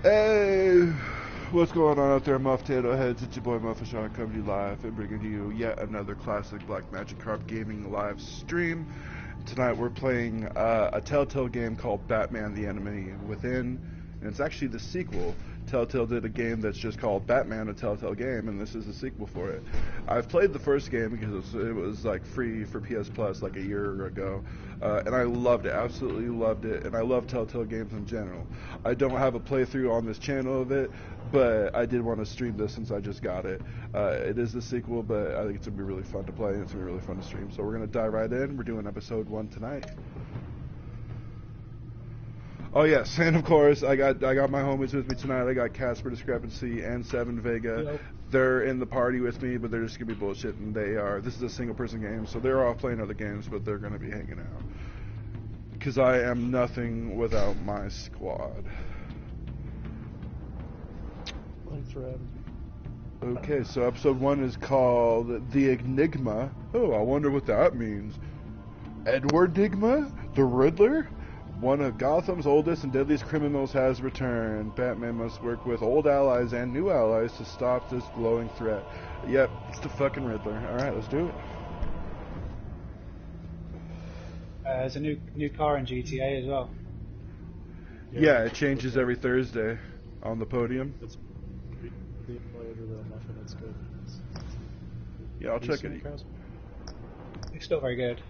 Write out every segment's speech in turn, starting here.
Hey, what's going on out there, Muff Tato Heads? It's your boy Muffin coming to you live and bringing you yet another classic Black Magic Carp Gaming live stream. Tonight we're playing a Telltale game called Batman: The Enemy Within, and it's actually the sequel. Telltale did a game that's just called Batman: A Telltale Game, and this is a sequel for it. I've played the first game because it was like free for PS Plus like a year ago, and I loved it, absolutely loved it, and I love Telltale games in general. I don't have a playthrough on this channel of it, but I did want to stream this since I just got it. It is the sequel, but I think it's going to be really fun to play, and it's going to be really fun to stream. So we're going to dive right in. We're doing episode 1 tonight. Oh yes, and of course I got my homies with me tonight. I got Casper Discrepancy and Seven Vega. Yep. They're in the party with me, but they're just gonna be bullshitting. This is a single person game, so they're off playing other games, but they're gonna be hanging out. Because I am nothing without my squad. Thanks for having me. Okay, so episode 1 is called The Enigma. Oh, I wonder what that means. Edward Nigma? The Riddler? One of Gotham's oldest and deadliest criminals has returned. Batman must work with old allies and new allies to stop this glowing threat. Yep, it's the fucking Riddler. Alright, let's do it. There's a new car in GTA as well. Yeah, it changes every Thursday on the podium. It's pretty over the Muffin. It's good. Yeah, I'll check it. It's still very good.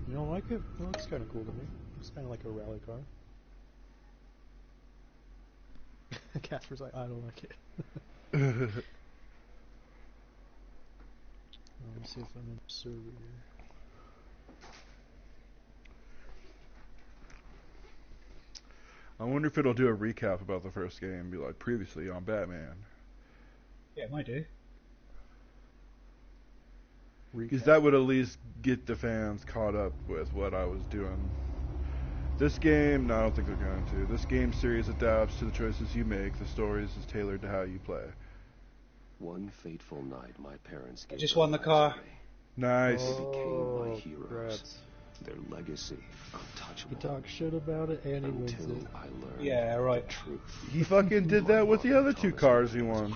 You don't like it? It looks kind of cool to me. It's kind of like a rally car. Casper's like, I don't like it. Let me see if I'm in the server here. I wonder if it'll do a recap about the first game, be like previously on Batman. Yeah, it might do. Because that would at least get the fans caught up with what I was doing. This game, no, I don't think they're going to. This game series adapts to the choices you make. The stories is tailored to how you play. One fateful night, my parents I just won the car. Nice. They became my heroes. Congrats. Their legacy, untouchable. He talks shit about it and he wins Until it. I learned Yeah, right. the truth. He fucking did that with the other 2 cars he won.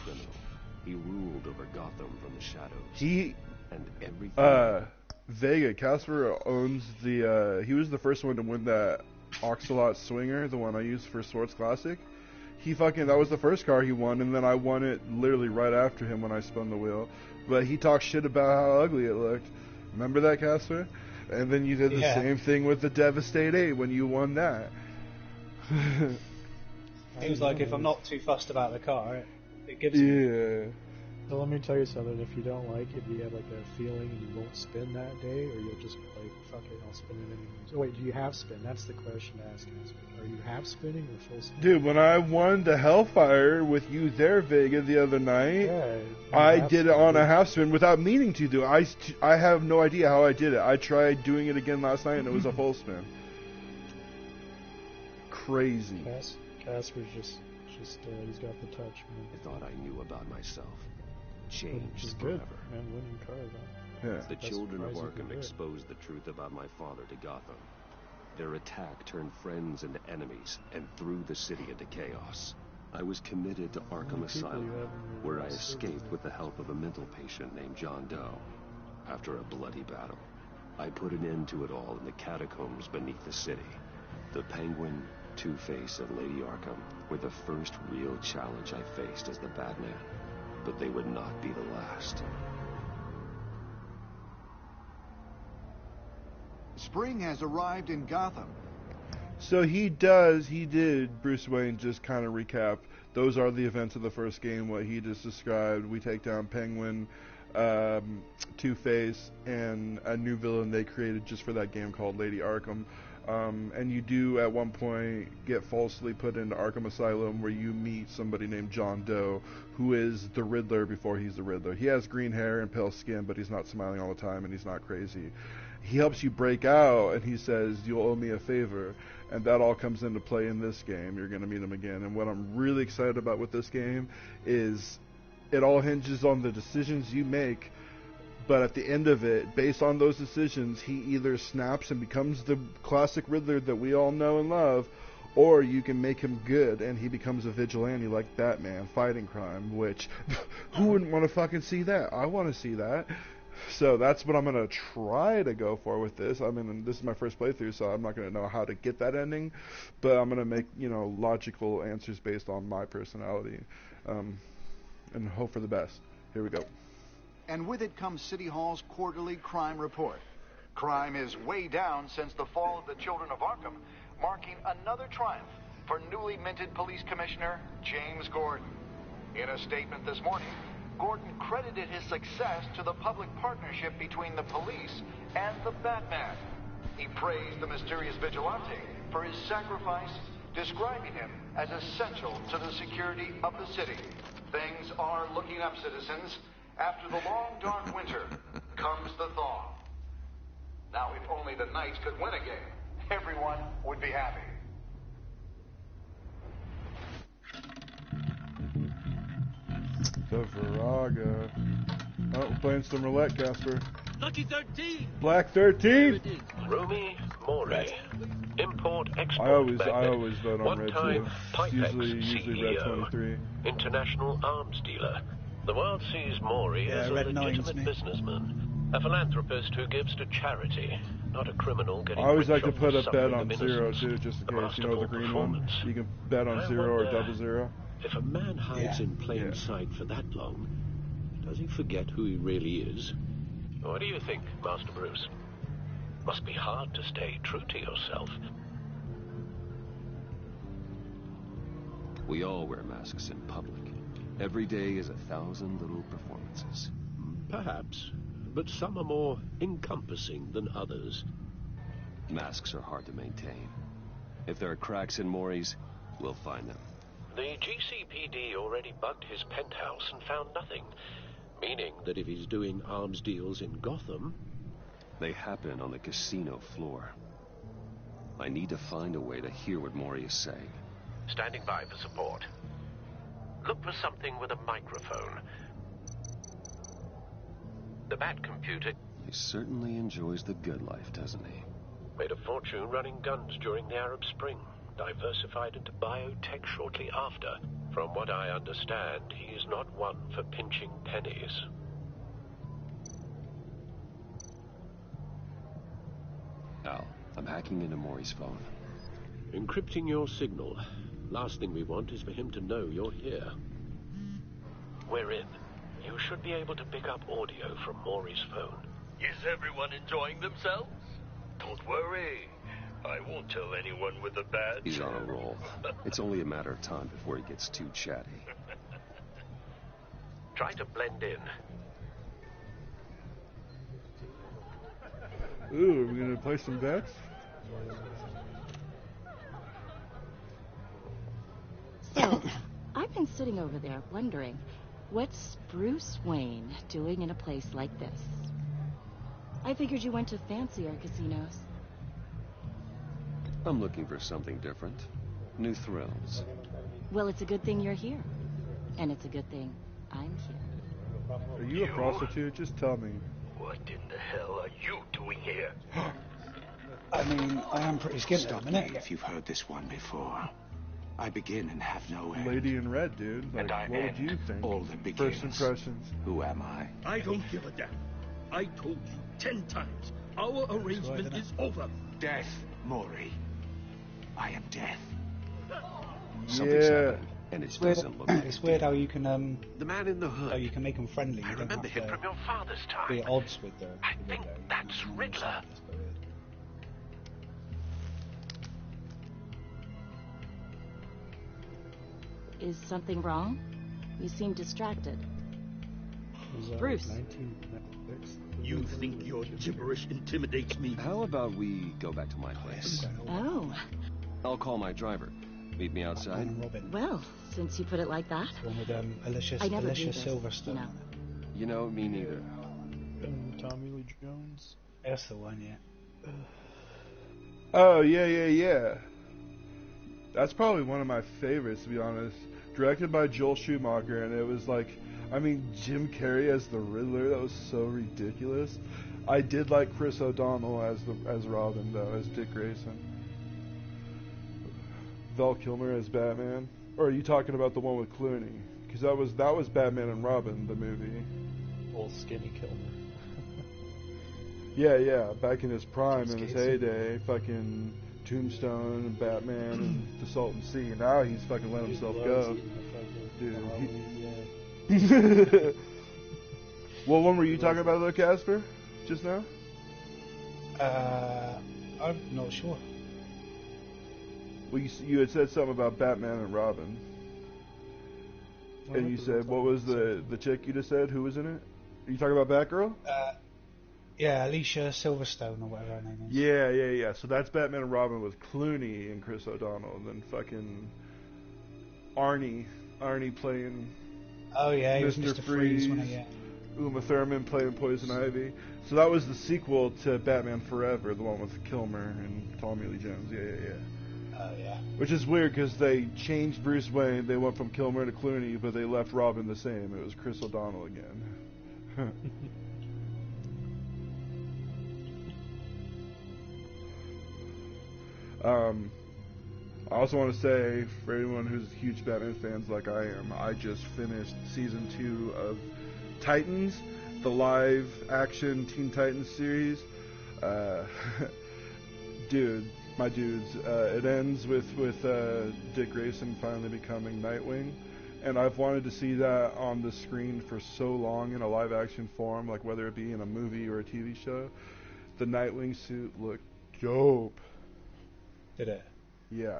He ruled over Gotham from the shadows. He, and everything. Vega, Casper owns the, he was the first one to win that Oxalot Swinger, the one I used for Sports Classic. That was the first car he won, and then I won it literally right after him when I spun the wheel. But he talked shit about how ugly it looked. Remember that, Casper? And then you did the same thing with the Devastate 8 when you won that. It was like, if I'm not too fussed about the car, it gives me... Yeah. So let me tell you something, if you don't like it, you have like a feeling and you won't spin that day, or you'll just like, fuck it, I'll spin it anyways. So wait, do you have spin? That's the question to ask. Are you half spinning or full spin? Dude, when I won the Hellfire with you there, Vega, the other night, Yeah, I did it on a half spin without meaning to do. I have no idea how I did it. I tried doing it again last night and it was a full spin. Crazy. Casper's just he's got the touch, man. I thought I knew about myself. Which Changed is good, forever. man. Winning cars, huh? Yeah. The That's children of surprisingly Arkham good. exposed the truth about my father to Gotham. Their attack turned friends into enemies and threw the city into chaos. I was committed to Arkham Asylum, where I escaped with the help of a mental patient named John Doe. After a bloody battle, I put an end to it all in the catacombs beneath the city. The Penguin, Two-Face, and Lady Arkham were the first real challenge I faced as the Batman, but they would not be the last. Spring has arrived in Gotham. So he did, Bruce Wayne just kind of recap. Those are the events of the first game, what he just described. We take down Penguin, Two-Face, and a new villain they created just for that game called Lady Arkham. And you do at one point get falsely put into Arkham Asylum, where you meet somebody named John Doe, who is the Riddler before he's the Riddler. He has green hair and pale skin, but he's not smiling all the time and he's not crazy. He helps you break out, and he says, you'll owe me a favor. And that all comes into play in this game. You're going to meet him again. And what I'm really excited about with this game is it all hinges on the decisions you make. But at the end of it, based on those decisions, he either snaps and becomes the classic Riddler that we all know and love, Or you can make him good and he becomes a vigilante like Batman, fighting crime, which, who wouldn't want to fucking see that? I want to see that. So that's what I'm going to try to go for with this. I mean, this is my first playthrough, so I'm not going to know how to get that ending, but I'm going to make, you know, logical answers based on my personality, and hope for the best. Here we go. And with it comes City Hall's quarterly crime report. Crime is way down since the fall of the Children of Arkham, marking another triumph for newly minted Police Commissioner James Gordon. In a statement this morning, Gordon credited his success to the public partnership between the police and the Batman. He praised the mysterious vigilante for his sacrifice, describing him as essential to the security of the city. Things are looking up, citizens. After the long, dark winter comes the thaw. Now, if only the Knights could win a game, everyone would be happy. The Viraga. Oh, we're playing some roulette, Casper. Lucky 13! Black 13! Rumi Mori. Import-export I always vote on red too. Usually red CEO, 23. international arms dealer. The world sees Mori as a legitimate businessman, a philanthropist who gives to charity, not a criminal getting I always like to rich put a off bet suffering on of zero innocence. too, just in A case. You know, the green one. performance. You can bet on I 0 or wonder double 0. If a man hides in plain sight for that long, does he forget who he really is? What do you think, Master Bruce? Must be hard to stay true to yourself. We all wear masks in public. Every day is 1,000 little performances. Perhaps, but some are more encompassing than others. Masks are hard to maintain. If there are cracks in Mori's, we'll find them. The GCPD already bugged his penthouse and found nothing, meaning that if he's doing arms deals in Gotham... They happen on the casino floor. I need to find a way to hear what Mori is saying. Standing by for support. Look for something with a microphone. The Bat computer... He certainly enjoys the good life, doesn't he? Made a fortune running guns during the Arab Spring. Diversified into biotech shortly after. From what I understand, he is not one for pinching pennies. Al, I'm hacking into Mori's phone. Encrypting your signal. Last thing we want is for him to know you're here. We're in. You should be able to pick up audio from Mori's phone. Is everyone enjoying themselves? Don't worry. I won't tell anyone with a badge. He's on a roll. It's only a matter of time before he gets too chatty. Try to blend in. Ooh, are we gonna play some bets? So, I've been sitting over there wondering, what's Bruce Wayne doing in a place like this? I figured you went to fancier casinos. I'm looking for something different. New thrills. Well, it's a good thing you're here. And it's a good thing I'm here. Are you a prostitute? Just tell me. What in the hell are you doing here? I mean, I am pretty skint on, innit? If you've heard this one before. I begin and have no end. Lady in red, dude. Like, what would you think? All that begins. First impressions. Who am I? I don't give a damn. I told you 10 times. Our arrangement is over. Death, Mori. I am death. Something's happening, and it doesn't look like It's weird how you can The man in the hood. how you can make them friendly. I You don't remember have him to from your father's be time. at odds with the. I think that's Riddler. Is something wrong? You seem distracted. Bruce. You think your gibberish intimidates me? How about we go back to my place? Oh, I'll call my driver. Meet me outside. Robin. well, since you put it like that, One with Alicia I never do this, Silverstone. you know. You know, me neither. Tommy Lee Jones. That's the one, yeah. Oh, yeah. That's probably one of my favorites, to be honest. Directed by Joel Schumacher, and it was like, I mean, Jim Carrey as the Riddler, that was so ridiculous. I did like Chris O'Donnell as Robin, though, as Dick Grayson. Val Kilmer as Batman? Or are you talking about the one with Clooney? Because that was Batman and Robin, the movie. Old skinny Kilmer. Yeah, back in his prime, in his heyday, fucking Tombstone and Batman and the Salton Sea. Now he's fucking let himself go. Dude. What one were you talking about though, Casper? Just now? I'm not sure. Well, you had said something about Batman and Robin. And you said, what was the chick you just said? Who was in it? Are you talking about Batgirl? Yeah, Alicia Silverstone or whatever her name is. Yeah. So that's Batman and Robin with Clooney and Chris O'Donnell. And then fucking Arnie playing Oh yeah, he was Mr. Freeze, wasn't he? Yeah. Uma Thurman playing Poison Ivy. So that was the sequel to Batman Forever, the one with Kilmer and Tommy Lee Jones. Yeah. Oh yeah. Which is weird because they changed Bruce Wayne. They went from Kilmer to Clooney, but they left Robin the same. It was Chris O'Donnell again. I also want to say, for anyone who's huge Batman fans like I am, I just finished season 2 of Titans, the live-action Teen Titans series. My dudes, it ends with Dick Grayson finally becoming Nightwing, and I've wanted to see that on the screen for so long in a live-action form, like whether it be in a movie or a TV show. The Nightwing suit looked dope. Did it? Yeah.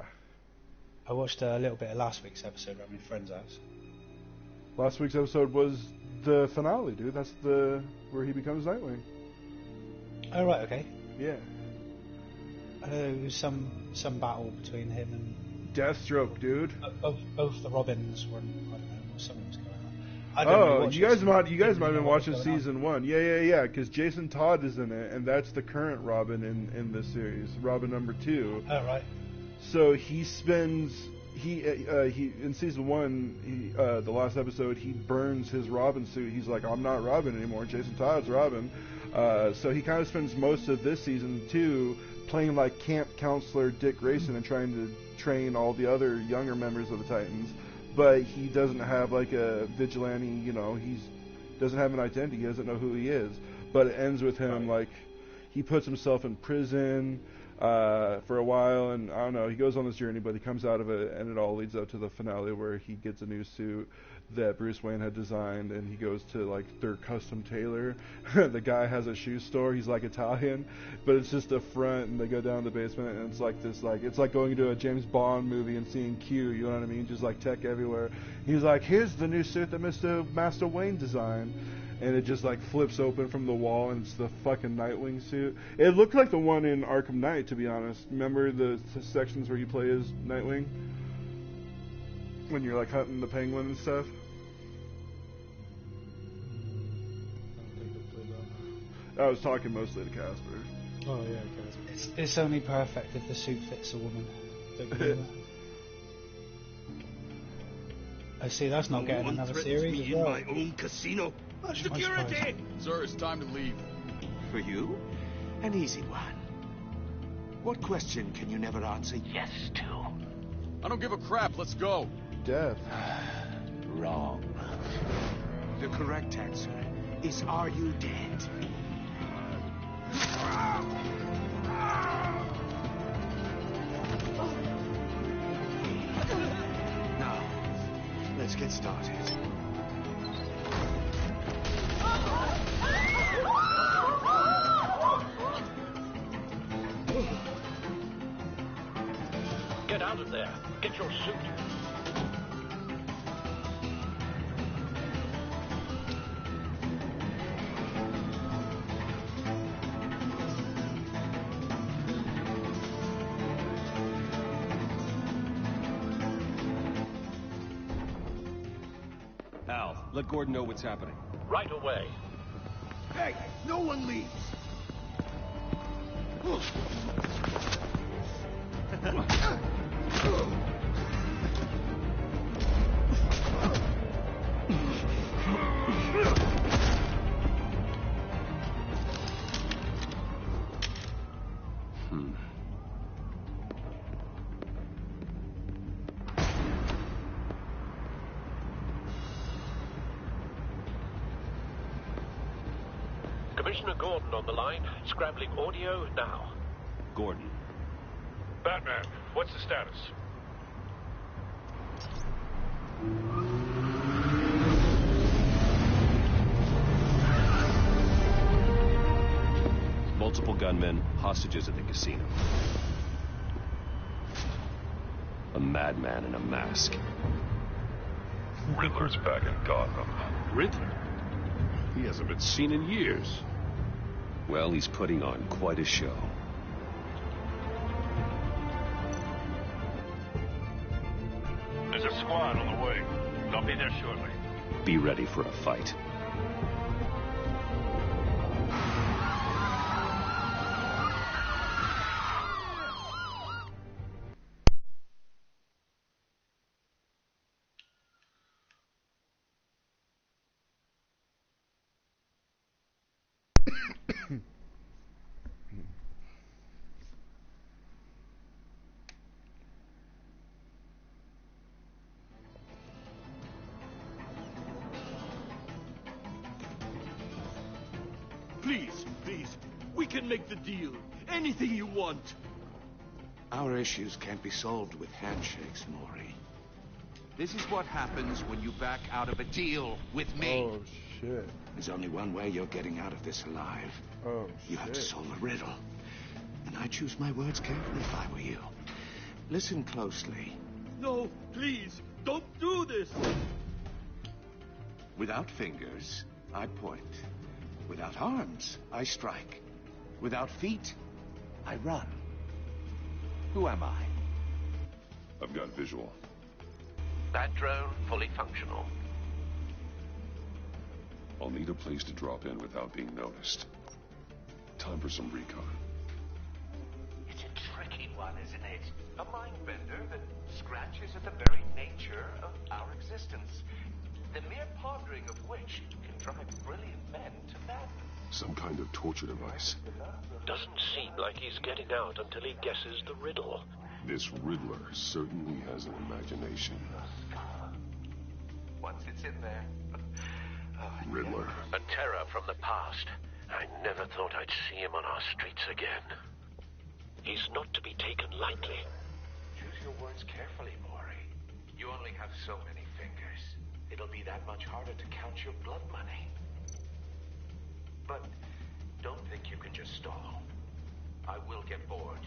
I watched a little bit of last week's episode at my friend's house. Last week's episode was the finale, dude. That's where he becomes Nightwing. Oh right, okay. Yeah. It was some battle between him and Deathstroke, dude. Both the Robins were. I don't know. Something was going on. You guys might have been watching season 1. Yeah. Because Jason Todd is in it, and that's the current Robin in this series, Robin number 2. Oh right. So he spends he in season 1, the last episode, he burns his Robin suit. He's like, I'm not Robin anymore. Jason Todd's Robin. So he kind of spends most of this season 2 playing like camp counselor Dick Grayson and trying to train all the other younger members of the Titans. But he doesn't have like a vigilante, he doesn't have an identity. He doesn't know who he is. But it ends with him like he puts himself in prison for a while, and I don't know, he goes on this journey, but he comes out of it, and it all leads up to the finale where he gets a new suit that Bruce Wayne had designed, and he goes to like their custom tailor. The guy has a shoe store. He's like Italian, but it's just a front, and they go down the basement, and it's like this, like it's like going to a James Bond movie and seeing Q. You know what I mean? Just like tech everywhere. He's like, here's the new suit that Master Wayne designed. And it just like flips open from the wall, and it's the fucking Nightwing suit. It looked like the one in Arkham Knight, to be honest. Remember the sections where you play as Nightwing? When you're like hunting the Penguin and stuff? I was talking mostly to Casper. Oh yeah, Casper. It's only perfect if the suit fits a woman. Don't you know that? I see. That's not getting another series as well. My own casino. Security! Sir, it's time to leave. For you? An easy one. What question can you never answer yes to? I don't give a crap. Let's go. Death. Wrong. The correct answer is, are you dead? Now, let's get started. Get out of there. Get your suit. Al, let Gordon know what's happening. Right away. Hey, no one leaves. Commissioner Gordon on the line, scrambling audio now. Gordon. Batman, what's the status? Multiple gunmen, hostages at the casino. A madman in a mask. Riddler's back in Gotham. Riddler? He hasn't been seen in years. Well, he's putting on quite a show. There's a squad on the way. They'll be there shortly. Be ready for a fight. Please, we can make the deal. Anything you want. Our issues can't be solved with handshakes, Maury. This is what happens when you back out of a deal with me. Oh, shit. There's only one way you're getting out of this alive. Oh, You have to solve a riddle. And I choose my words carefully if I were you. Listen closely. No, please, don't do this. Without fingers, I point. Without arms, I strike. Without feet, I run. Who am I? I've got visual. That drone fully functional. I'll need a place to drop in without being noticed. Time for some recon. It's a tricky one, isn't it? A mind bender that scratches at the very nature of our existence. The mere pondering of which can drive brilliant men to madness. Some kind of torture device. Doesn't seem like he's getting out until he guesses the riddle. This Riddler certainly has an imagination. Once it's in there. Riddler. A terror from the past. I never thought I'd see him on our streets again. He's not to be taken lightly. Choose your words carefully, Maury. You only have so many fingers. It'll be that much harder to count your blood money. But don't think you can just stall. I will get bored.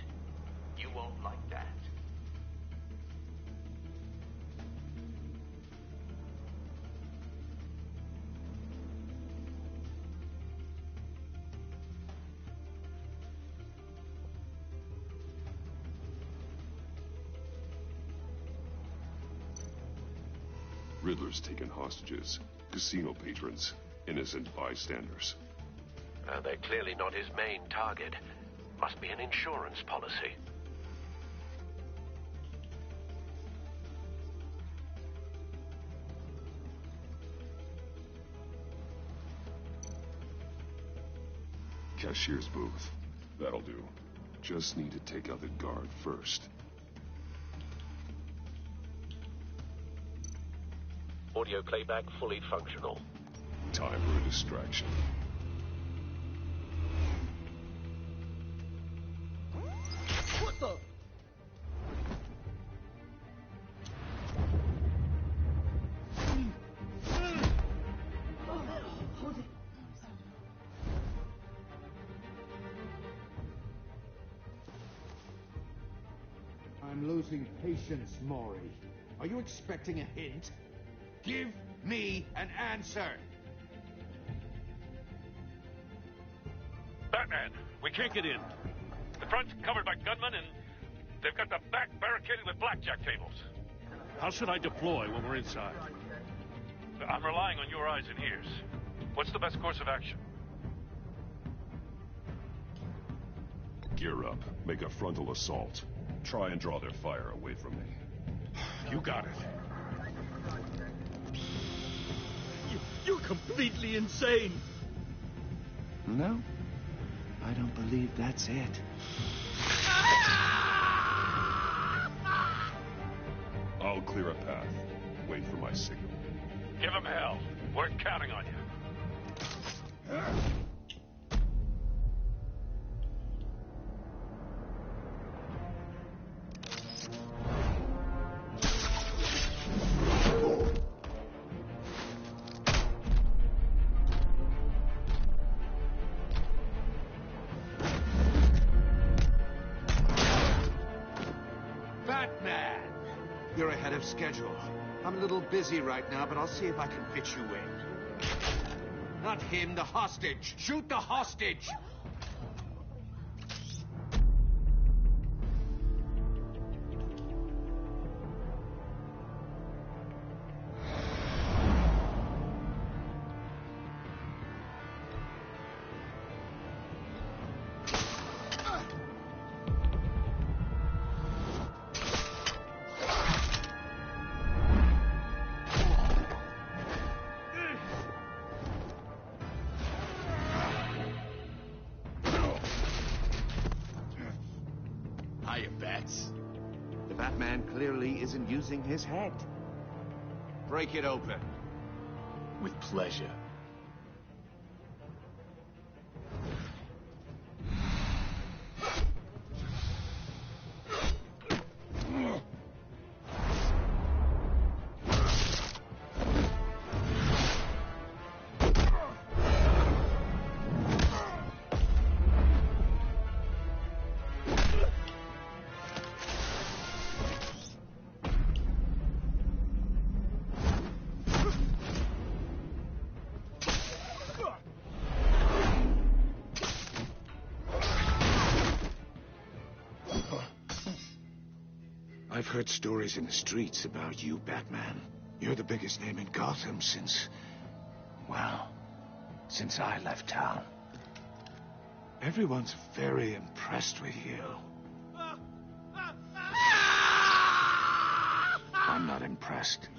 You won't like that. Riddler's taken hostages, casino patrons, innocent bystanders. They're clearly not his main target. Must be an insurance policy. Cashier's booth. That'll do. Just need to take out the guard first. Audio playback fully functional. Time for a distraction. What the? I'm losing patience, Maury. Are you expecting a hint? Give me an answer! Batman, we can't get in. The front's covered by gunmen, and they've got the back barricaded with blackjack tables. How should I deploy when we're inside? I'm relying on your eyes and ears. What's the best course of action? Gear up. Make a frontal assault. Try and draw their fire away from me. You got it. You're completely insane. No, I don't believe that's it. I'll clear a path. Wait for my signal. Give them hell. We're counting on you. Batman! You're ahead of schedule. I'm a little busy right now, but I'll see if I can fit you in. Not him, the hostage! Shoot the hostage! The Batman clearly isn't using his head. Break it open. With pleasure. I've heard stories in the streets about you, Batman. You're the biggest name in Gotham since I left town. Everyone's very impressed with you. I'm not impressed.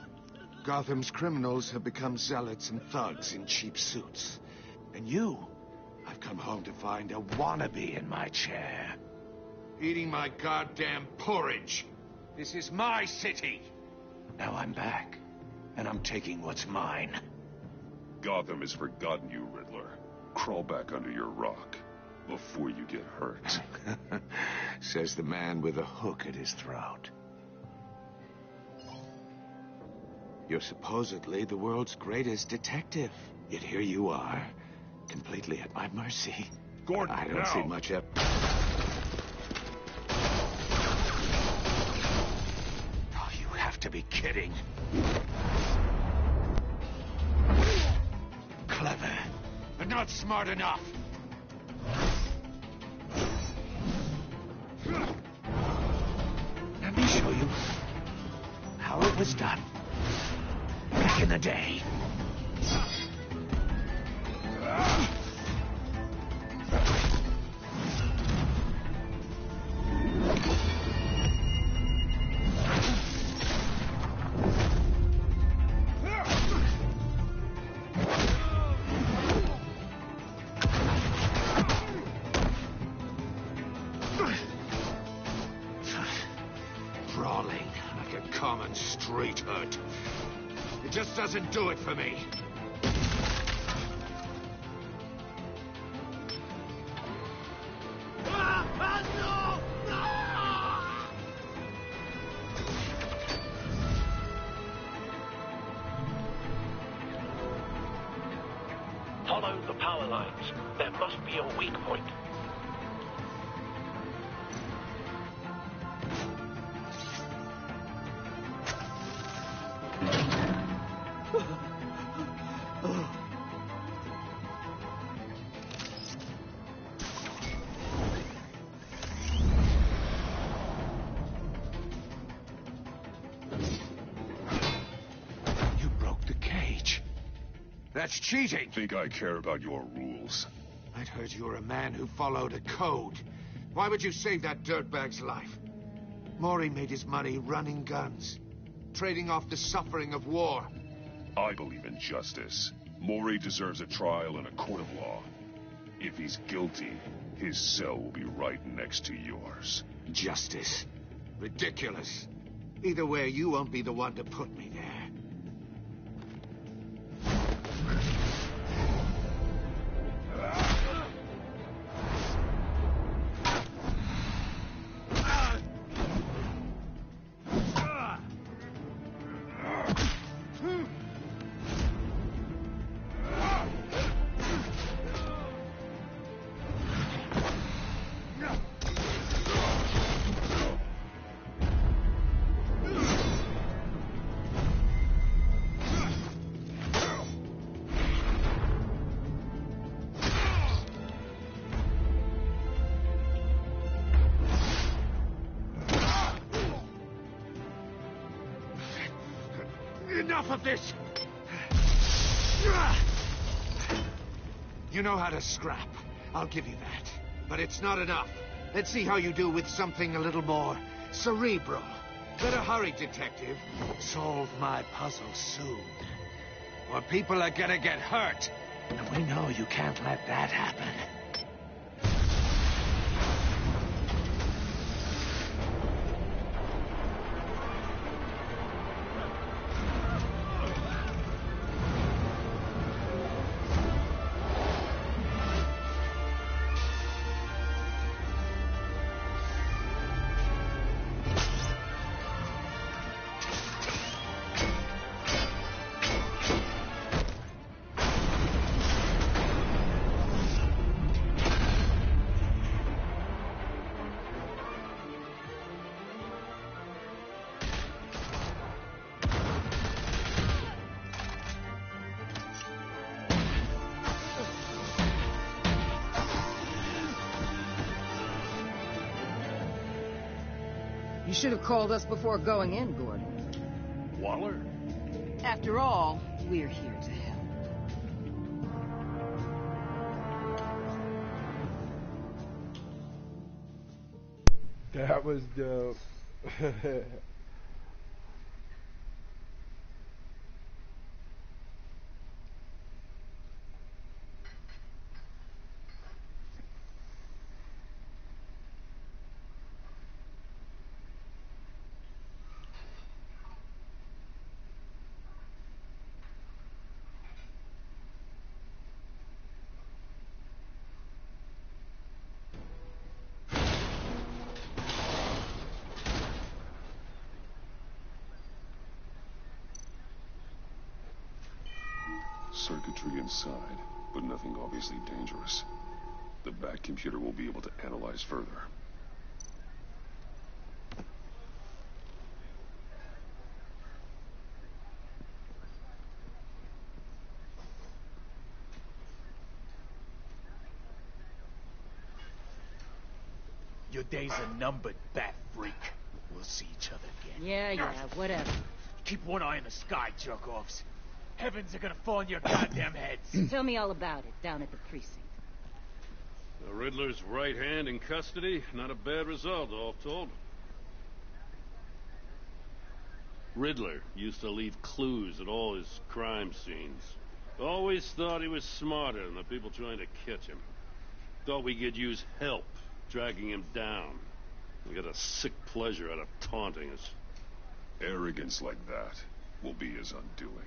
Gotham's criminals have become zealots and thugs in cheap suits. And you, I've come home to find a wannabe in my chair. Eating my goddamn porridge. This is my city. Now I'm back, and I'm taking what's mine. Gotham has forgotten you, Riddler. Crawl back under your rock before you get hurt. Says the man with a hook at his throat. You're supposedly the world's greatest detective. Yet here you are, completely at my mercy. Gordon, I don't see much of... To be kidding. Clever, but not smart enough. Let me show you how it was done back in the day. Brawling like a common street hood. It just doesn't do it for me. Follow the power lines. There must be a weak point. You broke the cage. That's cheating. Think I care about your rules? I'd heard you were a man who followed a code. Why would you save that dirtbag's life? Maury made his money running guns, trading off the suffering of war. I believe in justice. Maury deserves a trial in a court of law. If he's guilty, his cell will be right next to yours. Justice? Ridiculous. Either way, you won't be the one to put me there. enough of this! You know how to scrap. I'll give you that. But it's not enough. Let's see how you do with something a little more cerebral. Better hurry, detective. Solve my puzzle soon. Or people are gonna get hurt. And we know you can't let that happen. You should have called us before going in, Gordon. Waller? After all, we're here to help. That was dope. Circuitry inside, but nothing obviously dangerous. The back computer will be able to analyze further. Your days are numbered, bat freak. We'll see each other again. Yeah, whatever. Keep one eye in the sky, jerk-offs. Heavens are gonna fall on your goddamn heads. Tell me all about it, down at the precinct. The Riddler's right hand in custody. Not a bad result, all told. Riddler used to leave clues at all his crime scenes. Always thought he was smarter than the people trying to catch him. Thought we could use help dragging him down. We got a sick pleasure out of taunting us. Arrogance like that will be his undoing.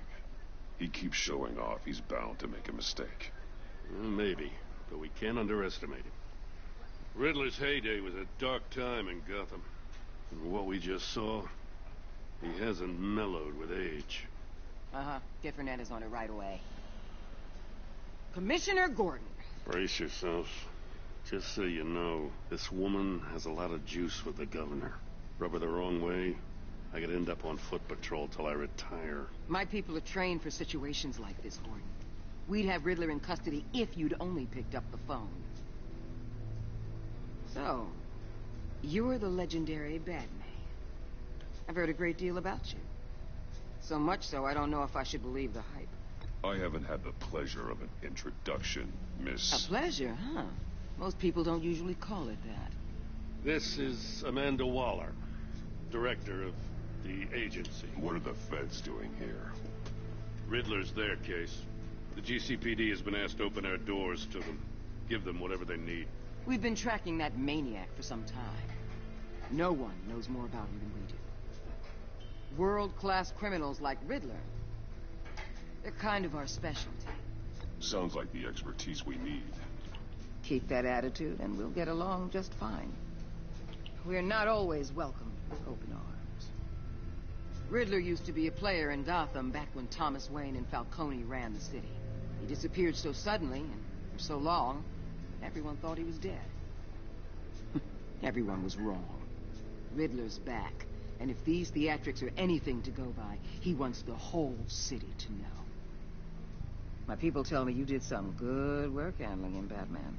He keeps showing off, he's bound to make a mistake. Maybe, but we can't underestimate him. Riddler's heyday was a dark time in Gotham. And what we just saw, he hasn't mellowed with age. Uh-huh. Get Fernandez on it right away. Commissioner Gordon. Brace yourselves. Just so you know, this woman has a lot of juice with the governor. Rub her the wrong way, I could end up on foot patrol till I retire. My people are trained for situations like this, Gordon. We'd have Riddler in custody if you'd only picked up the phone. So, you're the legendary Batman. I've heard a great deal about you. So much so, I don't know if I should believe the hype. I haven't had the pleasure of an introduction, Miss... A pleasure, huh? Most people don't usually call it that. This is Amanda Waller, director of the agency. What are the feds doing here? Riddler's their case. The GCPD has been asked to open our doors to them. Give them whatever they need. We've been tracking that maniac for some time. No one knows more about him than we do. World-class criminals like Riddler. They're kind of our specialty. Sounds like the expertise we need. Keep that attitude and we'll get along just fine. We're not always welcomed with open arms. Riddler used to be a player in Gotham back when Thomas Wayne and Falcone ran the city. He disappeared so suddenly and for so long, everyone thought he was dead. Everyone was wrong. Riddler's back, and if these theatrics are anything to go by, he wants the whole city to know. My people tell me you did some good work handling him, Batman.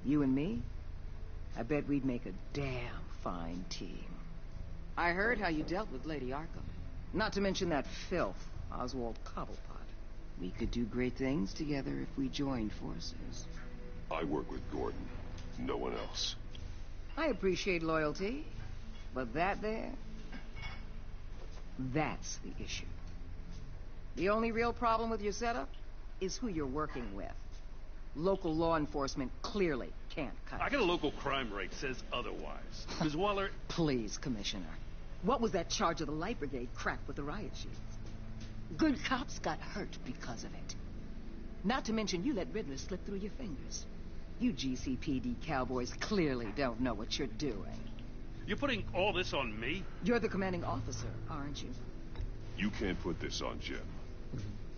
You and me? I bet we'd make a damn fine team. I heard how you dealt with Lady Arkham. Not to mention that filth, Oswald Cobblepot. We could do great things together if we joined forces. I work with Gordon. No one else. I appreciate loyalty, but that's the issue. The only real problem with your setup is who you're working with. Local law enforcement clearly can't cut it. I got a local crime rate says otherwise. Ms. Waller... Please, Commissioner. What was that charge of the Light Brigade cracked with the riot shields? Good cops got hurt because of it. Not to mention you let Riddler slip through your fingers. You GCPD cowboys clearly don't know what you're doing. You're putting all this on me? You're the commanding officer, aren't you? You can't put this on Jim.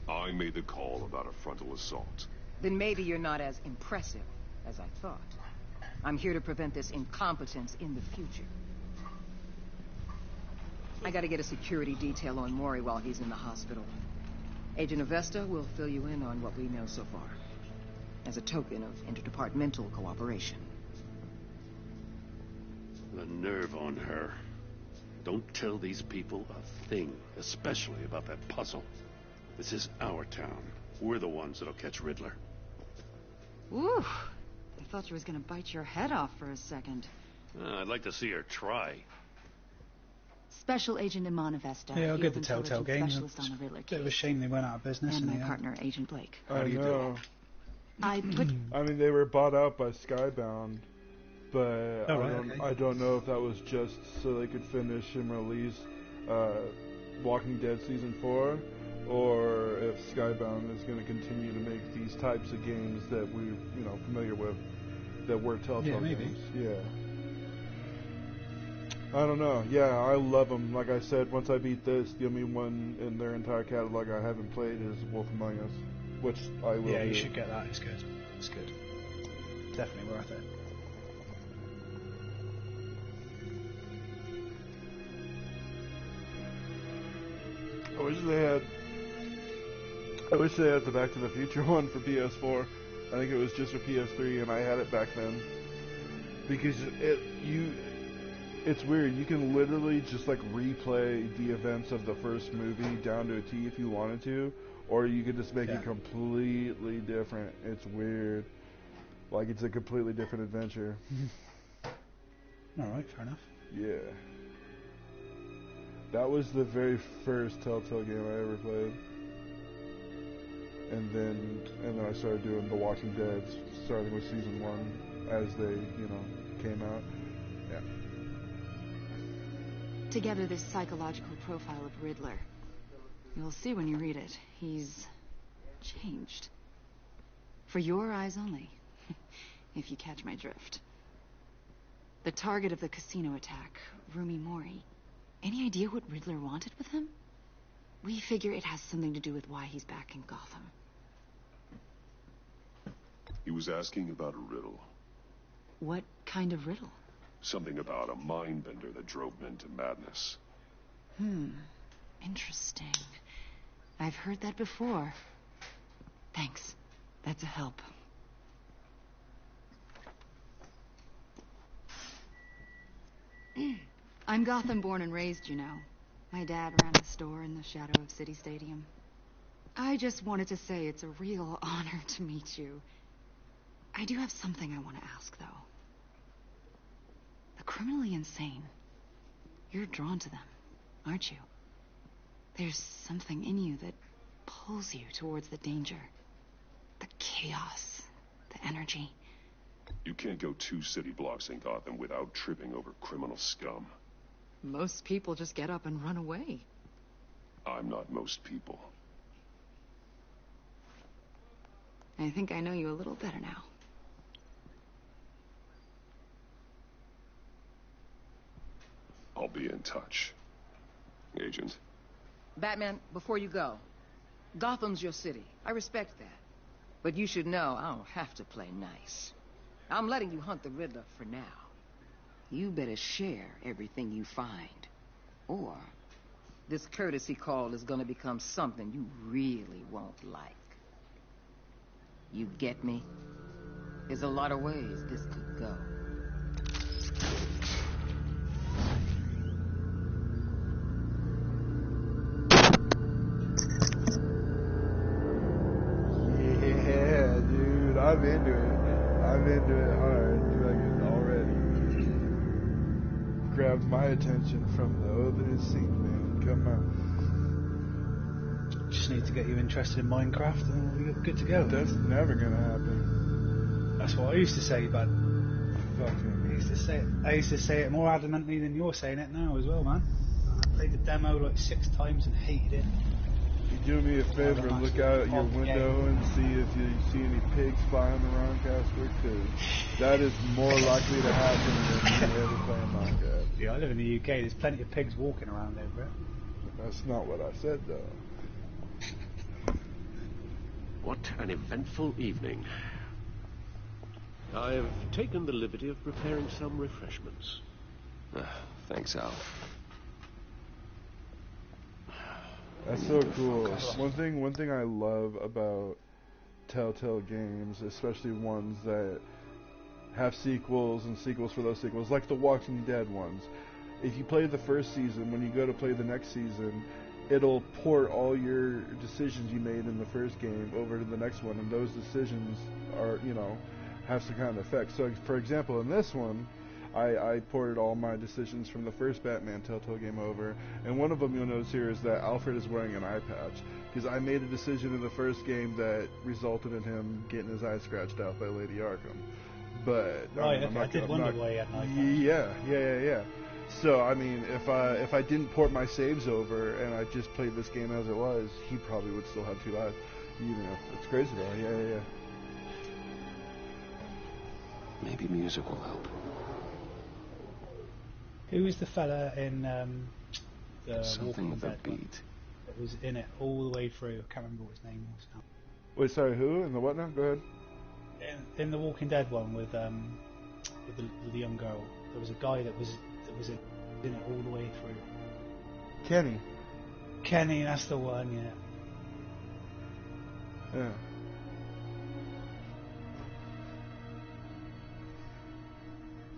I made the call about a frontal assault. Then maybe you're not as impressive as I thought. I'm here to prevent this incompetence in the future. I gotta get a security detail on Maury while he's in the hospital. Agent Avesta will fill you in on what we know so far, as a token of interdepartmental cooperation. The nerve on her. Don't tell these people a thing, especially about that puzzle. This is our town. We're the ones that'll catch Riddler. Ooh, I thought you was gonna bite your head off for a second. I'd like to see her try. Special Agent Iman Avesta. Yeah, I'll get the Field Telltale Intelligence game. Specialist on the Riddler Bit of a case. shame they went out of business. And in my the end. partner, Agent Blake. I know. I put... I mean, they were bought out by Skybound, but I don't know if that was just so they could finish and release Walking Dead Season 4, or if Skybound is going to continue to make these types of games that we're familiar with, that were Telltale games. Yeah. I don't know. Yeah, I love them. Like I said, once I beat this, the only one in their entire catalog I haven't played is Wolf Among Us, which I will. Yeah, you should get that. It's good. It's good. Definitely worth it. I wish they had the Back to the Future one for PS4. I think it was just for PS3, and I had it back then. Because it's weird. You can literally just like replay the events of the first movie down to a T if you wanted to, or you could just make it completely different. It's weird. Like it's a completely different adventure. Alright, fair enough. Yeah. That was the very first Telltale game I ever played. And then I started doing The Walking Dead, starting with Season 1 as they, came out. Yeah. Together this psychological profile of Riddler. You'll see when you read it. He's changed. For your eyes only, if you catch my drift. The target of the casino attack, Rumi Mori. Any idea what Riddler wanted with him? We figure it has something to do with why he's back in Gotham. He was asking about a riddle. What kind of riddle? Something about a mind bender that drove him into madness. Interesting. I've heard that before. Thanks. That's a help. I'm Gotham born and raised, you know. My dad ran a store in the shadow of City Stadium. I just wanted to say it's a real honor to meet you. I do have something I want to ask, though. The criminally insane. You're drawn to them, aren't you? There's something in you that pulls you towards the danger. The chaos. The energy. You can't go 2 city blocks in Gotham without tripping over criminal scum. Most people just get up and run away. I'm not most people. I think I know you a little better now. I'll be in touch, Agent. Batman, before you go, Gotham's your city. I respect that. But you should know I don't have to play nice. I'm letting you hunt the Riddler for now. You better share everything you find. Or this courtesy call is gonna become something you really won't like. You get me? There's a lot of ways this could go. grabbed my attention from the opening scene, man. Come on. Just need to get you interested in Minecraft and we'll be good to go. That's never gonna happen. That's what I used to say, bud. Fucking. I used to say it more adamantly than you're saying it now as well, man. I played the demo like 6 times and hated it. You do me a favor, look out your window and see if you see any pigs flying around, Casper, because that is more likely to happen than you ever playing Minecraft. Yeah, I live in the UK. There's plenty of pigs walking around there, bro. That's not what I said, though. What an eventful evening. I've taken the liberty of preparing some refreshments. Thanks, Al. That's so cool. One thing I love about Telltale games, especially ones that have sequels and sequels for those sequels, like the Walking Dead ones. If you play the first season, when you go to play the next season, it'll port all your decisions you made in the first game over to the next one, and those decisions are, have some kind of effect. So, for example, in this one, I ported all my decisions from the first Batman Telltale game over, and one of them you'll notice here is that Alfred is wearing an eye patch, because I made a decision in the first game that resulted in him getting his eye scratched out by Lady Arkham. But I did wonder why he had an eye patch. Yeah. So I mean, if I didn't port my saves over and I just played this game as it was, he probably would still have 2 eyes. It's crazy though. Yeah. Maybe music will help. Who is the fella in the Something Walking with a Dead beat. one that was in it all the way through? I can't remember what his name was now. Wait, sorry, who? In the what now? Go ahead. In the Walking Dead one with the young girl, there was a guy that was in it all the way through. Kenny, that's the one, yeah. Yeah.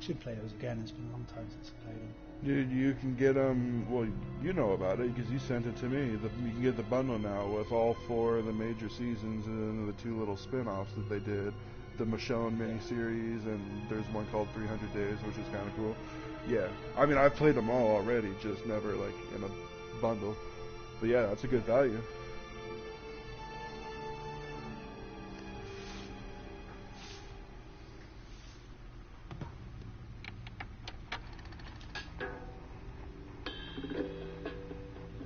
Should play those again. It's been a long time since I played them. Dude, you can get them. Well, you know about it because you sent it to me. You can get the bundle now with all 4 of the major seasons and the 2 little spin-offs that they did. The Michonne miniseries, and there's one called 300 Days, which is kind of cool. Yeah, I mean, I've played them all already, just never like in a bundle. But yeah, that's a good value.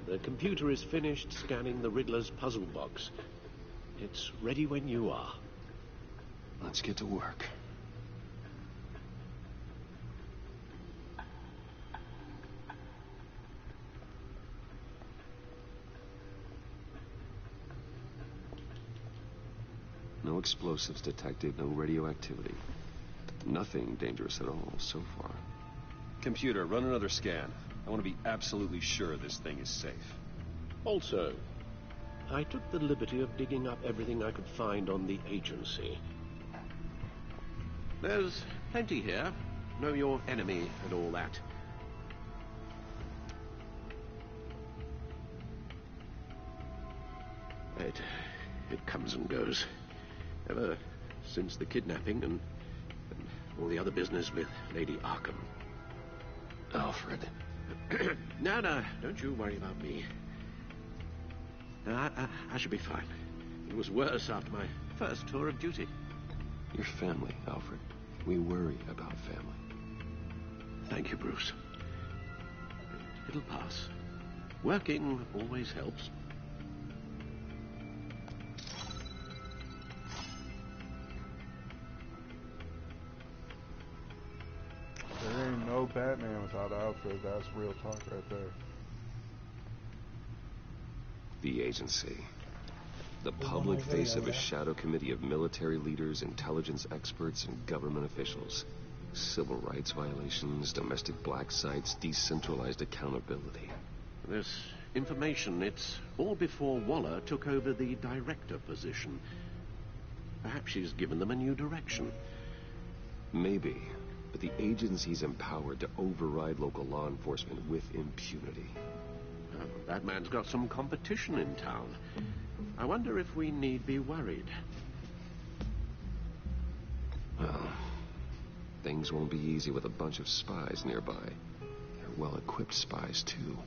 The computer is finished scanning the Riddler's puzzle box. It's ready when you are. Let's get to work. No explosives detected, no radioactivity. Nothing dangerous at all so far. Computer, run another scan. I want to be absolutely sure this thing is safe. Also, I took the liberty of digging up everything I could find on the agency. There's plenty here. Know your enemy and all that. It comes and goes. Ever since the kidnapping and all the other business with Lady Arkham. Alfred. No, don't you worry about me. I should be fine. It was worse after my first tour of duty. Your family, Alfred. We worry about family. Thank you, Bruce. It'll pass. Working always helps. There ain't no Batman without Alfred. That's real talk right there. The agency. The public face of a shadow committee of military leaders, intelligence experts, and government officials. Civil rights violations, domestic black sites, decentralized accountability. This information, it's all before Waller took over the director position. Perhaps she's given them a new direction. Maybe, but the agency's empowered to override local law enforcement with impunity. That man's got some competition in town. I wonder if we need be worried. Well, things won't be easy with a bunch of spies nearby. well-equipped spies, too.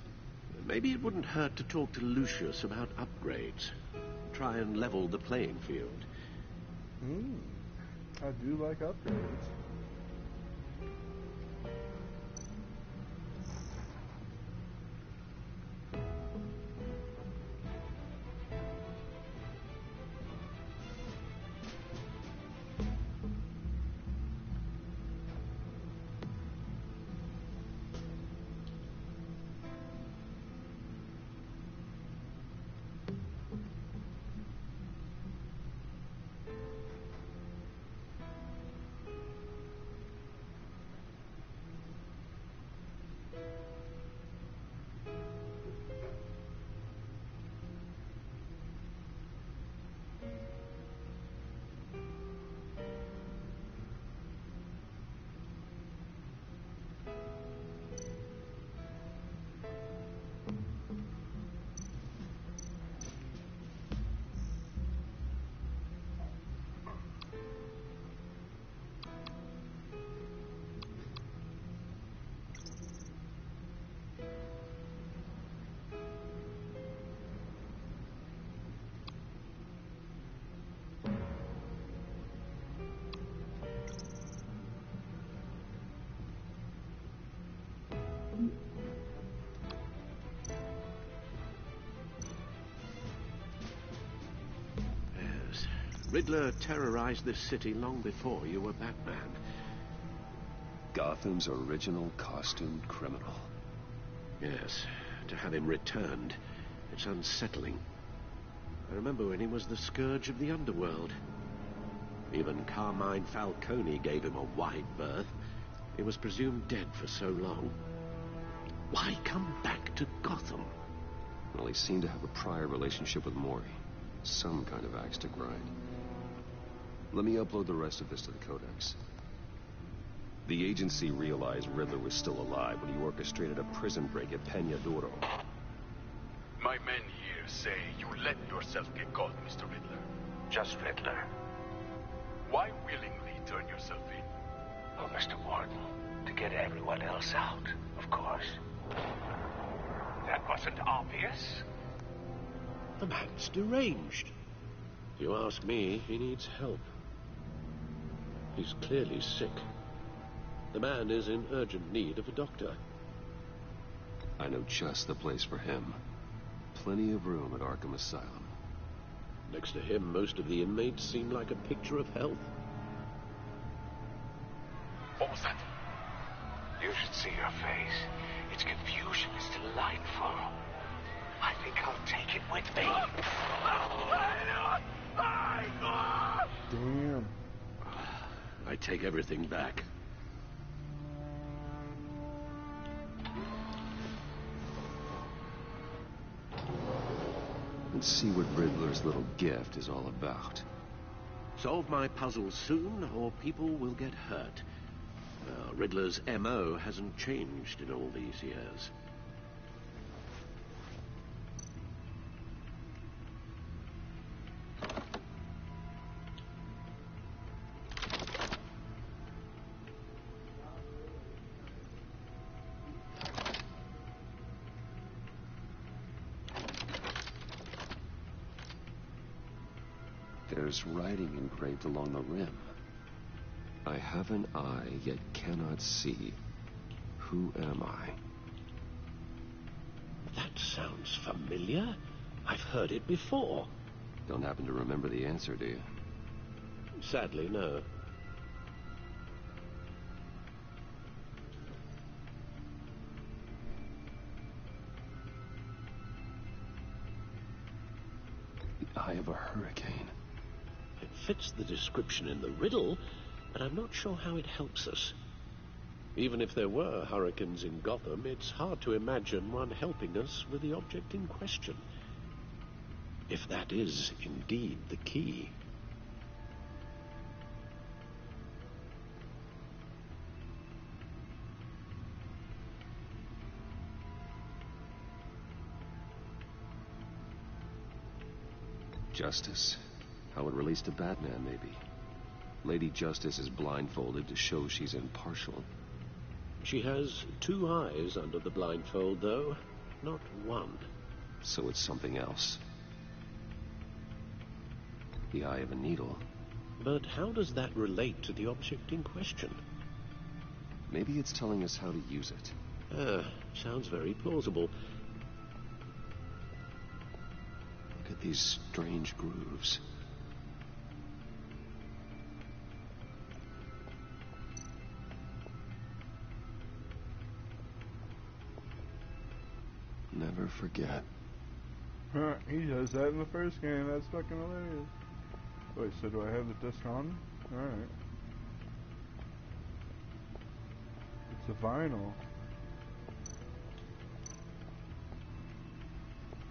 Maybe it wouldn't hurt to talk to Lucius about upgrades. Try and level the playing field. I do like upgrades. Riddler terrorized this city long before you were Batman. Gotham's original costumed criminal. Yes, to have him returned, it's unsettling. I remember when he was the scourge of the underworld. Even Carmine Falcone gave him a wide berth. He was presumed dead for so long. Why come back to Gotham? Well, he seemed to have a prior relationship with Mori. Some kind of axe to grind. Let me upload the rest of this to the Codex. The agency realized Riddler was still alive when he orchestrated a prison break at Peñadoro. My men here say you let yourself get caught, Mr. Riddler. Just Riddler. Why willingly turn yourself in? Oh, Mr. Warden, to get everyone else out, of course. That wasn't obvious. The man's deranged. If you ask me, he needs help. He's clearly sick. The man is in urgent need of a doctor. I know just the place for him. Plenty of room at Arkham Asylum. Next to him, most of the inmates seem like a picture of health. What was that? You should see your face. Its confusion is delightful. I think I'll take it with me. Damn. I take everything back. Let's see what Riddler's little gift is all about. Solve my puzzle soon, or people will get hurt. Riddler's M.O. hasn't changed in all these years. There's writing engraved along the rim. I have an eye, yet cannot see. Who am I? That sounds familiar. I've heard it before. Don't happen to remember the answer, do you? Sadly, no. The eye of a hurricane. It fits the description in the riddle, but I'm not sure how it helps us. Even if there were hurricanes in Gotham, it's hard to imagine one helping us with the object in question. If that is indeed the key. Justice? How it relates to Batman, maybe. Lady Justice is blindfolded to show she's impartial. She has 2 eyes under the blindfold, though, not 1. So it's something else. The eye of a needle. But how does that relate to the object in question? Maybe it's telling us how to use it. Sounds very plausible. Look at these strange grooves. Never forget. He does that in the first game. That's fucking hilarious. Wait, so do I have the disc on? Alright. It's a vinyl.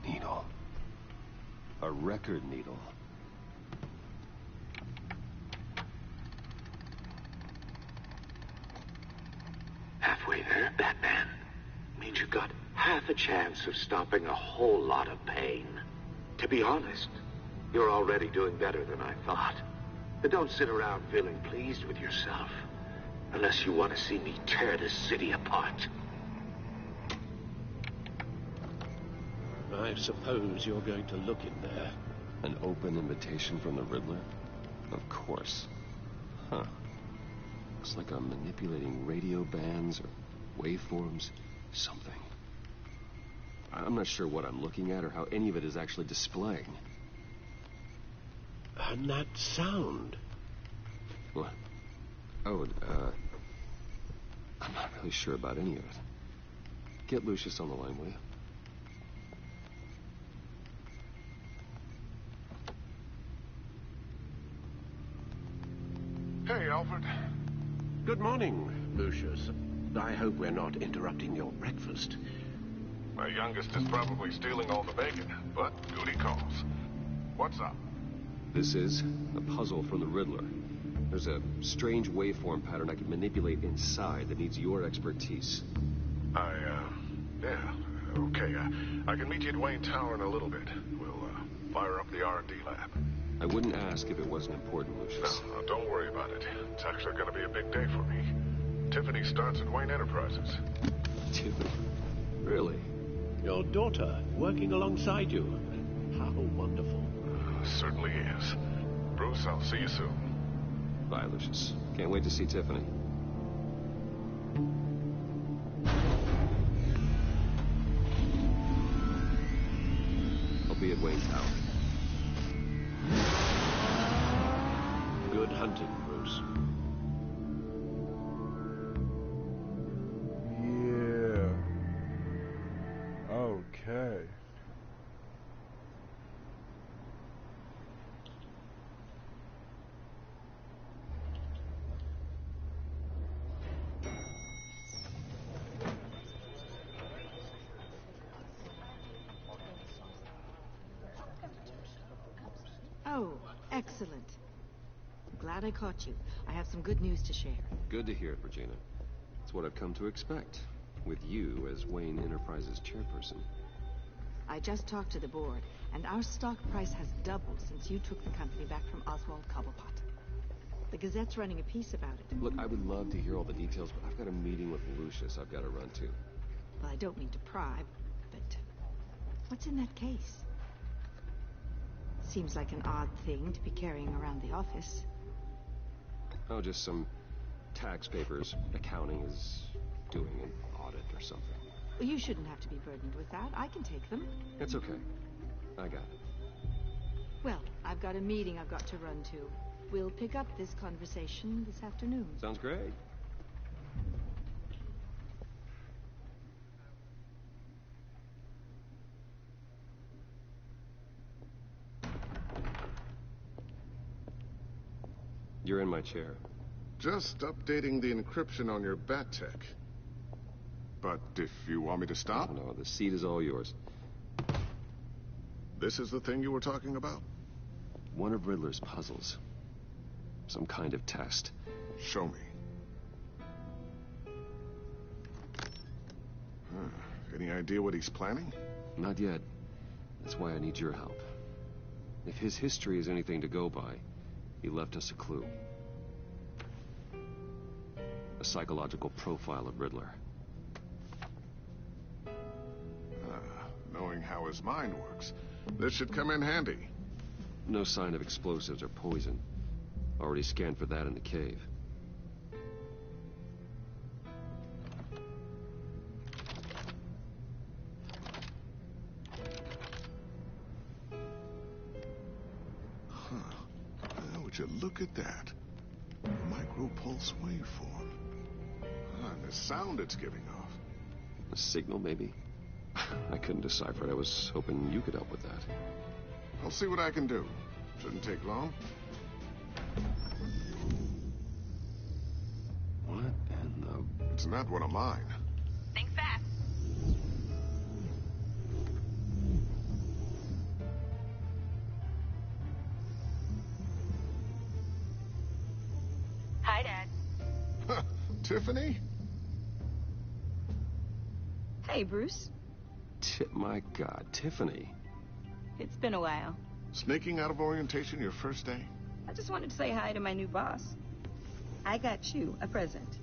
Needle. A record needle. Halfway there, Batman. Means you got half a chance of stopping a whole lot of pain. To be honest, you're already doing better than I thought. But don't sit around feeling pleased with yourself. Unless you want to see me tear this city apart. I suppose you're going to look in there. An open invitation from the Riddler? Of course. Huh. Looks like I'm manipulating radio bands or waveforms. Something. I'm not sure what I'm looking at or how any of it is actually displaying. And that sound. What? Oh, I'm not really sure about any of it. Get Lucius on the line, will you? Hey, Alfred. Good morning, Lucius. I hope we're not interrupting your breakfast. My youngest is probably stealing all the bacon, but duty calls. What's up? This is a puzzle from the Riddler. There's a strange waveform pattern I can manipulate inside that needs your expertise. Yeah, okay. I can meet you at Wayne Tower in a little bit. We'll, fire up the R&D lab. I wouldn't ask if it wasn't important, Lucius. No, don't worry about it. It's actually gonna be a big day for me. Tiffany starts at Wayne Enterprises. Tiffany? Really? Your daughter, working alongside you. How wonderful. Certainly is. Bruce, I'll see you soon. Bye, Lucius. Can't wait to see Tiffany. I'll be at Wayne Tower. Good hunting, Bruce. Yeah. Okay. Oh, excellent. Glad I caught you. I have some good news to share. Good to hear it, Regina. It's what I've come to expect, with you as Wayne Enterprises chairperson. I just talked to the board, and our stock price has doubled since you took the company back from Oswald Cobblepot. The Gazette's running a piece about it. Look, I would love to hear all the details, but I've got a meeting with Lucius I've got to run to. Well, I don't mean to pry, but what's in that case? Seems like an odd thing to be carrying around the office. Oh, just some tax papers. Accounting is doing an audit or something. Well, you shouldn't have to be burdened with that. I can take them. It's okay. I got it. Well, I've got a meeting I've got to run to. We'll pick up this conversation this afternoon. Sounds great. You're in my chair. Just updating the encryption on your Bat-Tech. But if you want me to stop? No, the seat is all yours. This is the thing you were talking about? One of Riddler's puzzles. Some kind of test. Show me. Any idea what he's planning? Not yet. That's why I need your help. If his history is anything to go by, he left us a clue. A psychological profile of Riddler. Knowing how his mind works, this should come in handy. No sign of explosives or poison. Already scanned for that in the cave. Would you look at that? A micro-pulse waveform. And the sound it's giving off. A signal, maybe? I couldn't decipher it. I was hoping you could help with that. I'll see what I can do. Shouldn't take long. What in the... It's not one of mine. Think fast. Hi, Dad. Tiffany? Hey, Bruce. My God, Tiffany. It's been a while. Sneaking out of orientation your first day? I just wanted to say hi to my new boss. I got you a present.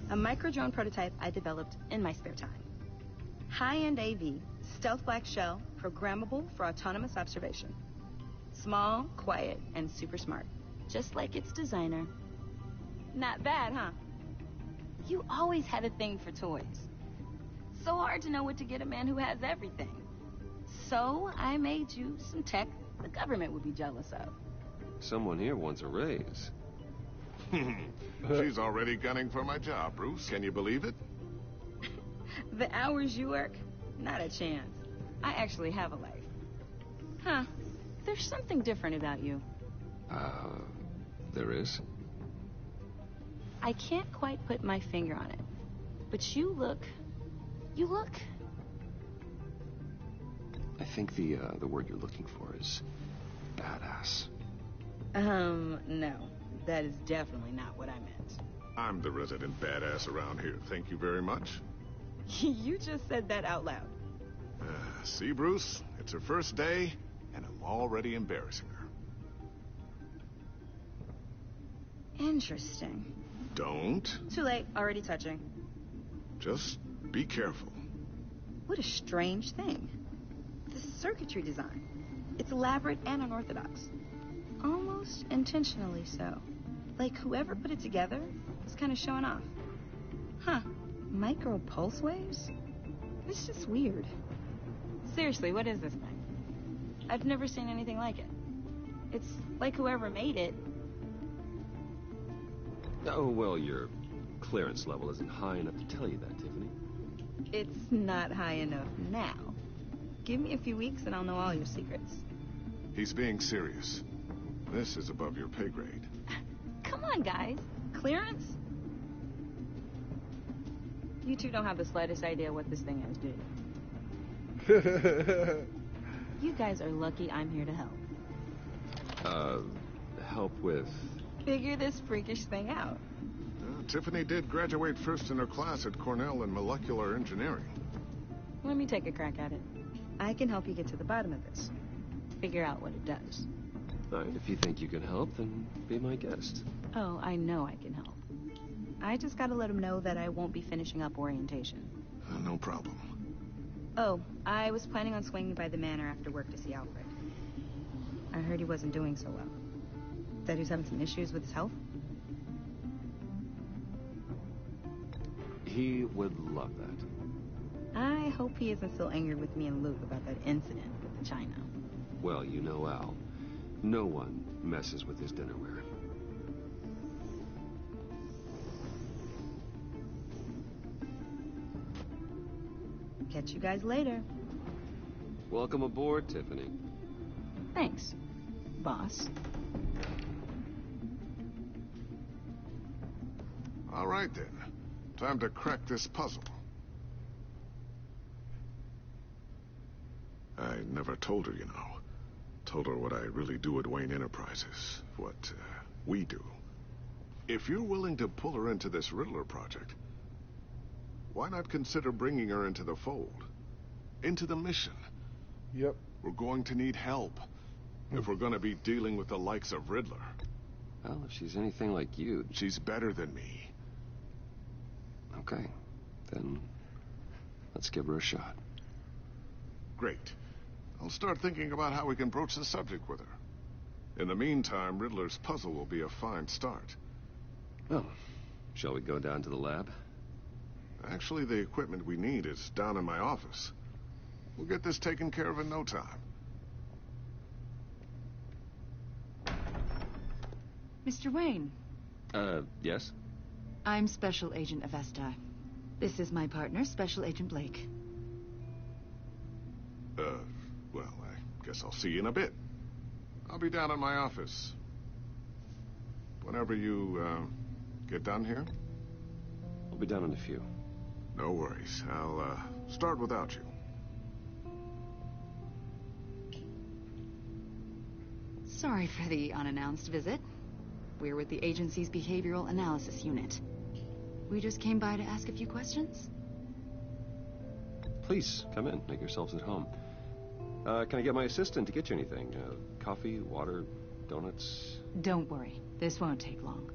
A micro-drone prototype I developed in my spare time. High-end AV, stealth black shell, programmable for autonomous observation. Small, quiet, and super smart. Just like its designer. Not bad, huh? You always had a thing for toys. So hard to know what to get a man who has everything. So I made you some tech the government would be jealous of. Someone here wants a raise. She's already gunning for my job, Bruce. Can you believe it? The hours you work? Not a chance. I actually have a life. Huh. There's something different about you. There is? I can't quite put my finger on it. But you look... I think the word you're looking for is badass. No. That is definitely not what I meant. I'm the resident badass around here. Thank you very much. You just said that out loud. See, Bruce? It's her first day, and I'm already embarrassing her. Interesting. Don't. Too late. Already touching. Just be careful. What a strange thing. The circuitry design. It's elaborate and unorthodox. Almost intentionally so. Like whoever put it together was kind of showing off. Huh. Micro pulse waves? It's just weird. Seriously, what is this thing? I've never seen anything like it. It's like whoever made it. Oh, well, your clearance level isn't high enough to tell you that, Tiffany. It's not high enough now. Give me a few weeks and I'll know all your secrets. He's being serious. This is above your pay grade. Come on, guys. Clearance? You two don't have the slightest idea what this thing is, do you? You guys are lucky I'm here to help. Help with... Figure this freakish thing out. Tiffany did graduate first in her class at Cornell in molecular engineering. Let me take a crack at it. I can help you get to the bottom of this. Figure out what it does. All right, if you think you can help, then be my guest. Oh, I know I can help. I just gotta let him know that I won't be finishing up orientation. No problem. Oh, I was planning on swinging by the manor after work to see Alfred. I heard he wasn't doing so well. That he was having some issues with his health. He would love that. I hope he isn't still angry with me and Luke about that incident with the china. Well, you know Al. No one messes with his dinnerware. Catch you guys later. Welcome aboard, Tiffany. Thanks, boss. All right, then. Time to crack this puzzle. I never told her, you know. Told her what I really do at Wayne Enterprises. What we do. If you're willing to pull her into this Riddler project, why not consider bringing her into the fold? Into the mission? Yep. We're going to need help. If we're going to be dealing with the likes of Riddler. Well, if she's anything like you... She's better than me. Okay, then let's give her a shot. Great. I'll start thinking about how we can broach the subject with her. In the meantime, Riddler's puzzle will be a fine start. Well, shall we go down to the lab? Actually, the equipment we need is down in my office. We'll get this taken care of in no time. Mr. Wayne. Yes? I'm Special Agent Avesta. This is my partner, Special Agent Blake. Well, I guess I'll see you in a bit. I'll be down in my office. Whenever you, get done here? I'll be down in a few. No worries. I'll, start without you. Sorry for the unannounced visit. We're with the agency's Behavioral Analysis Unit. We just came by to ask a few questions. Please, come in. Make yourselves at home. Can I get my assistant to get you anything? Coffee, water, donuts? Don't worry. This won't take long.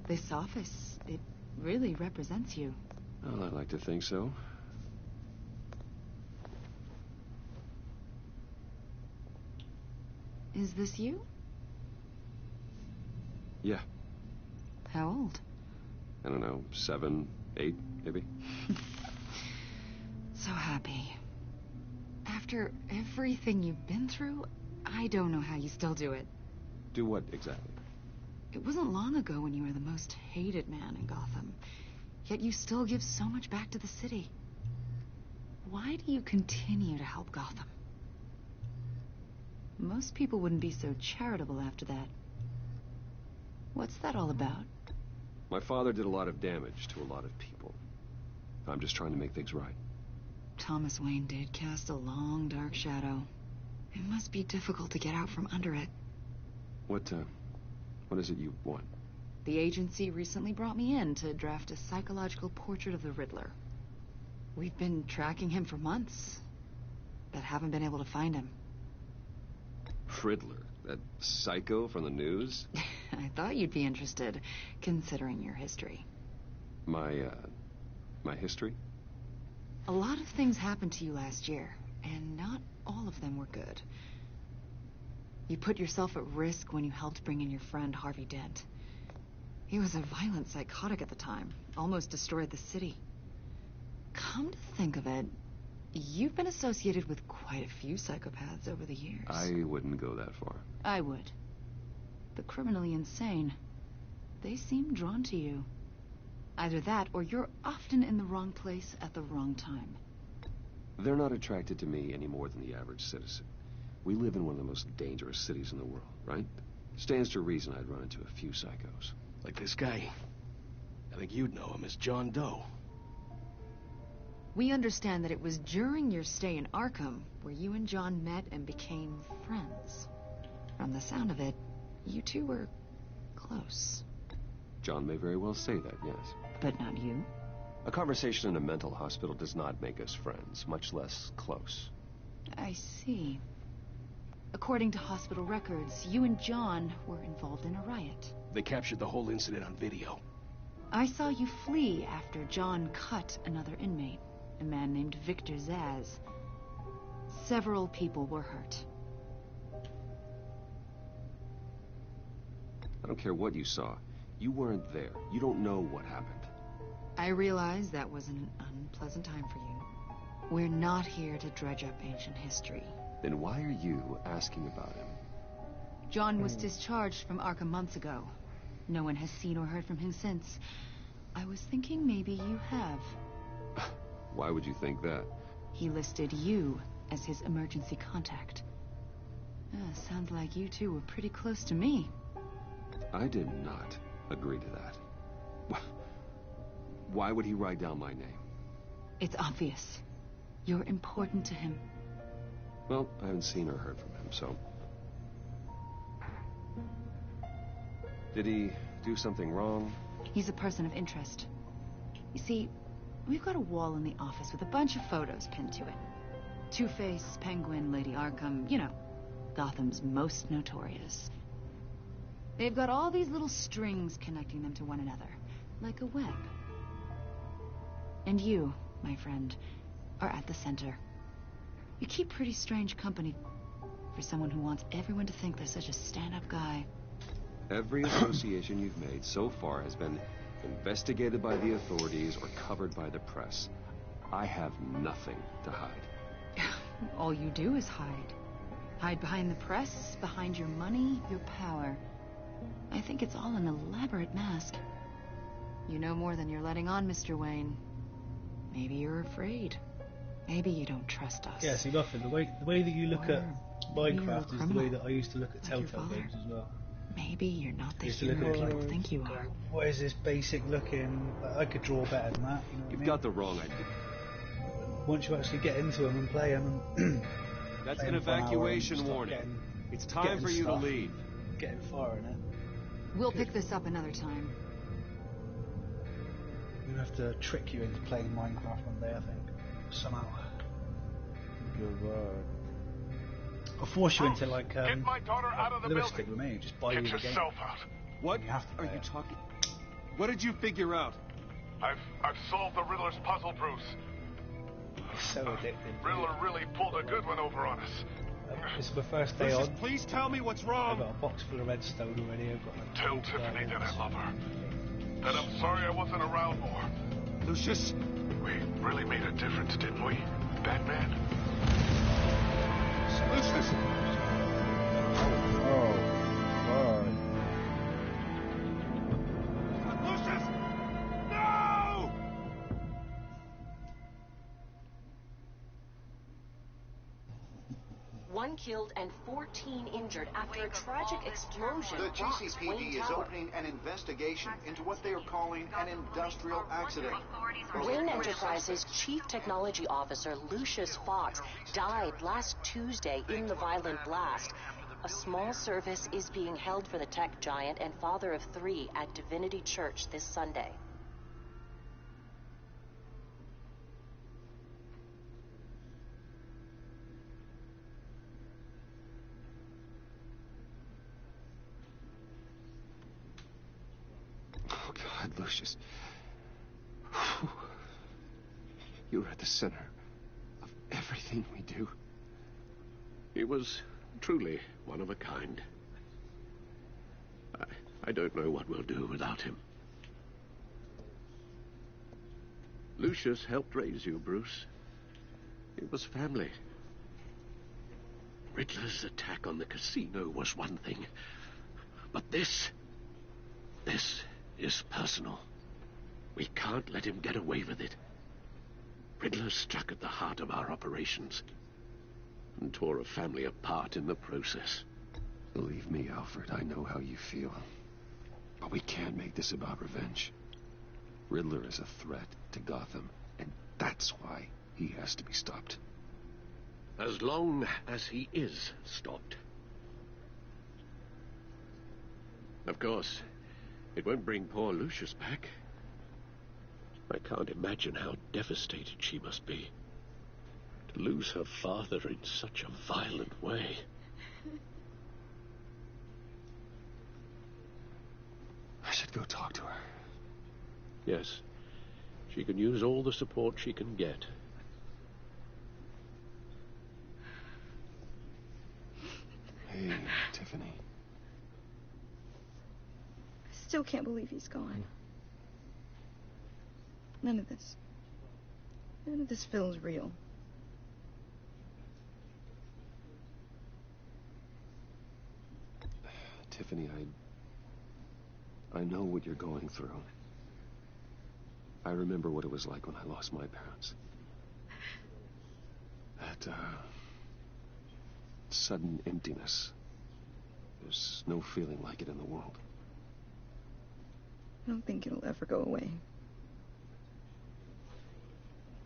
This office, it really represents you. Well, I'd like to think so. Is this you? Yeah. How old? I don't know, 7, 8, maybe? So happy. After everything you've been through, I don't know how you still do it. Do what, exactly? It wasn't long ago when you were the most hated man in Gotham. Yet you still give so much back to the city. Why do you continue to help Gotham? Most people wouldn't be so charitable after that. What's that all about? My father did a lot of damage to a lot of people. I'm just trying to make things right. Thomas Wayne did cast a long, dark shadow. It must be difficult to get out from under it. What is it you want? The agency recently brought me in to draft a psychological portrait of the Riddler. We've been tracking him for months, but haven't been able to find him. Riddler? That psycho from the news? I thought you'd be interested, considering your history. My history? A lot of things happened to you last year, and not all of them were good. You put yourself at risk when you helped bring in your friend Harvey Dent. He was a violent psychotic at the time, almost destroyed the city. Come to think of it, you've been associated with quite a few psychopaths over the years. I wouldn't go that far. I would. The criminally insane. They seem drawn to you. Either that, or you're often in the wrong place at the wrong time. They're not attracted to me any more than the average citizen. We live in one of the most dangerous cities in the world, right? Stands to reason I'd run into a few psychos. Like this guy. I think you'd know him as John Doe. We understand that it was during your stay in Arkham where you and John met and became friends. From the sound of it, you two were close. John may very well say that, yes. But not you? A conversation in a mental hospital does not make us friends, much less close. I see. According to hospital records, you and John were involved in a riot. They captured the whole incident on video. I saw you flee after John cut another inmate, a man named Victor Zaz. Several people were hurt. I don't care what you saw. You weren't there. You don't know what happened. I realize that was an unpleasant time for you. We're not here to dredge up ancient history. Then why are you asking about him? John was discharged from Arkham months ago. No one has seen or heard from him since. I was thinking maybe you have. Why would you think that? He listed you as his emergency contact. Sounds like you two were pretty close to me. I did not agree to that. Why would he write down my name? It's obvious. You're important to him. Well, I haven't seen or heard from him, so... Did he do something wrong? He's a person of interest. You see, we've got a wall in the office with a bunch of photos pinned to it. Two-Face, Penguin, Lady Arkham, you know, Gotham's most notorious. They've got all these little strings connecting them to one another, like a web. And you, my friend, are at the center. You keep pretty strange company for someone who wants everyone to think they're such a stand-up guy. Every association you've made so far has been investigated by the authorities or covered by the press. I have nothing to hide. All you do is hide. Hide behind the press, behind your money, your power. I think it's all an elaborate mask. You know more than you're letting on, Mr. Wayne. Maybe you're afraid. Maybe you don't trust us. Yeah, see, Muffin, the way that you look at Minecraft is the way that I used to look at Telltale games as well. Maybe you're not the Used to look hero at it people like, think you are. what is this basic looking? I could draw better than that. You know You've got the wrong idea. Once you actually get into them and play them, and that's an evacuation warning. It's time for you to leave. Getting far in it. We'll pick this up another time. We'll have to trick you into playing Minecraft one day, I think. Somehow. Goodbye. I'll force you into like get my daughter out of the lipstick building. with me. Just buy you the game. Yourself out. What are you talking? What did you figure out? I've solved the Riddler's puzzle, Bruce. It's so addictive. Riddler really pulled a good one over on us. It's my first day Lucius, on. Please tell me what's wrong. I've got a box full of redstone already. I've got like Tell Tiffany that I love her. That I'm sorry I wasn't around more. Lucius, we really made a difference, didn't we, Batman? Lucius. Oh, God. Lucius! No! One killed and 14 injured after a tragic explosion. The rocks GCPD Wayne is Tower. opening an investigation into what they are calling an industrial accident. Wayne Enterprises' chief technology officer, Lucius Fox, died last Tuesday in the violent blast. A small service is being held for the tech giant and father of 3 at Divinity Church this Sunday. Oh, God, Lucius. You're at the center of everything we do. He was truly one of a kind. I don't know what we'll do without him. Lucius helped raise you, Bruce. It was family. Riddler's attack on the casino was one thing. But this is personal. We can't let him get away with it. Riddler struck at the heart of our operations and tore a family apart in the process. Believe me, Alfred, I know how you feel. But we can't make this about revenge. Riddler is a threat to Gotham, and that's why he has to be stopped. As long as he is stopped. Of course, it won't bring poor Lucius back. I can't imagine how devastated she must be. To lose her father in such a violent way. I should go talk to her. Yes, she can use all the support she can get. Hey, Tiffany. I still can't believe he's gone. None of this feels real. Tiffany, I know what you're going through. I remember what it was like when I lost my parents. That, sudden emptiness. There's no feeling like it in the world. I don't think it'll ever go away.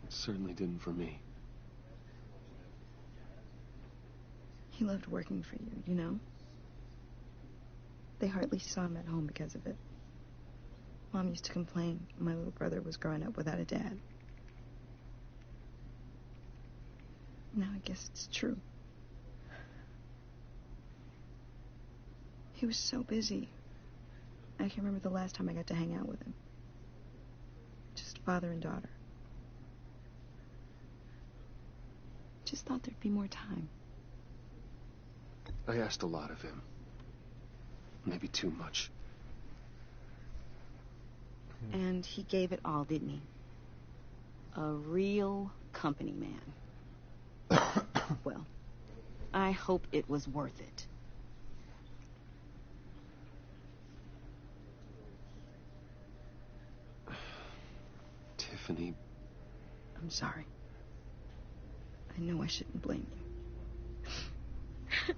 It certainly didn't for me. He loved working for you, you know? They hardly saw him at home because of it. Mom used to complain my little brother was growing up without a dad. Now I guess it's true. He was so busy. I can't remember the last time I got to hang out with him. Just father and daughter. Just thought there'd be more time. I asked a lot of him. Maybe too much. And he gave it all, didn't he? A real company man. Well, I hope it was worth it. Tiffany. I'm sorry. I know I shouldn't blame you.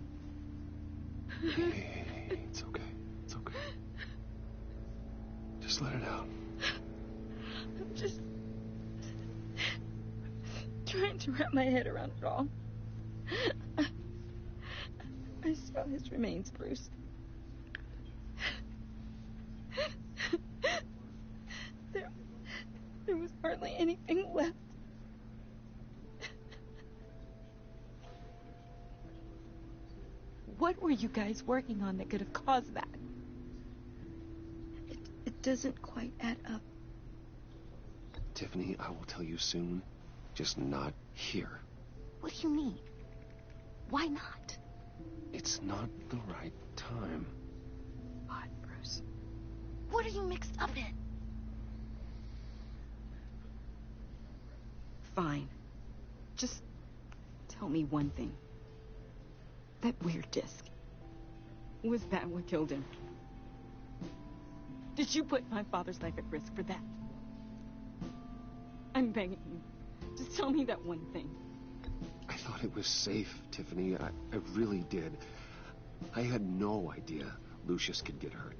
Hey, it's okay. It's okay. Just let it out. I'm just trying to wrap my head around it all. I saw his remains, Bruce. There was hardly anything left. What were you guys working on that could have caused that? It doesn't quite add up. Tiffany, I will tell you soon. Just not here. What do you mean? Why not? It's not the right time. What, Bruce? What are you mixed up in? Fine. Just tell me one thing. That weird disc. Was that what killed him? Did you put my father's life at risk for that? I'm begging you. Just tell me that one thing. I thought it was safe, Tiffany. I really did. I had no idea Lucius could get hurt.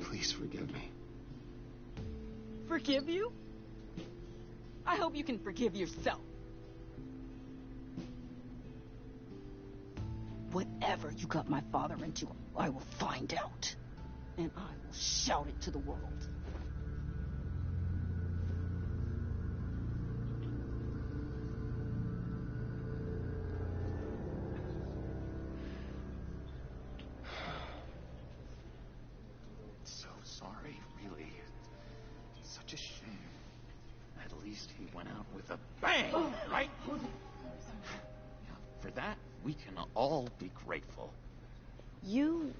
Please forgive me. Forgive you? I hope you can forgive yourself. Whatever you got my father into, I will find out. And I will shout it to the world. So sorry, really. Such a shame. At least he went out with a bang, right? Yeah, for that, we can all be grateful. You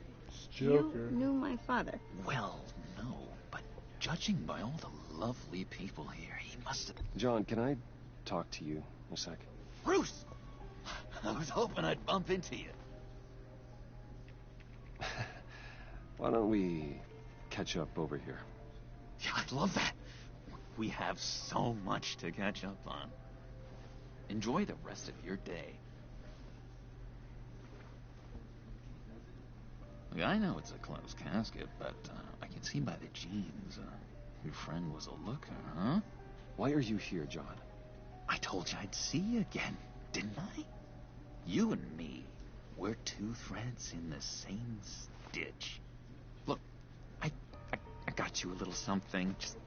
knew my father. Well, no, but judging by all the lovely people here, he must have... John, can I talk to you a sec? Bruce! I was hoping I'd bump into you. Why don't we catch up over here? Yeah, I'd love that. We have so much to catch up on. Enjoy the rest of your day. Look, I know it's a closed casket, but I can see by the jeans your friend was a looker, huh? Why are you here, John? I told you I'd see you again, didn't I? You and me, we're two threads in the same stitch. Look, I got you a little something, just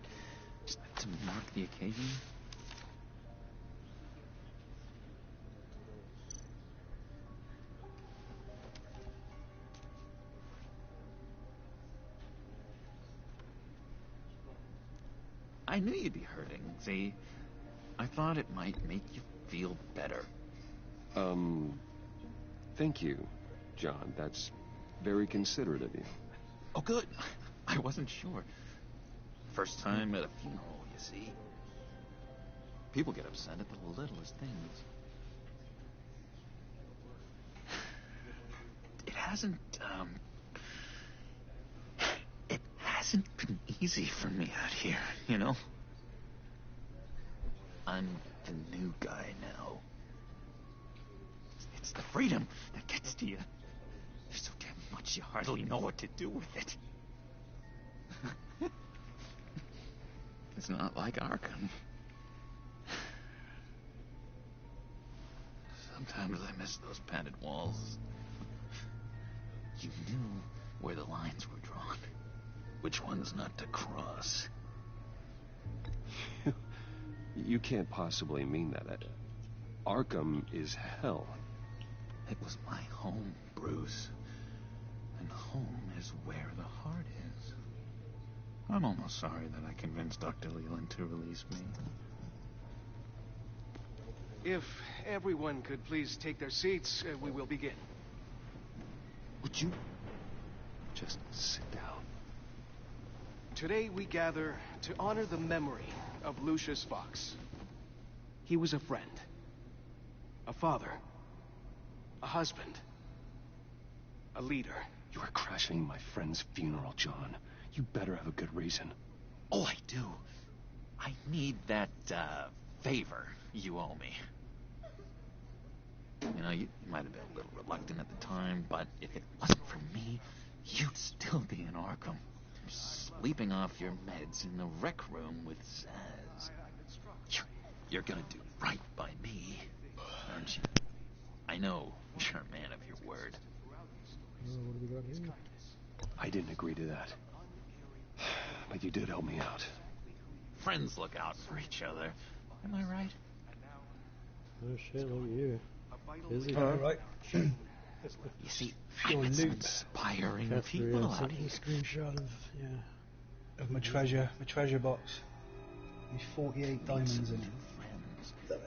to mark the occasion. I knew you'd be hurting. See, I thought it might make you feel better. Thank you, John. That's very considerate of you. Oh, good. I wasn't sure. First time at a funeral, you see. People get upset at the littlest things. It hasn't been easy for me out here, you know? I'm the new guy now. It's the freedom that gets to you. There's so damn much you hardly know what to do with it. It's not like Arkham. Sometimes I miss those padded walls. You knew where the lines were drawn. Which ones not to cross. You can't possibly mean that. Arkham is hell. It was my home, Bruce. And home is where the heart is. I'm almost sorry that I convinced Dr. Leland to release me. If everyone could please take their seats, we will begin. Would you just sit down? Today we gather to honor the memory of Lucius Fox. He was a friend, a father, a husband, a leader. You are crashing my friend's funeral, John. You better have a good reason. Oh, I do. I need that, favor you owe me. You know, you might have been a little reluctant at the time, but if it wasn't for me, you'd still be in Arkham. Sleeping off your meds in the rec room with Zaz. You're gonna do right by me, aren't you? I know you're a man of your word. What do we got here? I didn't agree to that. But you did help me out. Friends look out for each other. Am I right? Oh shit, look at you. Busy. Right. You see, I met some inspiring people out here. Screenshot of, Of my treasure box. There's 48 diamonds in it.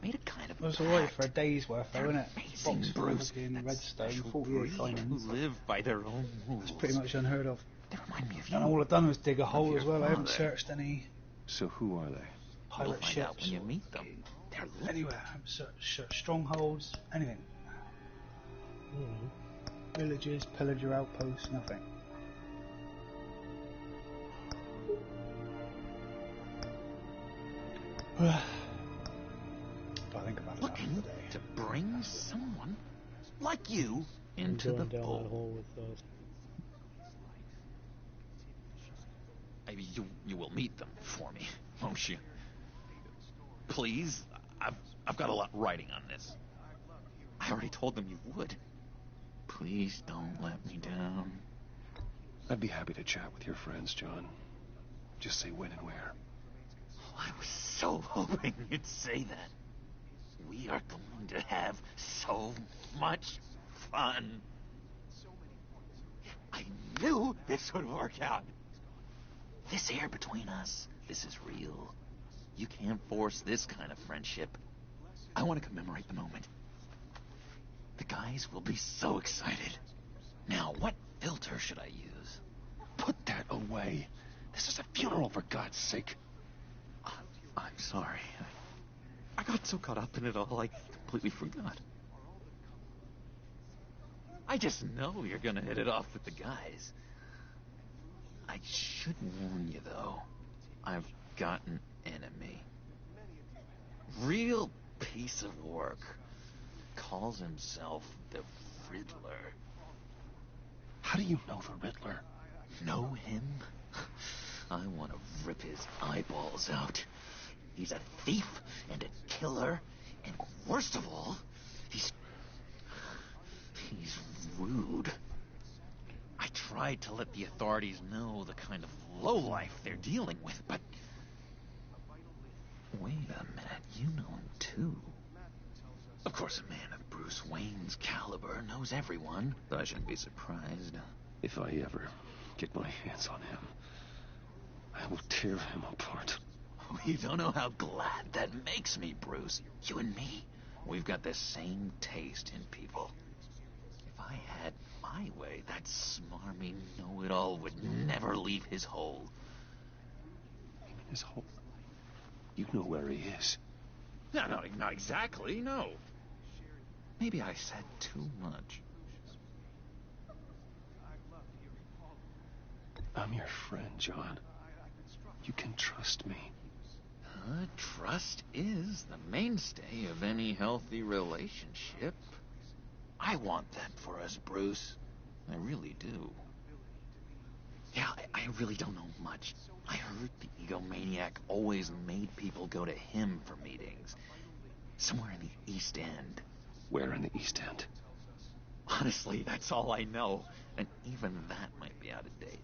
Made a kind of It was alright for a day's worth, though, wasn't it? Amazing, Box Bruce. in redstone, Special 48 breed diamonds. who live by their own rules. It's pretty much unheard of. They remind me of you. And all I've done was dig a hole your as well. I haven't father. searched any So who are they? You'll pirate find out ships. when you meet them. They're Anywhere. I haven't searched strongholds, anything. Villages, pillager outposts, nothing. I think about it looking to bring someone like you into the down that fold. hole with us. Maybe you will meet them for me, won't you? Please, I've got a lot writing on this. I already told them you would. Please don't let me down. I'd be happy to chat with your friends, John. Just say when and where. Oh, I was so hoping you'd say that. We are going to have so much fun. I knew this would work out. This air between us, this is real. You can't force this kind of friendship. I want to commemorate the moment. The guys will be so excited. Now, what filter should I use? Put that away. This is a funeral, for God's sake. I'm sorry. I got so caught up in it all, I completely forgot. I just know you're gonna hit it off with the guys. I should warn you, though. I've got an enemy. Real piece of work. Calls himself the Riddler. How do you know the Riddler? Know him? I want to rip his eyeballs out. He's a thief and a killer, and worst of all, he's rude. I tried to let the authorities know the kind of lowlife they're dealing with, but... Wait a minute, you know him too. Of course, a man of Bruce Wayne's caliber knows everyone, but I shouldn't be surprised. If I ever get my hands on him, I will tear him apart. Oh, you don't know how glad that makes me, Bruce. You and me, we've got the same taste in people. If I had my way, that smarmy know-it-all would never leave his hole. His hole? You know where he is. No, not exactly, no. Maybe I said too much. I'm your friend, John. You can trust me. Trust is the mainstay of any healthy relationship. I want that for us, Bruce. I really do. Yeah, I really don't know much. I heard the egomaniac always made people go to him for meetings. Somewhere in the East End. Where in the East End? Honestly, that's all I know. And even that might be out of date.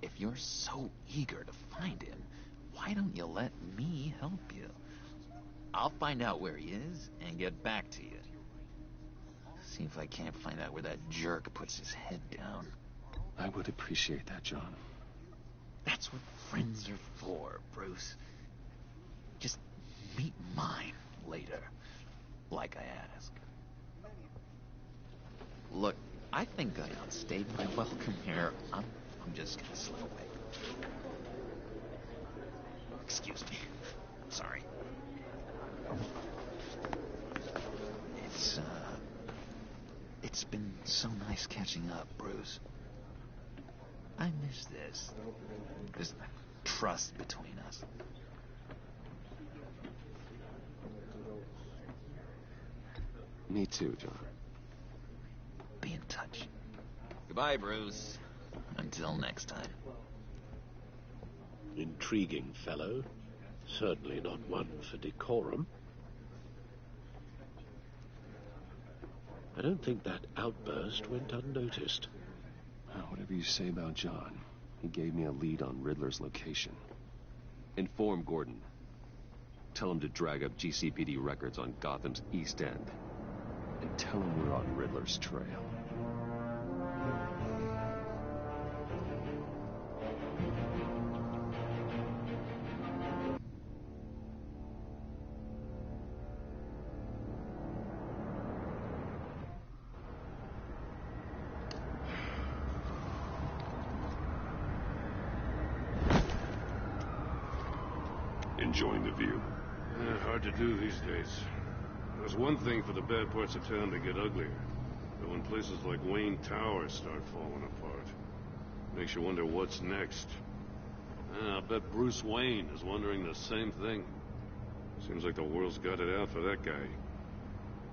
If you're so eager to find him, why don't you let me help you? I'll find out where he is and get back to you. See if I can't find out where that jerk puts his head down. I would appreciate that, John. That's what friends are for, Bruce. Just meet mine later, like I asked. Look, I think I outstayed my welcome here. I'm just gonna slip away. Excuse me. Sorry. It's been so nice catching up, Bruce. I miss this trust between us. Me too, John. Be in touch. Goodbye, Bruce. Until next time. Intriguing fellow. Certainly not one for decorum. I don't think that outburst went unnoticed. Whatever you say about John, he gave me a lead on Riddler's location. Inform Gordon. Tell him to drag up GCPD records on Gotham's East End. And tell him we're on Riddler's trail. Enjoying the view? Hard to do these days. There's one thing for the bad parts of town to get uglier. But when places like Wayne Tower start falling apart, makes you wonder what's next. I'll bet Bruce Wayne is wondering the same thing. Seems like the world's got it out for that guy.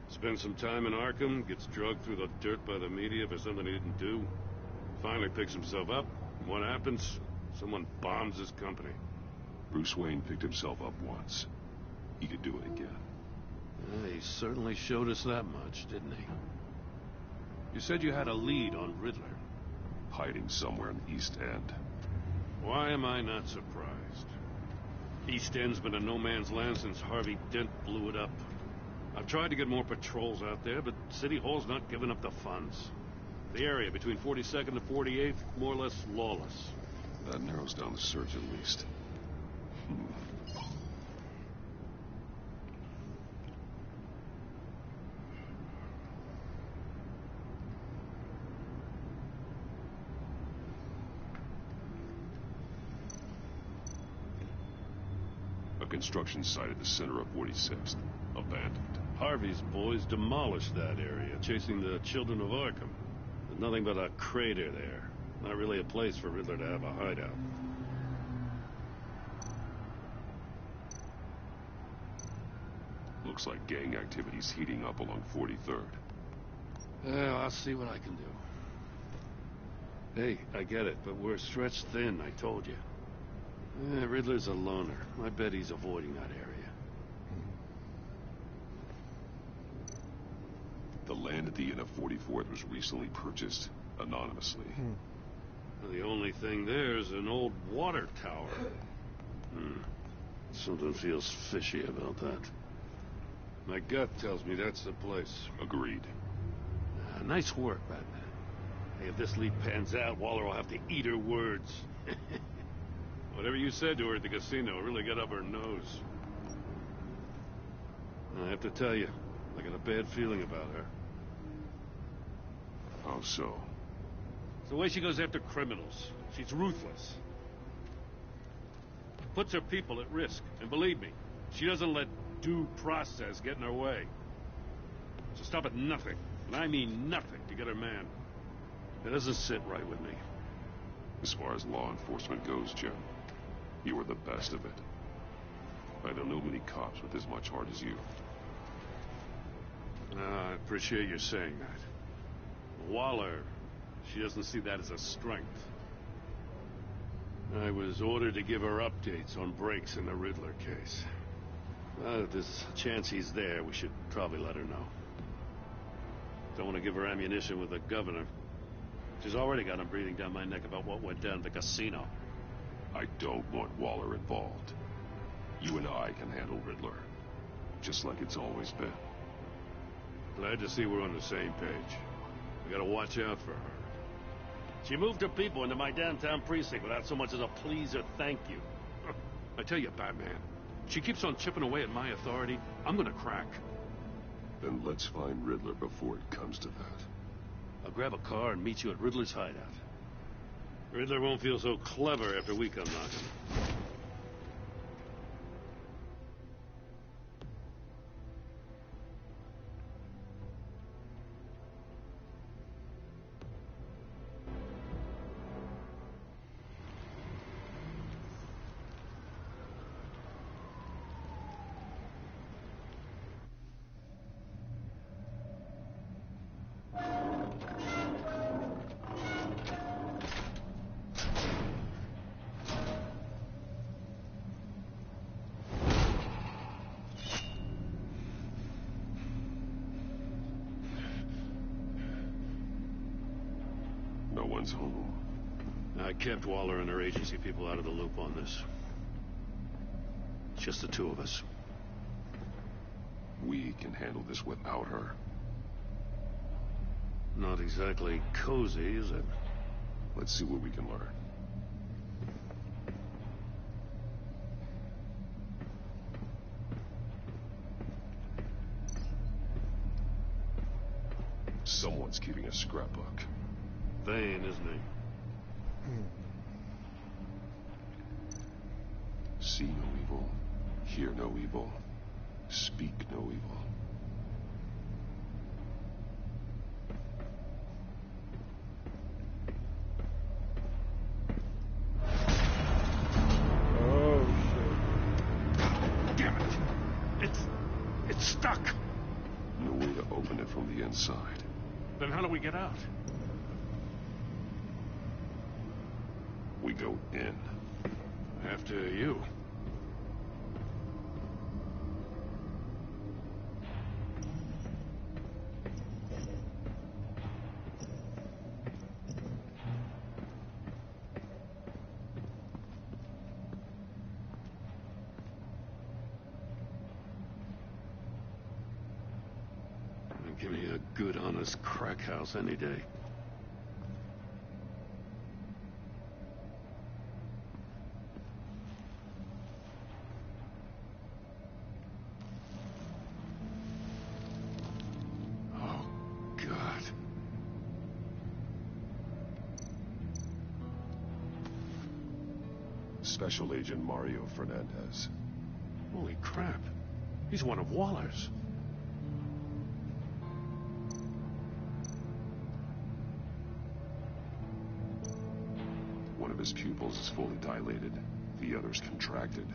Spends some time in Arkham, gets drugged through the dirt by the media for something he didn't do. Finally picks himself up. And what happens? Someone bombs his company. Bruce Wayne picked himself up once. He could do it again. He certainly showed us that much, didn't he? You said you had a lead on Riddler. Hiding somewhere in the East End. Why am I not surprised? East End's been a no-man's land since Harvey Dent blew it up. I've tried to get more patrols out there, but City Hall's not giving up the funds. The area between 42nd and 48th, more or less lawless. That narrows down the search at least. A construction site at the center of 46th. Abandoned. Harvey's boys demolished that area, chasing the children of Arkham. There's nothing but a crater there. Not really a place for Riddler to have a hideout. Looks like gang activity's heating up along 43rd. Well, I'll see what I can do. Hey, I get it, but we're stretched thin, I told you. Riddler's a loner. I bet he's avoiding that area. The land at the end of 44th was recently purchased anonymously. The only thing there is an old water tower. Something feels fishy about that. My gut tells me that's the place. Agreed. Nice work, Batman. Hey, if this lead pans out, Waller will have to eat her words. Whatever you said to her at the casino really got up her nose. I have to tell you, I got a bad feeling about her. How so? It's the way she goes after criminals. She's ruthless. Puts her people at risk. And believe me, she doesn't let due process get in her way. So stop at nothing, and I mean nothing, to get her man. It doesn't sit right with me. As far as law enforcement goes, Jim, you are the best of it. I don't know many cops with as much heart as you. I appreciate you saying that. Waller, she doesn't see that as a strength. I was ordered to give her updates on breaks in the Riddler case. If there's a chance he's there, we should probably let her know. Don't want to give her ammunition with the governor. She's already got him breathing down my neck about what went down at the casino. I don't want Waller involved. You and I can handle Riddler. just like it's always been. Glad to see we're on the same page. We gotta watch out for her. She moved her people into my downtown precinct without so much as a please or thank you. I tell you, Batman, she keeps on chipping away at my authority. I'm gonna crack. Then let's find Riddler before it comes to that. I'll grab a car and meet you at Riddler's hideout. Riddler won't feel so clever after we come knocking. No one's home. I kept Waller and her agency people out of the loop on this. It's just the two of us. We can handle this without her. Not exactly cozy, is it? Let's see what we can learn. Someone's keeping a scrapbook. Vane, isn't he? See no evil, hear no evil, speak no evil. Oh, shit. Damn it! It's stuck! No way to open it from the inside. Then how do we get out? We go in. After you. Give me a good, honest crack house any day. Oh, God. Special Agent Mario Fernandez. Holy crap. He's one of Waller's. One of his pupils is fully dilated. The other's contracted.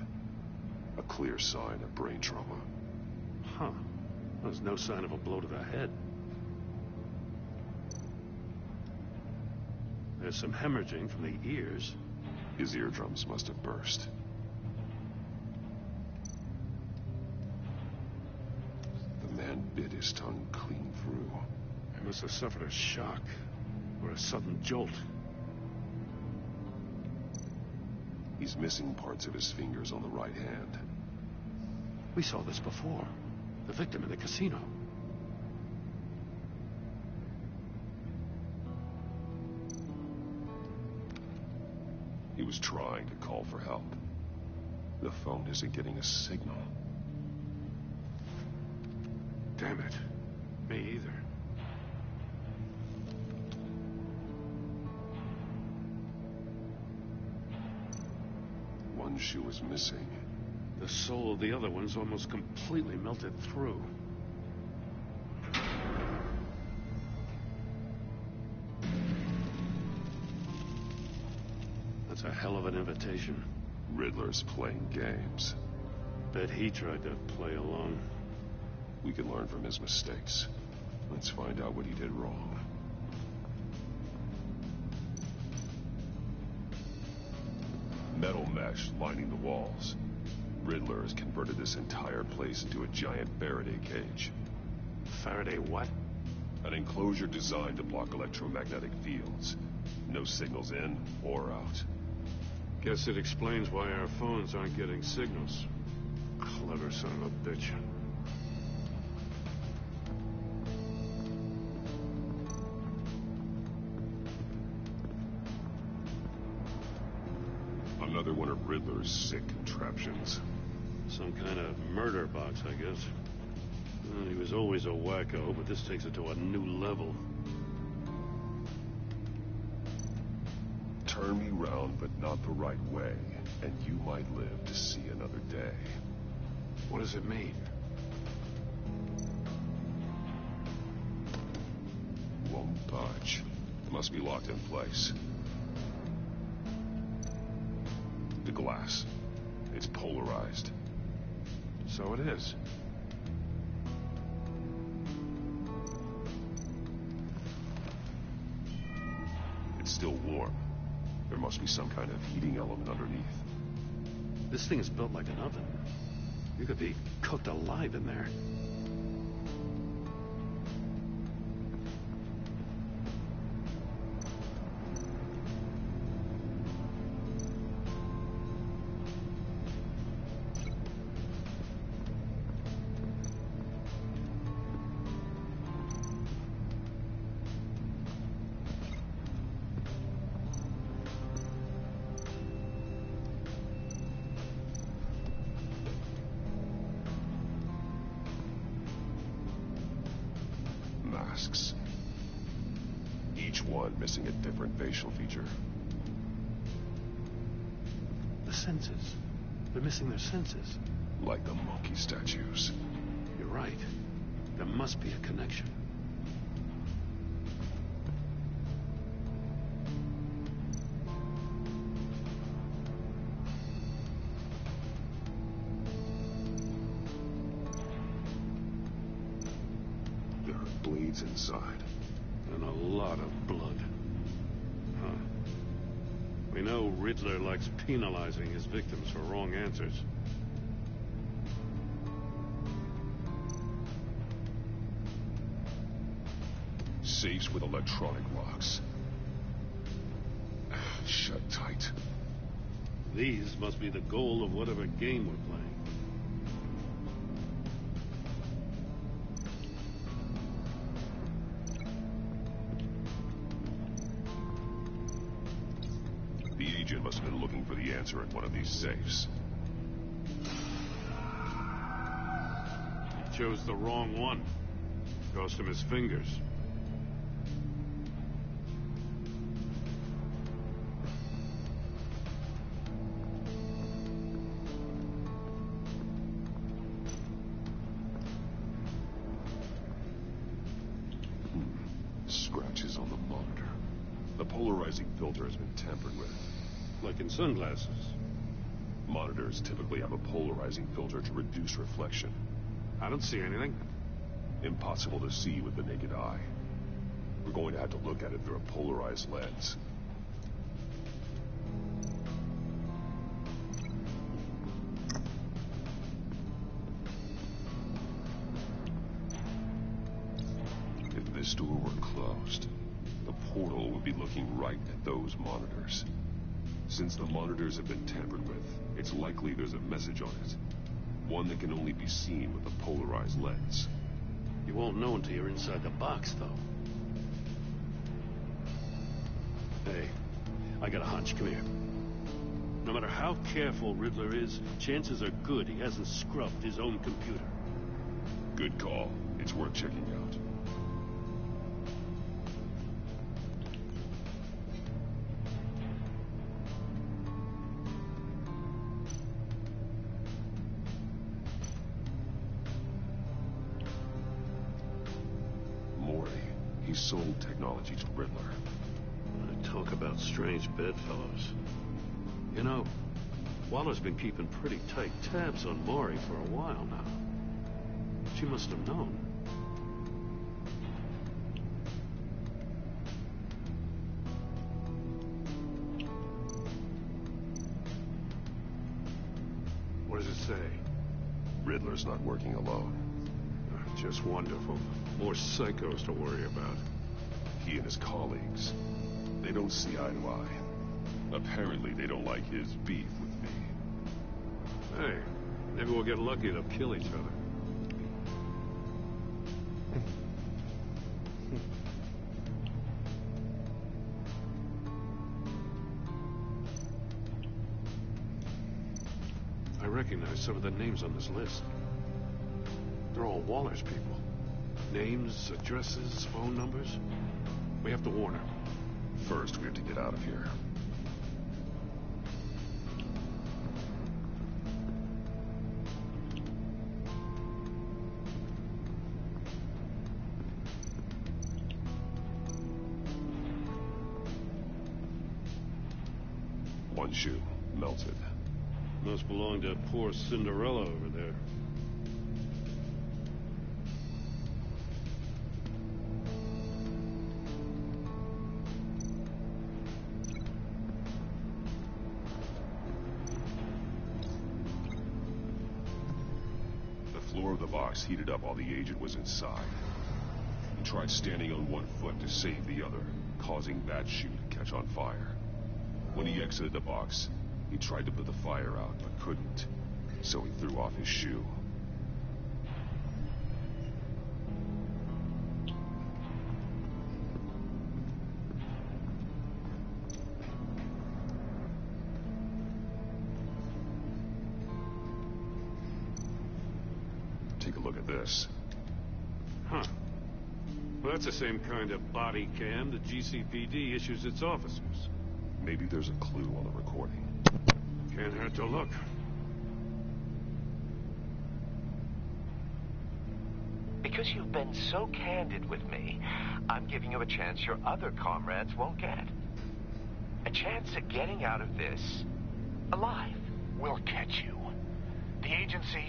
A clear sign of brain trauma. Huh. There's no sign of a blow to the head. There's some hemorrhaging from the ears. His eardrums must have burst. The man bit his tongue clean through. He must have suffered a shock or a sudden jolt. He's missing parts of his fingers on the right hand. We saw this before. The victim in the casino. He was trying to call for help. The phone isn't getting a signal. Damn it. Me either. One shoe is missing. The sole of the other one's almost completely melted through. That's a hell of an invitation. Riddler's playing games. Bet he tried to play along. We can learn from his mistakes. Let's find out what he did wrong. Metal mesh lining the walls. Riddler has converted this entire place into a giant Faraday cage. Faraday what? An enclosure designed to block electromagnetic fields. No signals in or out. Guess it explains why our phones aren't getting signals. Clever son of a bitch. Another one of Riddler's sick contraptions. Some kind of murder box, I guess. Well, he was always a wacko, but this takes it to a new level. Turn me round, but not the right way, and you might live to see another day. What does it mean? Won't budge. It must be locked in place. The glass. It's polarized. So it is. It's still warm. There must be some kind of heating element underneath. This thing is built like an oven. You could be cooked alive in there. Masks. Each one missing a different facial feature. The senses. They're missing their senses. Like the monkey statues. You're right. There must be a connection. There are bleeds inside. And a lot of blood. Huh. We know Riddler likes penalizing his victims for wrong answers. Safes with electronic locks. Shut tight. These must be the goal of whatever game we're playing. The agent must have been looking for the answer at one of these safes. He chose the wrong one. Cost him his fingers. Scratches on the monitor. The polarizing filter has been tampered with. Like in sunglasses. Monitors typically have a polarizing filter to reduce reflection. I don't see anything. Impossible to see with the naked eye. We're going to have to look at it through a polarized lens. If this door were closed, the portal would be looking right at those monitors. Since the monitors have been tampered with, it's likely there's a message on it. One that can only be seen with a polarized lens. You won't know until you're inside the box, though. Hey, I got a hunch. Come here. No matter how careful Riddler is, chances are good he hasn't scrubbed his own computer. Good call. It's worth checking out. He sold technology to Riddler. Talk about strange bedfellows. You know, Waller's been keeping pretty tight tabs on Maury for a while now. She must have known. What does it say? Riddler's not working alone. Just wonderful. More psychos to worry about. He and his colleagues, they don't see eye to eye. Apparently they don't like his beef with me. Hey, maybe we'll get lucky. They'll kill each other. recognize some of the names on this list. They're all Waller's people. Names, addresses, phone numbers. We have to warn her. First, we have to get out of here. One shoe, melted. Must belong to poor Cinderella over there. The floor of the box heated up while the agent was inside. He tried standing on one foot to save the other, causing that shoe to catch on fire. When he exited the box, he tried to put the fire out, but couldn't, so he threw off his shoe. Take a look at this. Huh. Well, that's the same kind of body cam the GCPD issues its officers. Maybe there's a clue on the recording. Can't hurt to look. Because you've been so candid with me, I'm giving you a chance your other comrades won't get. A chance at getting out of this alive. We'll catch you. The agency,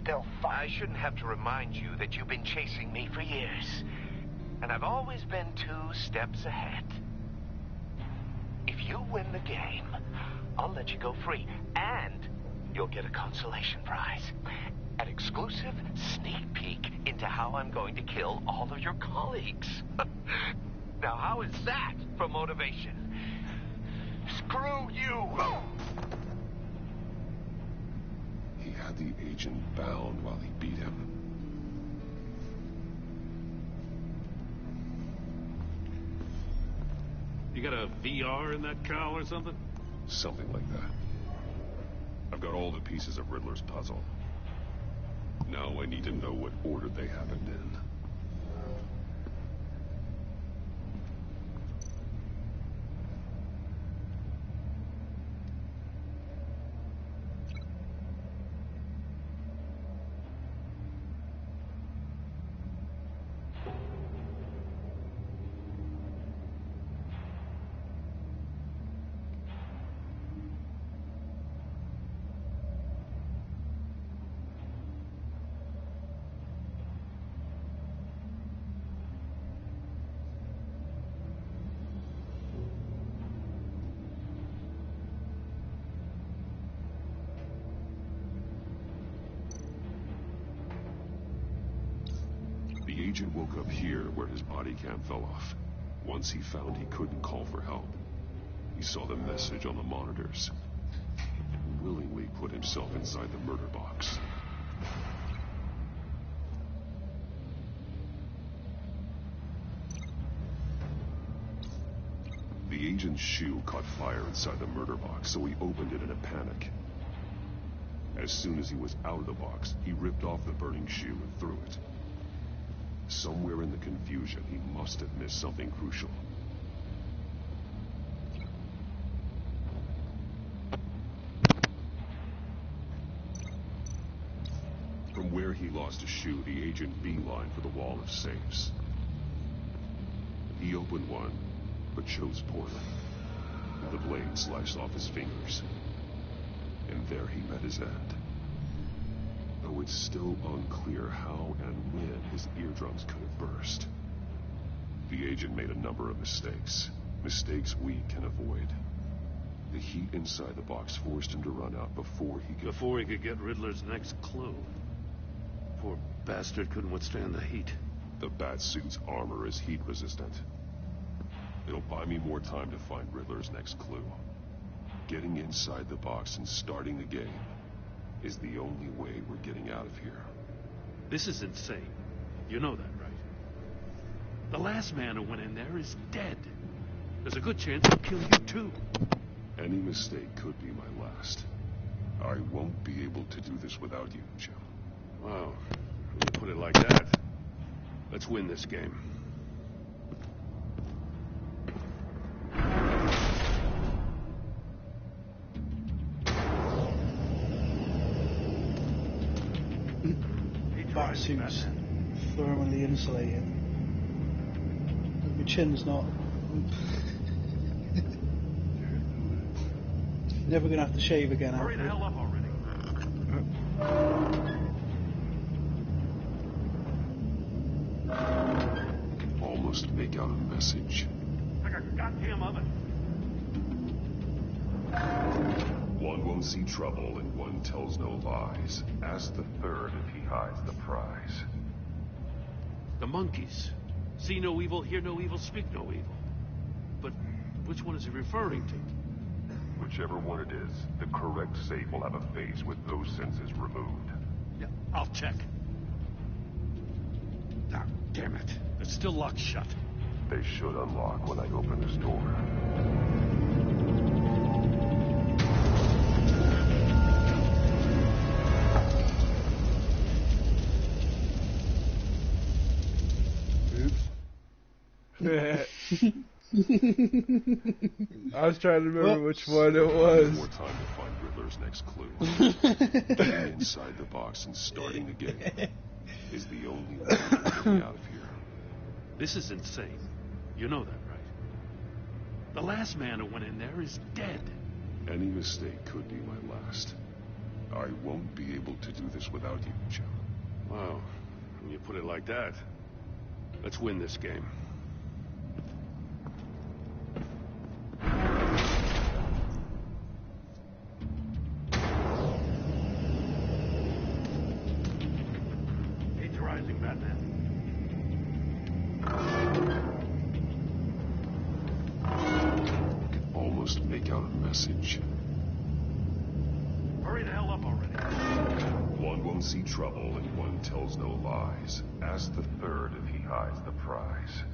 they'll find... I shouldn't have to remind you that you've been chasing me for years. And I've always been 2 steps ahead. If you win the game, I'll let you go free. And you'll get a consolation prize. An exclusive sneak peek into how I'm going to kill all of your colleagues. Now, how is that for motivation? Screw you! He had the agent bound while he beat him. You got a VR in that cowl or something? Something like that. I've got all the pieces of Riddler's puzzle. Now I need to know what order they happened in. The agent woke up here where his body cam fell off. Once he found he couldn't call for help, he saw the message on the monitors and willingly put himself inside the murder box. The agent's shoe caught fire inside the murder box, so he opened it in a panic. As soon as he was out of the box, he ripped off the burning shoe and threw it. Somewhere in the confusion, he must have missed something crucial. From where he lost a shoe, the agent beelined for the wall of safes. He opened one, but chose poorly. The blade sliced off his fingers. And there he met his end. Though it's still unclear how and when his eardrums could have burst. The agent made a number of mistakes. Mistakes we can avoid. The heat inside the box forced him to run out before he could get Riddler's next clue. Poor bastard couldn't withstand the heat. The Batsuit's armor is heat resistant. It'll buy me more time to find Riddler's next clue. Getting inside the box and starting the game is the only way we're getting out of here. This is insane. You know that, right? The last man who went in there is dead. There's a good chance he'll kill you too. Any mistake could be my last. I won't be able to do this without you, Joe. Wow. When you put it like that, let's win this game. Bat suits thermally insulated. My chin's not. Never gonna have to shave again. Hurry the hell up already. Almost make out a message. Like a goddamn oven. One won't see trouble and one tells no lies. Ask the third if he hides the prize. The monkeys. See no evil, hear no evil, speak no evil. But which one is he referring to? Whichever one it is, the correct safe will have a face with those senses removed. Yeah, I'll check. Ah, damn it. It's still locked shut. They should unlock when I open this door. I was trying to remember which one it was. More time to find Riddler's next clue. Getting inside the box and starting again is the only way to get me out of here. This is insane. You know that, right? The last man who went in there is dead. Any mistake could be my last. I won't be able to do this without you, Joe. Wow. When you put it like that, let's win this game. He's rising, Batman. Almost make out a message. Hurry the hell up already. One won't see trouble and one tells no lies. Ask the third if he hides the prize.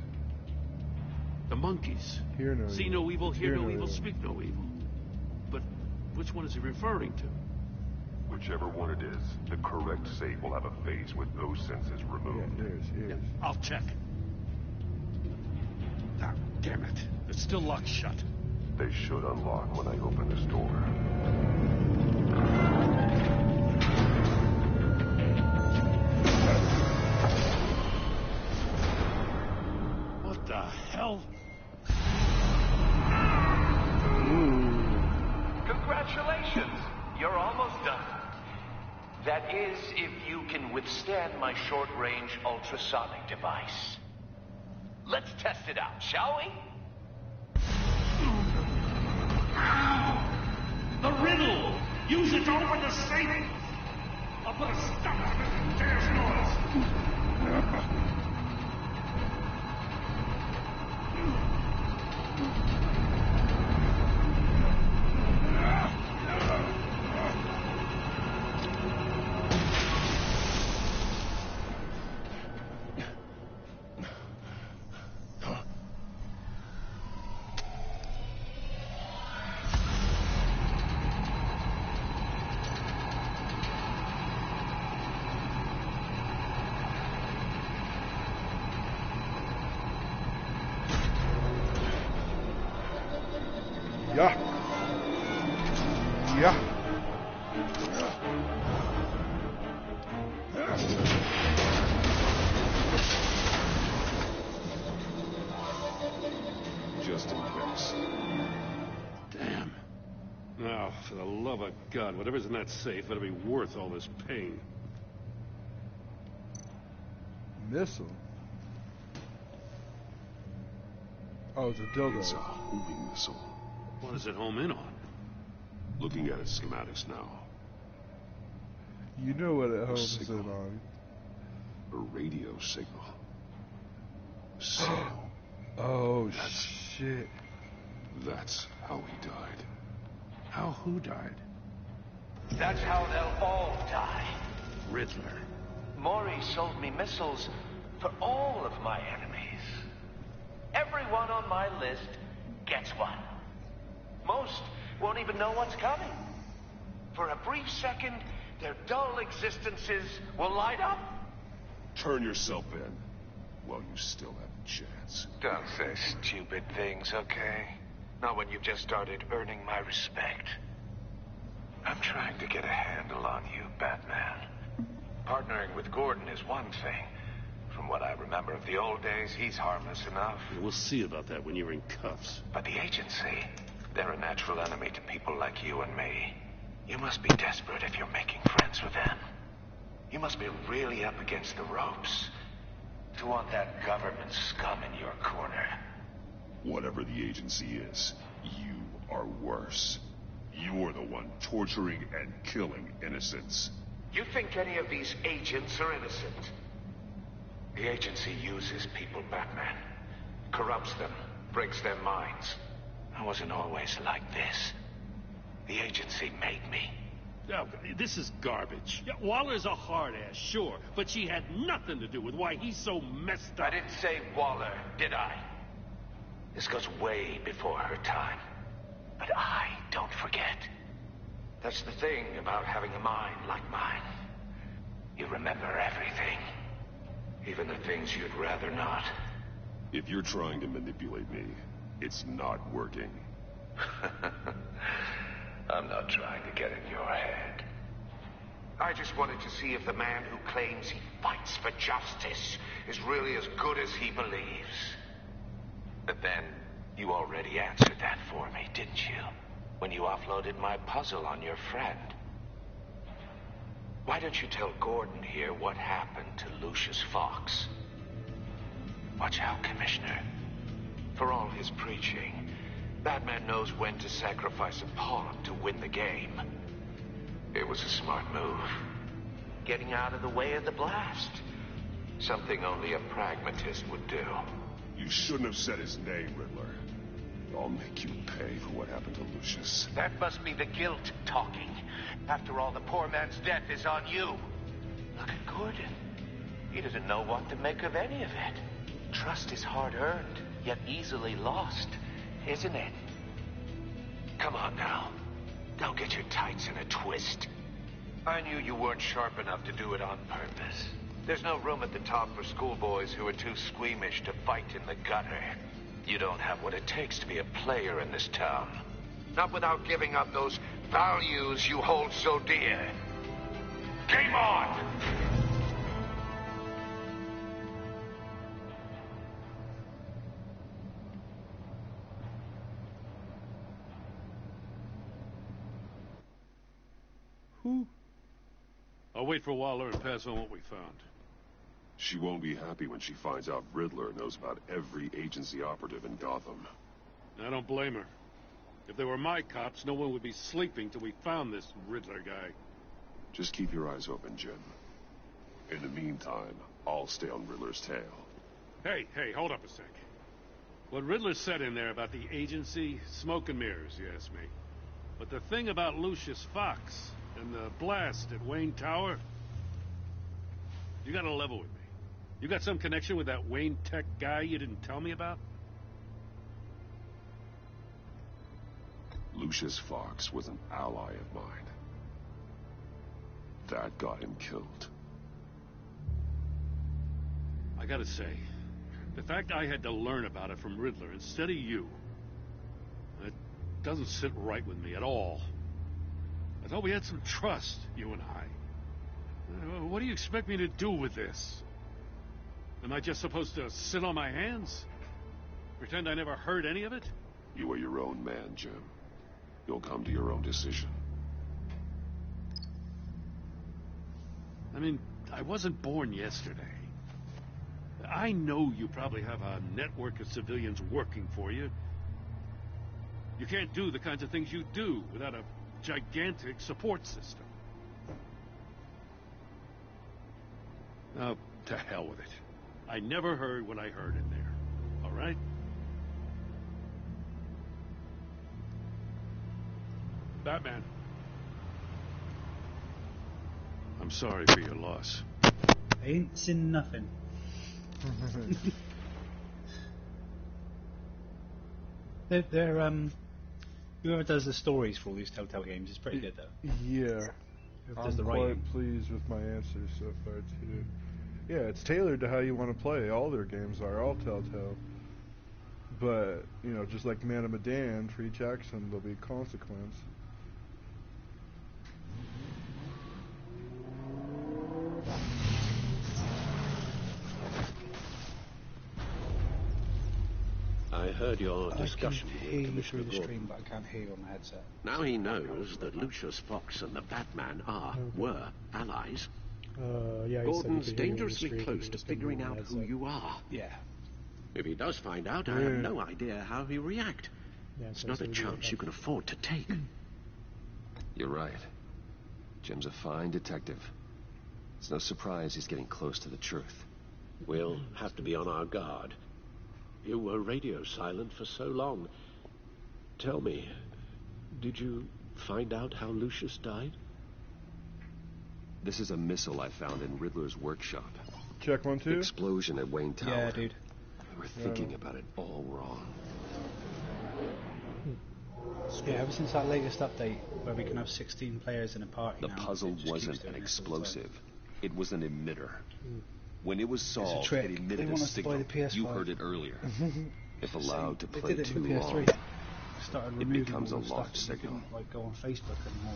The monkeys. Hear no See evil. no evil, hear no evil, speak no evil. But which one is he referring to? Whichever one it is, the correct safe will have a face with those senses removed. Yeah, I'll check. Ah, damn it. It's still locked shut. They should unlock when I open this door. What the hell? Congratulations! You're almost done. That is, if you can withstand my short-range ultrasonic device. Let's test it out, shall we? The riddle! Use it to open the safe! I'll put a stop to this damn noise! Yeah. Yeah. Just in case. Damn. Now, for the love of God, whatever's in that safe better be worth all this pain. Missile. Oh, it's a dildo. It's a homing missile. What does it home in on? Looking at its schematics now. You know what it homes in signal. on. A radio signal. So, Oh, shit. that's how he died. How who died? That's how they'll all die. Riddler. Maury sold me missiles for all of my enemies. Everyone on my list gets one. Most won't even know what's coming. For a brief second, their dull existences will light up. Turn yourself in while you still have a chance. Don't say stupid things, okay? Not when you've just started earning my respect. I'm trying to get a handle on you, Batman. Partnering with Gordon is one thing. From what I remember of the old days, he's harmless enough. We'll see about that when you're in cuffs. But the agency, they're a natural enemy to people like you and me. You must be desperate if you're making friends with them. You must be really up against the ropes to want that government scum in your corner. Whatever the agency is, you are worse. You're the one torturing and killing innocents. You think any of these agents are innocent? The agency uses people, Batman. Corrupts them, breaks their minds. I wasn't always like this. The agency made me. Oh, this is garbage. Yeah, Waller's a hard ass, sure, but she had nothing to do with why he's so messed up. I didn't say Waller, did I? This goes way before her time. But I don't forget. That's the thing about having a mind like mine. You remember everything. Even the things you'd rather not. If you're trying to manipulate me, it's not working. I'm not trying to get in your head. I just wanted to see if the man who claims he fights for justice is really as good as he believes. But then, you already answered that for me, didn't you? When you offloaded my puzzle on your friend. Why don't you tell Gordon here what happened to Lucius Fox? Watch out, Commissioner. For all his preaching, Batman knows when to sacrifice a pawn to win the game. It was a smart move. Getting out of the way of the blast. Something only a pragmatist would do. You shouldn't have said his name, Riddler. I'll make you pay for what happened to Lucius. That must be the guilt talking. After all, the poor man's death is on you. Look at Gordon. He doesn't know what to make of any of it. Trust is hard-earned, yet easily lost, isn't it? Come on now. Don't get your tights in a twist. I knew you weren't sharp enough to do it on purpose. There's no room at the top for schoolboys who are too squeamish to fight in the gutter. You don't have what it takes to be a player in this town. Not without giving up those values you hold so dear. Game on! Who? I'll wait for Waller and pass on what we found. She won't be happy when she finds out Riddler knows about every agency operative in Gotham. I don't blame her. If they were my cops, no one would be sleeping till we found this Riddler guy. Just keep your eyes open, Jim. In the meantime, I'll stay on Riddler's tail. Hey, hold up a sec. What Riddler said in there about the agency, smoke and mirrors, you ask me. But the thing about Lucius Fox and the blast at Wayne Tower, you gotta level with me. You got some connection with that Wayne Tech guy you didn't tell me about? Lucius Fox was an ally of mine. That got him killed. I gotta say, the fact I had to learn about it from Riddler instead of you, it doesn't sit right with me at all. I thought we had some trust, you and I. What do you expect me to do with this? Am I just supposed to sit on my hands? Pretend I never heard any of it? You are your own man, Jim. You'll come to your own decision. I mean, I wasn't born yesterday. I know you probably have a network of civilians working for you. You can't do the kinds of things you do without a gigantic support system. Oh, to hell with it. I never heard what I heard in there. All right? Batman. I'm sorry for your loss. I ain't seen nothing. Whoever does the stories for all these Telltale games is pretty good, though. Yeah. I'm quite pleased with my answers so far, too. Yeah, it's tailored to how you want to play. All their games are, all Telltale. But, you know, just like Man of Medan, for each action, there'll be a consequence. I heard your discussion I can with hear you Commissioner through the Gordon. stream, but I can't hear you on the headset. Now he knows that Lucius Fox and the Batman were allies. Yeah, Gordon's dangerously close to figuring out who you are. Yeah. If he does find out, I have no idea how he'll react. It's not a chance you can afford to take. You're right. Jim's a fine detective. It's no surprise he's getting close to the truth. We'll have to be on our guard. You were radio silent for so long. Tell me, did you find out how Lucius died? This is a missile I found in Riddler's workshop. Check 1, 2. Explosion at Wayne Tower. Yeah, dude. We were thinking about it all wrong. Yeah, ever since that latest update where we can have 16 players in a party The now, puzzle wasn't an explosive. It was an emitter. When it was solved, trick. it emitted They a want us to buy signal. the PS5. You heard it earlier. If allowed to They play did it too with the PS3. long, Started it removing becomes a all the stuff locked that you signal. couldn't, like, go on Facebook anymore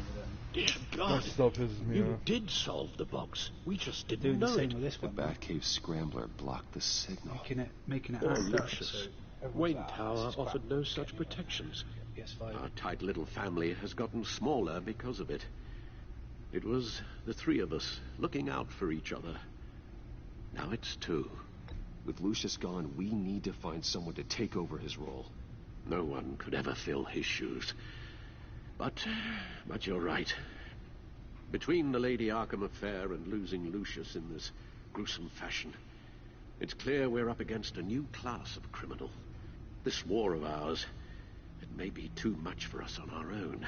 with it. Dear God, That still pisses me you off. did solve the box. We just didn't Doing the know same it. with this The one. Batcave Scrambler blocked the signal. Making it Poor act up, Lucius. so everyone's Wayne like, Tower this is offered crap. no such protections. PS5. Our tight little family has gotten smaller because of it. It was the three of us looking out for each other. Now it's two. With Lucius gone, we need to find someone to take over his role. No one could ever fill his shoes. But you're right. Between the Lady Arkham affair and losing Lucius in this gruesome fashion, it's clear we're up against a new class of criminal. This war of ours, it may be too much for us on our own.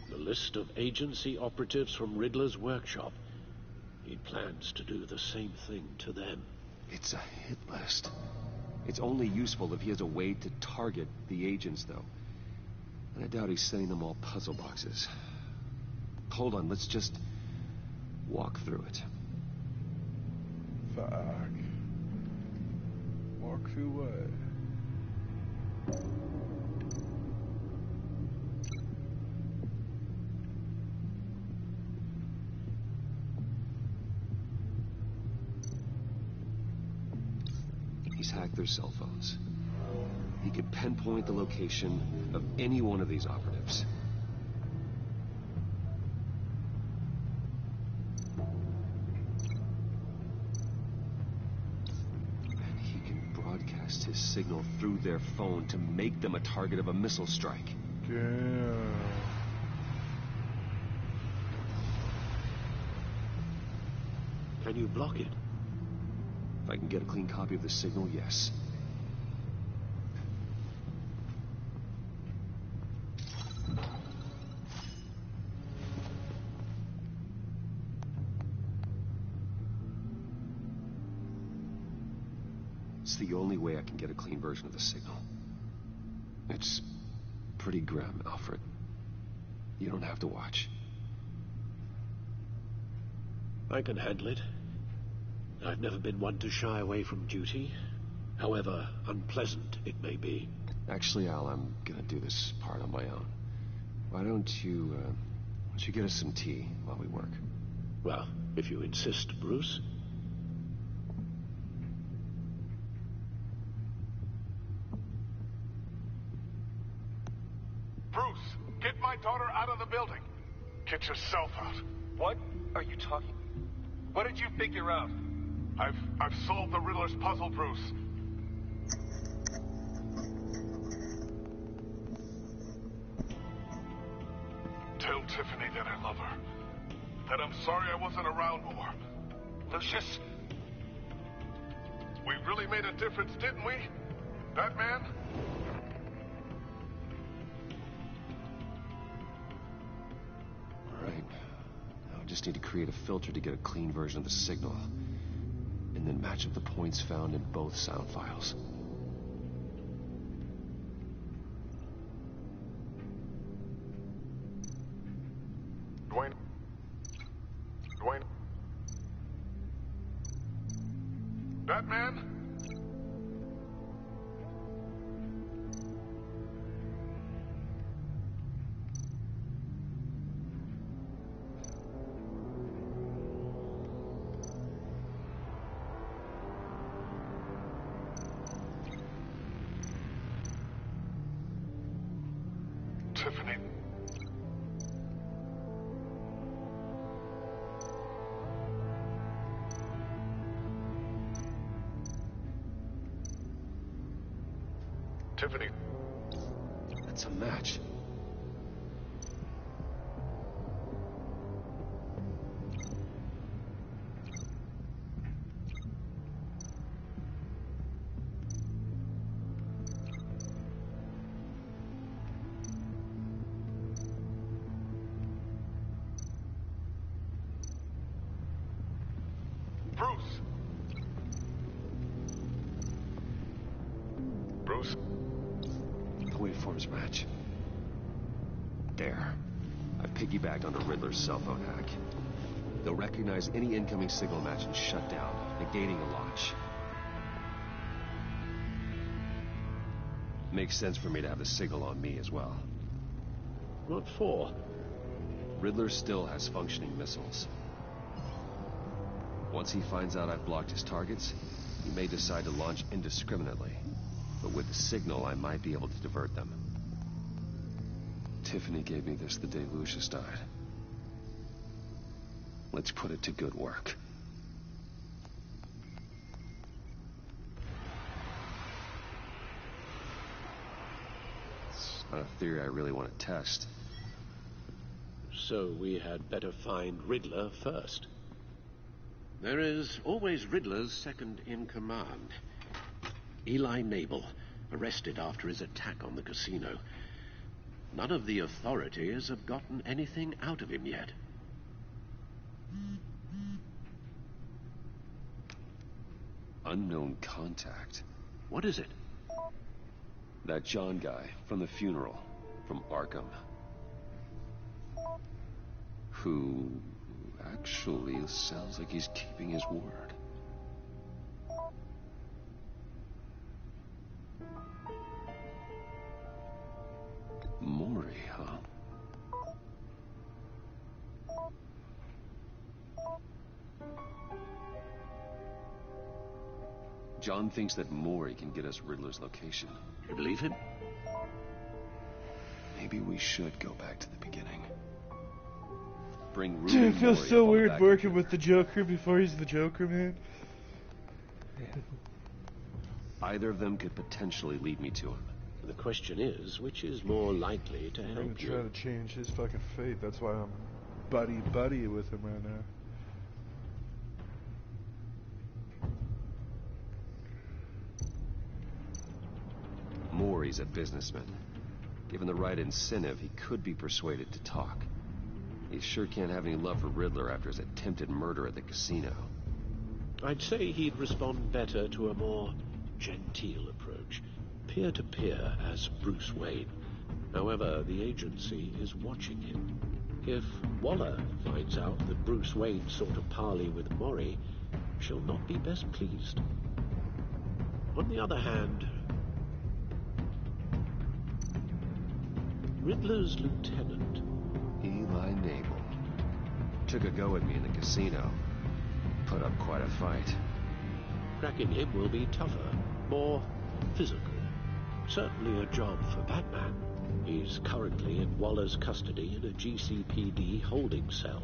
The list of agency operatives from Riddler's workshop. He plans to do the same thing to them. It's a hit list. It's only useful if he has a way to target the agents, though. And I doubt he's sending them all puzzle boxes. Hold on, let's just walk through it. Fuck. Walk through what? He's hacked their cell phones. He could pinpoint the location of any one of these operatives. And he can broadcast his signal through their phone to make them a target of a missile strike. Damn. Can you block it? If I can get a clean copy of the signal, yes. It's the only way I can get a clean version of the signal. It's pretty grim, Alfred. You don't have to watch. I can handle it. I've never been one to shy away from duty, however unpleasant it may be. Actually, Al, I'm gonna do this part on my own. Why don't you get us some tea while we work? Well, if you insist, Bruce. Bruce, get my daughter out of the building. Get yourself out. What are you talking? What did you figure out? I've solved the Riddler's puzzle, Bruce. Tell Tiffany that I love her. That I'm sorry I wasn't around more. Lucius? We really made a difference, didn't we? Batman? All right. Now I just need to create a filter to get a clean version of the signal. And then match up the points found in both sound files. Batman? Tiffany. Tiffany. That's a match. Bruce. Bruce. Don't wait for his match. There. I've piggybacked onto Riddler's cell phone hack. They'll recognize any incoming signal match and shut down, negating a launch. Makes sense for me to have the signal on me as well. What for? Riddler still has functioning missiles. Once he finds out I've blocked his targets, he may decide to launch indiscriminately. But with the signal, I might be able to divert them. Tiffany gave me this the day Lucius died. Let's put it to good work. It's not a theory I really want to test. So we had better find Riddler first. There is always Riddler's second in command. Eli Nabel, arrested after his attack on the casino. None of the authorities have gotten anything out of him yet. Unknown contact. What is it? That John guy from the funeral, from Arkham. Who actually sounds like he's keeping his word. Mori, huh? John thinks that Mori can get us Riddler's location. You believe him? Maybe we should go back to the beginning. Bring Ruben Dude, it feels Mori so up weird back working with the Joker before he's the Joker, man. Either of them could potentially lead me to him. The question is, which is more likely to I'm help gonna try you? to change his fucking fate. That's why I'm buddy with him right now. Mori's a businessman. Given the right incentive, he could be persuaded to talk. He sure can't have any love for Riddler after his attempted murder at the casino. I'd say he'd respond better to a more genteel approach. Peer-to-peer as Bruce Wayne. However, the agency is watching him. If Waller finds out that Bruce Wayne sought a parley with Mori, she'll not be best pleased. On the other hand, Riddler's lieutenant, Eli Nabel, took a go at me in the casino. Put up quite a fight. cracking him will be tougher, more physical. Certainly a job for Batman. He's currently in Waller's custody in a GCPD holding cell.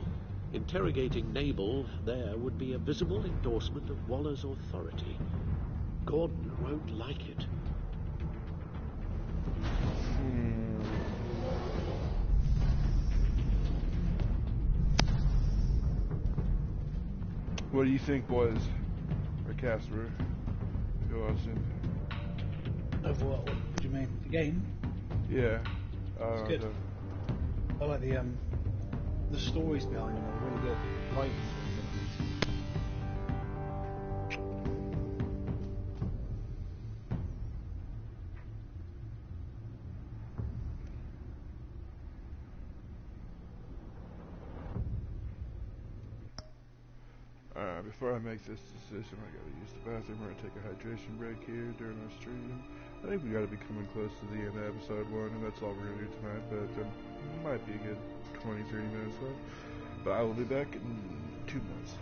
Interrogating Nabel there would be a visible endorsement of Waller's authority. Gordon won't like it. What do you think, boys? Or Casper? Go watching. Of what? What do you mean? The game? Yeah. It's good. I like the stories behind them are really good. Writing. Alright. Alright, before I make this decision, I gotta use the bathroom. We're gonna take a hydration break here during our stream. I think we gotta be coming close to the end of episode 1, and that's all we're gonna do tonight, but there might be a good 20-30 minutes left. But I will be back in 2 minutes.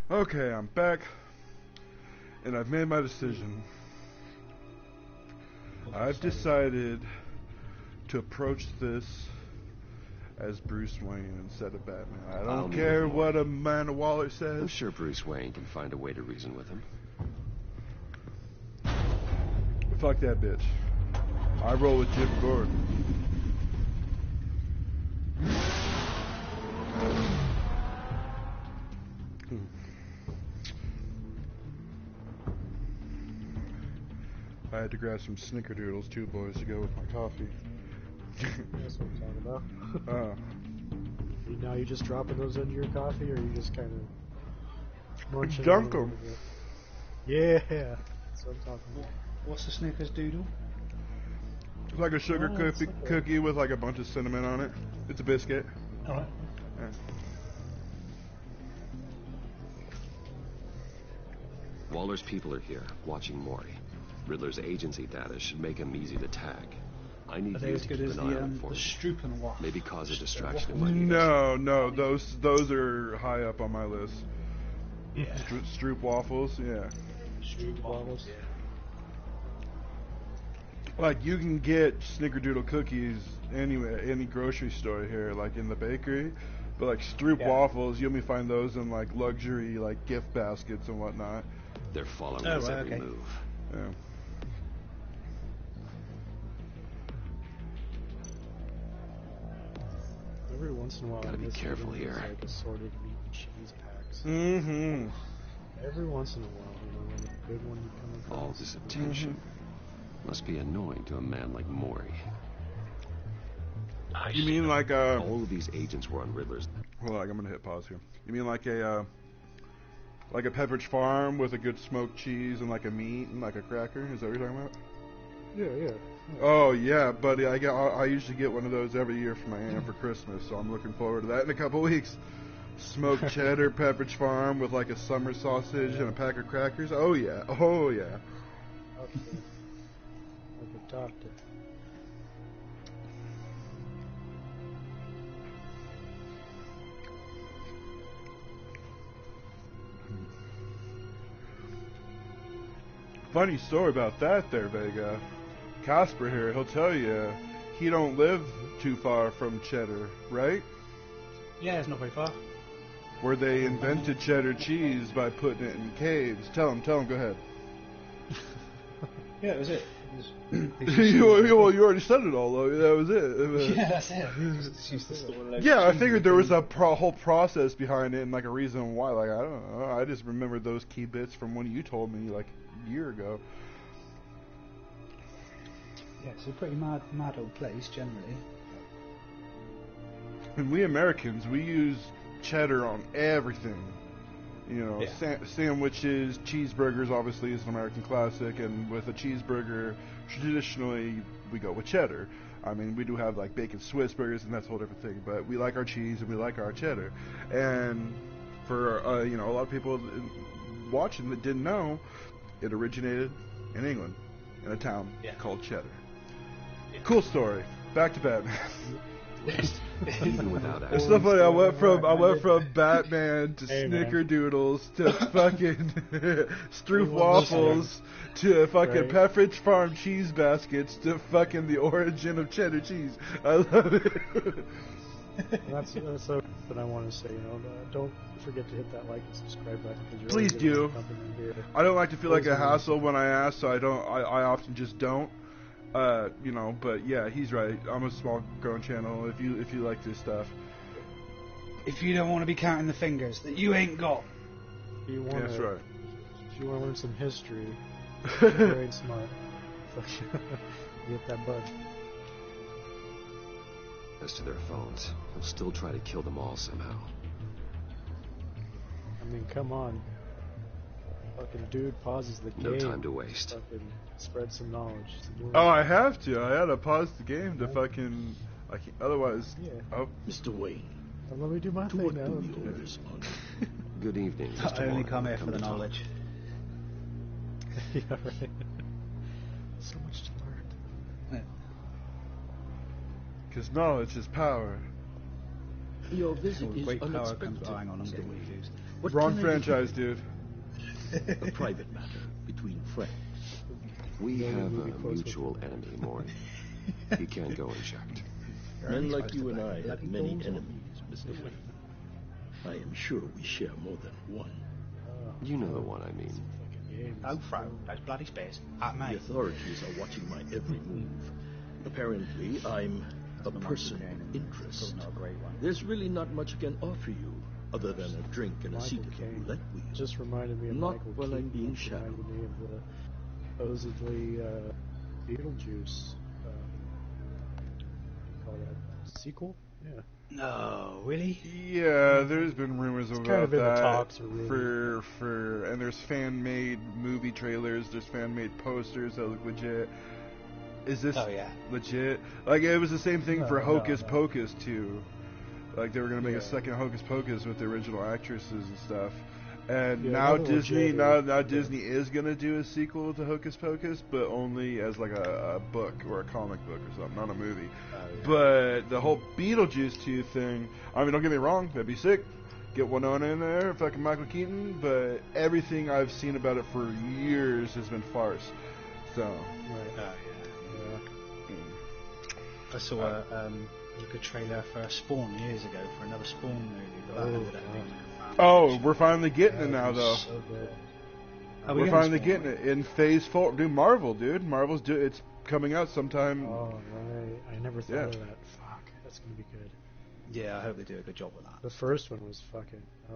Okay, I'm back, and I've made my decision. I've decided to approach this as Bruce Wayne instead of Batman. I don't care what Amanda Waller says. I'm sure Bruce Wayne can find a way to reason with him. Fuck that bitch. I roll with Jim Gordon. I had to grab some snickerdoodles too, boys, to go with my coffee. That's what I'm talking about. Now you just dropping those into your coffee, or you just kind of munching dunk on them. Yeah, that's what I'm talking about. What's a Snickers doodle? It's like a sugar cookie with like a bunch of cinnamon on it. It's a biscuit. Alright. Yeah. Waller's people are here, watching Mori. Riddler's agency data should make him easy to tag. I need Are they you as to good keep as an eye on the for me. Strupenwaffe? Maybe cause a distraction if I need No, those are high up on my list. Yeah. Stroop waffles, yeah. Stroop waffles. Like you can get snickerdoodle cookies anywhere, any grocery store here, like in the bakery. But like Stroop waffles, you only find those in like luxury like gift baskets and whatnot. They're following his every move. Yeah. Every once in a while, Gotta be careful here. Like assorted meat and cheese packs. Mm-hmm. Every once in a while, you know, when a good one you come across. All this attention must be annoying to a man like Mori. You mean like all of these agents were on Riddler's. Well, I'm gonna hit pause here. You mean like a Pepperidge Farm with a good smoked cheese and like a meat and like a cracker? Is that what you're talking about? Yeah. Oh yeah, buddy. I usually get one of those every year for my aunt for Christmas, so I'm looking forward to that in a couple weeks. Smoked cheddar, Pepperidge Farm with like a summer sausage and a pack of crackers. Oh yeah. Okay. Like a doctor. Funny story about that there, Vega. Casper here, he'll tell you he don't live too far from Cheddar, right? Yeah, it's not very far. Where they invented cheddar cheese by putting it in caves. Tell him, go ahead. Yeah, that was it. Well, you already said it all, though. That was it. Yeah, that's it. Yeah, I figured there was a whole process behind it and like a reason why. Like, I don't know. I just remembered those key bits from when you told me like a year ago. Yeah, it's a pretty mad old place, generally. And we Americans, we use cheddar on everything. You know, sandwiches, cheeseburgers obviously is an American classic, and with a cheeseburger, traditionally we go with cheddar. I mean, we do have like bacon Swiss burgers, and that's a whole different thing, but we like our cheese and we like our cheddar. And for, a lot of people watching that didn't know, it originated in England, in a town called Cheddar. Yeah. Cool story. Back to Batman. Even without it's so funny. I went from Batman to Snickerdoodles to fucking Stroop waffles to fucking Pepperidge Farm cheese baskets to fucking the origin of cheddar cheese. I love it. That's so that I want to say. Don't forget to hit that like and subscribe button. Please do. I don't like to feel like a hassle when I ask, so I often just don't. But yeah, he's right. I'm a small grown channel. If you like this stuff, if you don't want to be counting the fingers that you ain't got, that's right. If you want to learn some history, very smart. Hit that button. As to their phones, they'll still try to kill them all somehow. I mean, come on. Fucking dude pauses the game. No time to waste. Fucking spread some knowledge. Oh, I have to. I had to pause the game to fucking. I can't, otherwise. Yeah. Oh, Mr. Wayne. Let me do my thing now. Good evening, Mr. I only come here for the knowledge. Yeah, right. So much to learn. Because knowledge is power. Your visit is great unexpected. power comes. Oh, hang on, I'm getting confused. What Wrong can I do? franchise, dude. A private matter between friends. We have a mutual enemy, Maury. He can't go unchecked. Men like you and I have many enemies, Mr. Wayne. I am sure we share more than one. You know the one I mean. No throw, those bloody spares. At me. The authorities are watching my every move. Apparently, I'm a person of interest. There's really not much I can offer you, other than a drink and a seat at the roulette wheel. Just reminded me of Not Michael while I'm Keaton, being which shadowed. reminded me of the supposedly Beetlejuice. Call that sequel? Yeah. No, really? Yeah, there's been rumors It's about kind of in the that talks already. and there's fan-made movie trailers, there's fan-made posters that look legit. Is this legit? Like, it was the same thing for Hocus Pocus too. Like, they were gonna make a second Hocus Pocus with the original actresses and stuff. And now Disney, now Disney is gonna do a sequel to Hocus Pocus, but only as like a book or a comic book or something, not a movie. But the whole Beetlejuice 2 thing, I mean, don't get me wrong, that'd be sick. Get Winona in there, fucking Michael Keaton, but everything I've seen about it for years has been farce. So. I saw a good trailer for a Spawn years ago for another Spawn movie, but that ended up being Oh, we're finally getting it now, though. so good. We're finally getting it in Phase 4. Dude, Marvel, dude. It's coming out sometime. Oh, right. I never thought of that. Fuck. That's going to be good. Yeah, I hope they do a good job with that. The first one was fucking... I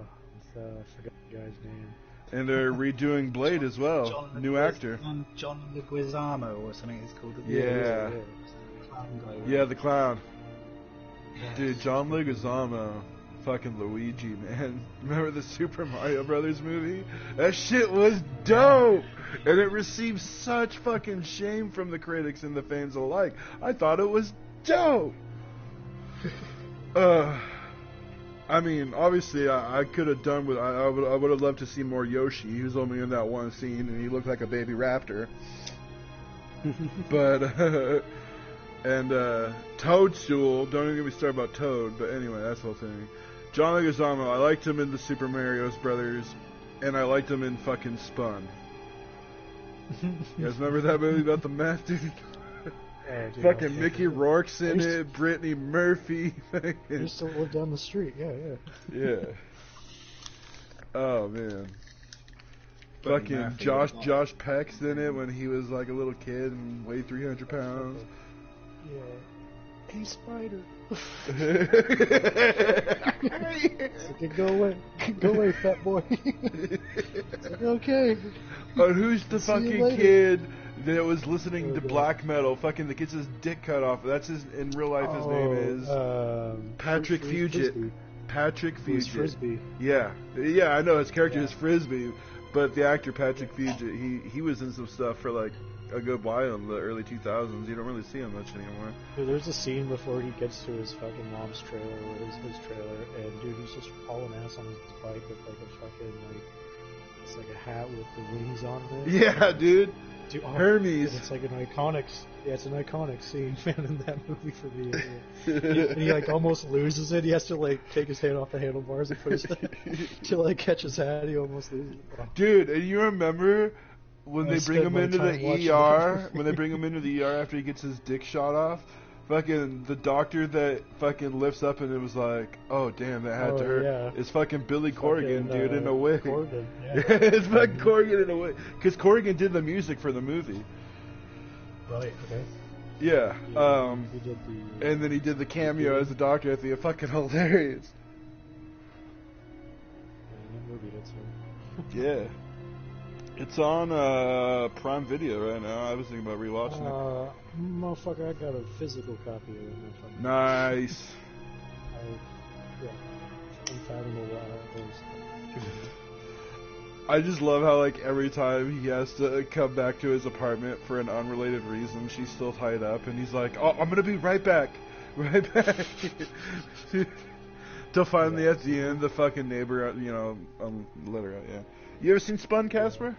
forgot the guy's name. And they're redoing Blade as well. New actor. John Leguizamo or something it's called. Yeah, the clown. Dude, John Leguizamo. Fucking Luigi, man. Remember the Super Mario Brothers movie? That shit was dope! And it received such fucking shame from the critics and the fans alike. I thought it was dope! I mean, obviously, I could have done with... I would have loved to see more Yoshi. He was only in that one scene, and he looked like a baby raptor. But... and Toadstool, don't even get me started about Toad, but anyway, that's the whole thing. John Leguizamo, I liked him in the Super Mario Brothers, and I liked him in fucking Spun. You guys remember that movie about the meth, dude? Dude, Fucking Mickey Rourke's in it, Brittany Murphy. He used to live down the street, Yeah. Oh, man. Fucking Josh Peck's in it when he was like a little kid and weighed 300 pounds. Yeah. Hey, Spider. Okay, go away, fat boy. It's like, okay. Oh, who's the See you fucking later. kid that was listening to black metal? Fucking the gets his dick cut off. That's his in real life. His name is Patrick Fugit. Patrick Fugit. Frisbee. Yeah, I know his character is Frisbee, but the actor Patrick Fugit, he was in some stuff for like a good while in the early 2000s. You don't really see him much anymore. Dude, there's a scene before he gets to his fucking mom's trailer, or his trailer, and dude, he's just hauling ass on his bike with like a fucking it's like a hat with the wings on it. Yeah, dude. Hermes. It's like an iconic. Yeah, it's an iconic scene, man, in that movie for me. And he like almost loses it. He has to like take his hand off the handlebars and put his to like catch his hat. He almost loses it. Oh. Dude, and you remember when they bring him into the ER? When they bring him into the ER after he gets his dick shot off? Fucking the doctor that fucking lifts up and it was like, oh damn, that had to hurt. Yeah. It's fucking Billy Corgan, dude, in a wig. Corgan, yeah. It's fucking Corgan in a wig. Because Corgan did the music for the movie. Right, okay. Yeah. He did and then he did the cameo as the doctor. I think it's fucking hilarious. Yeah. It's on Prime Video right now. I was thinking about rewatching it. Motherfucker, I got a physical copy of it. Nice. Unfathomable I just love how, like, every time he has to come back to his apartment for an unrelated reason, she's still tied up, and he's like, oh, I'm gonna be right back. Right back. Till finally, at the end, the fucking neighbor, let her out, yeah. You ever seen Spun, Casper?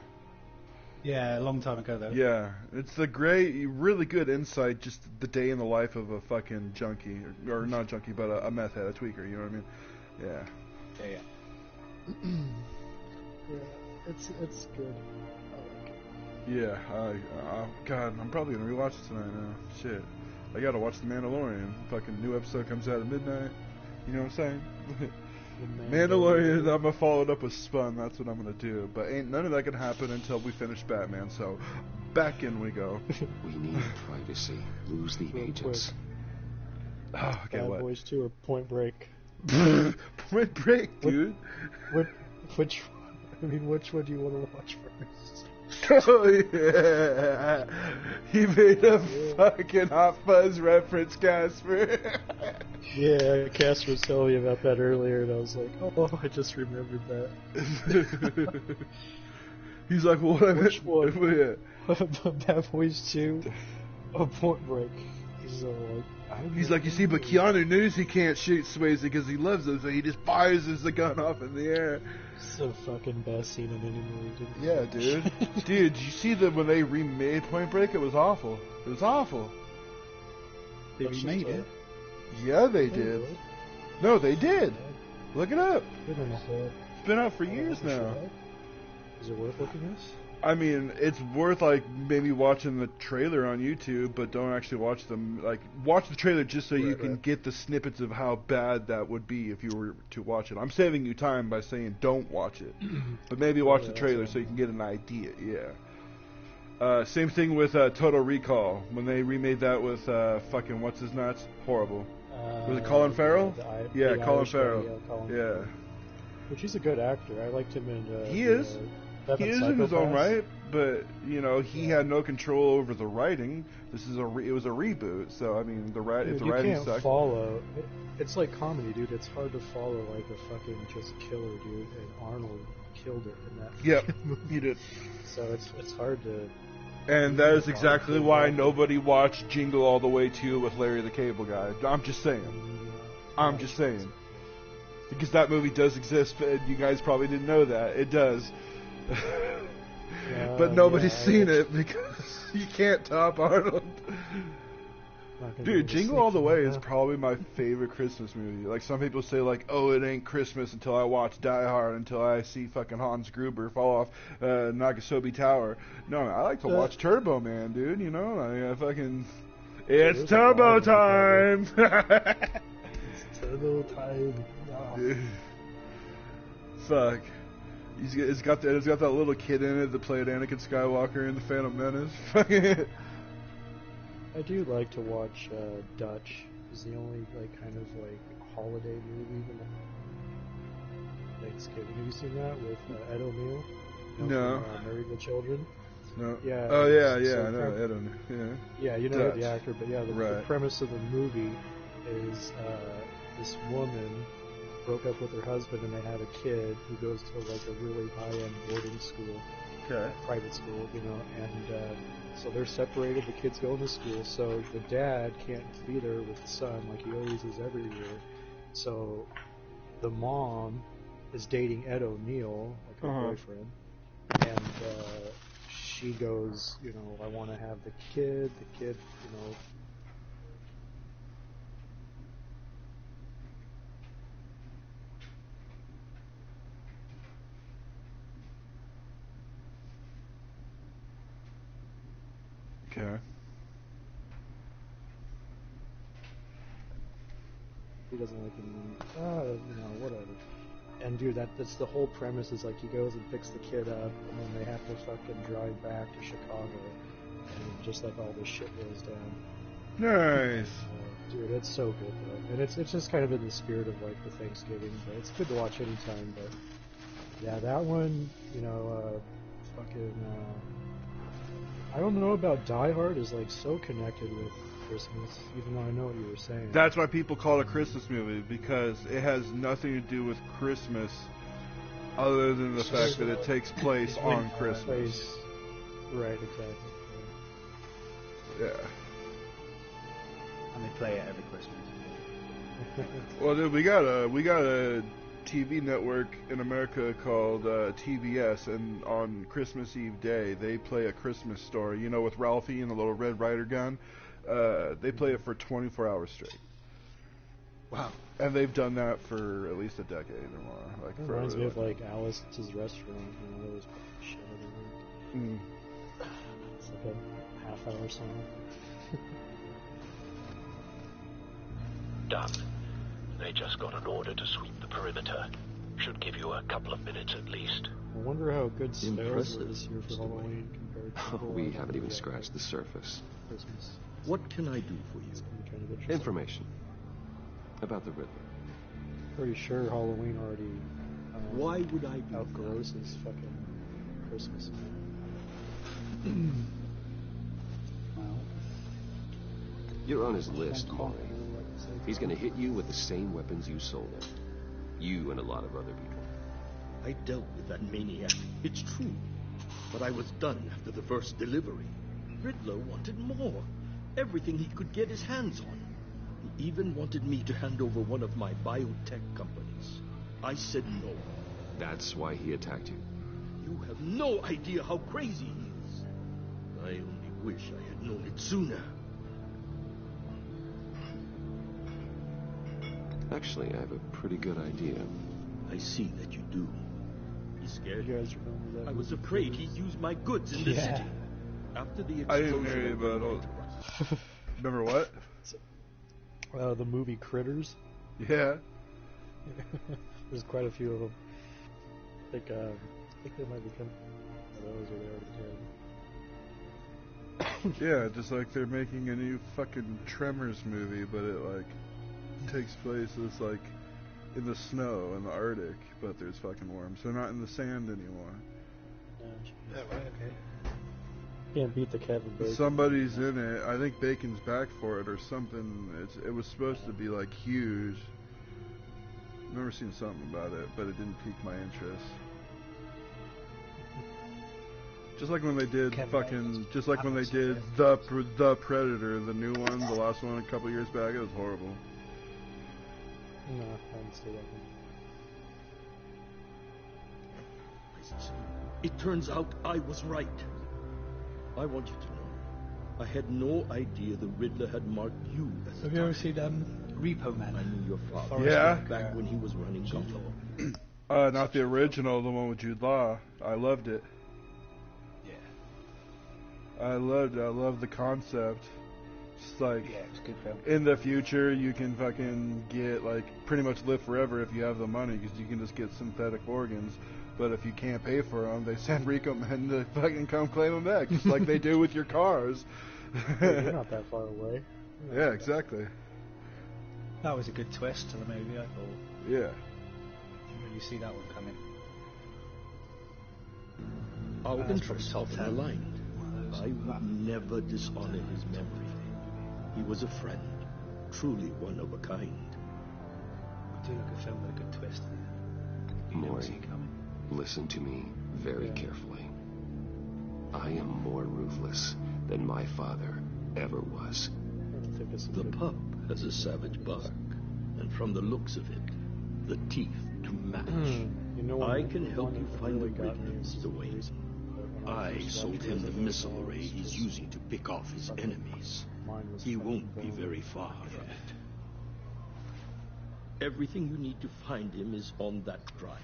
Yeah, a long time ago, though. Yeah, it's a great, really good insight, just the day in the life of a fucking junkie, or not junkie, but a meth head, a tweaker, you know what I mean? Yeah. it's good. I like it. Yeah, God, I'm probably gonna rewatch it tonight now. Shit. I gotta watch The Mandalorian. Fucking new episode comes out at midnight. You know what I'm saying? Mandalorian, I'm gonna follow it up with Spun. That's what I'm gonna do. But ain't none of that can happen until we finish Batman. So back in we go. We need privacy. Lose the agents. Oh, okay, Bad what? Boys 2 or Point Break? Point Break, dude. Which one do you want to watch first? Oh yeah, he made a fucking Hot Fuzz reference, Casper. Yeah, Casper was telling me about that earlier, and I was like, oh, I just remembered that. He's like, well, what I Which meant? one? Bad Boys 2 or Point Break? He's like, you see, but Keanu knows he can't shoot Swayze because he loves him, so he just fires the gun off in the air. It's the fucking best scene in any movie, dude. Yeah, dude. Dude, did you see that when they remade Point Break? It was awful. It was awful. They remade it? Yeah, they did. No, they did. Look it up. It's been out for years now. Is it worth looking at? I mean, it's worth like maybe watching the trailer on YouTube, but don't actually watch them. Like, watch the trailer just so you can get the snippets of how bad that would be if you were to watch it. I'm saving you time by saying don't watch it, but maybe watch the trailer so you can get an idea. Yeah. Same thing with Total Recall when they remade that with fucking what's his nuts. Horrible. Was it Colin Farrell? Yeah, Colin Farrell. Yeah. Which he's a good actor. I liked him in. He is. He is in his own right, but you know he had no control over the writing. It was a reboot, so I mean the if the writing sucks. You can't follow. It's like comedy, dude. It's hard to follow like a fucking just killer, dude. And Arnold killed it in that. Yep, he did. So it's hard to. And that is exactly why nobody watched Jingle All the Way 2 with Larry the Cable Guy. I'm just saying. Because that movie does exist, and you guys probably didn't know that. It does. But nobody's seen it because you can't top Arnold. Dude, Jingle All the Way is probably my favorite Christmas movie. Like, some people say, like, oh, it ain't Christmas until I watch Die Hard, until I see fucking Hans Gruber fall off Nagasaki Tower. No, I like to watch Turbo Man, dude, you know? I fucking... It's Turbo time! It's Turbo time. Dude. Fuck. It's got that little kid in it that played Anakin Skywalker in The Phantom Menace. I do like to watch Dutch. It's the only kind of holiday movie even Thanksgiving. Have you seen that with Ed O'Neill? No. From, Married with Children. No. Yeah. Oh yeah, I know Ed O'Neill. Yeah. Yeah, you know Dutch. the actor, but yeah, the premise of the movie is this woman broke up with her husband and they had a kid who goes to a really high-end boarding school, private school, you know, and so they're separated. The kid's going to school, so the dad can't be there with the son like he always is every year. So the mom is dating Ed O'Neill, like her boyfriend, and she goes, you know, I want to have the kid, you know. Okay. He doesn't like him. You know, whatever. And dude, that's the whole premise. Is like he goes and picks the kid up, and then they have to fucking drive back to Chicago, and just like all this shit goes down. Nice. Dude, it's so good though, and it's just kind of in the spirit of like the Thanksgiving, but it's good to watch anytime. But yeah, that one, you know, I don't know about Die Hard is like so connected with Christmas, even though I know what you were saying. That's why people call it a Christmas movie, because it has nothing to do with Christmas other than the fact that it takes place on Christmas. Right, exactly. Yeah. And they play it every Christmas. Well, dude, we got a TV network in America called TBS, and on Christmas Eve day they play A Christmas Story, you know, with Ralphie and the little Red Ryder gun. They play it for 24 hours straight. Wow. And they've done that for at least a decade or more. Like, it reminds me of like Alice's Restaurant. You know, there was shit everywhere. It's like a half-hour song. Done. They just got an order to sweep the perimeter. Should give you a couple of minutes at least. I wonder how good sales were this year for Halloween compared to We haven't even scratched the surface. Christmas. What can I do for you? Information about the Riddler. Pretty sure Halloween already. Why would I do outgrosses fucking Christmas? You're on his list, Maury. He's gonna hit you with the same weapons you sold him. You and a lot of other people. I dealt with that maniac, it's true. But I was done after the first delivery. Riddler wanted more. Everything he could get his hands on. He even wanted me to hand over one of my biotech companies. I said no. That's why he attacked you? You have no idea how crazy he is. I only wish I had known it sooner. Actually, I have a pretty good idea. I see that you do. He's scared. You guys remember that? I was afraid he'd use my goods in the city. After the explosion, I didn't hear you about all. Remember what? The movie Critters. Yeah. There's quite a few of them. I think they might become those or they already did. Yeah, just like they're making a new fucking Tremors movie, but it like takes place as like in the snow in the Arctic, but there's fucking worms. They're not in the sand anymore. Oh, right, okay. Can't beat the Kevin Bacon. Somebody's in it. I think Bacon's back for it or something. It was supposed to be like huge. I've never seen something about it, but it didn't pique my interest. Just like when they did just like when they did the Predator, the new one, the last one a couple years back. It was horrible. No, I didn't see that one. It turns out I was right. I want you to know, I had no idea the Riddler had marked you as a Have you ever seen Repo Man? I knew your father. Yeah. Back when he was running Gotham. Not the original, the one with Jude Law. I loved it. Yeah. I loved the concept. Just like, yeah, it's a good film. In the future, you can fucking get, like, pretty much live forever if you have the money, because you can just get synthetic organs. But if you can't pay for them, they send Rico men to fucking come claim them back, just like they do with your cars. You're not that far away. Yeah, exactly. That was a good twist to the movie, I thought. Yeah. Didn't really see that one coming. Our interests often aligned. I would never dishonor his memory. He was a friend, truly one of a kind. Do like a film with a good twist. Maury, listen to me very carefully. I am more ruthless than my father ever was. The pup has a savage bark, and from the looks of it, the teeth to match. You know, I can help you find the Riddler, Mr. Wayne. I sold him the missile array he's using to pick off his enemies. He won't be very far from it. Everything you need to find him is on that drive.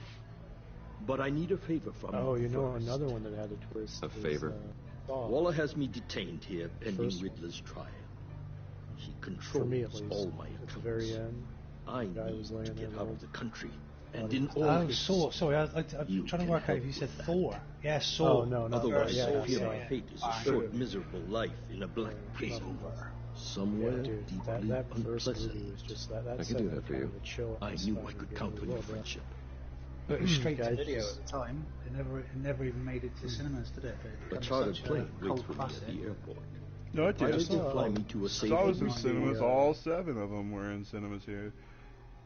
But I need a favor from you. Oh, you know first. another one that had a twist. A favor? Waller has me detained here pending Riddler's trial. He controls all my accounts. At the very end, I need to get out of the country. And in all I'm sorry, I'm trying to work out if you said Thor. Yeah, Thor. Oh, no. Otherwise, I fear my fate is a short, miserable life in a black prison. Somewhere deeply that first unpleasant. movie was just that. I could do that for you. I knew I could count on your friendship. But it was straight to video at the time. It never even made it to cinemas, did it? A chartered plane waits for me at the airport. No, it did. Why did they fly me to a safe I was in haven? cinemas. All 7 of them were in cinemas here.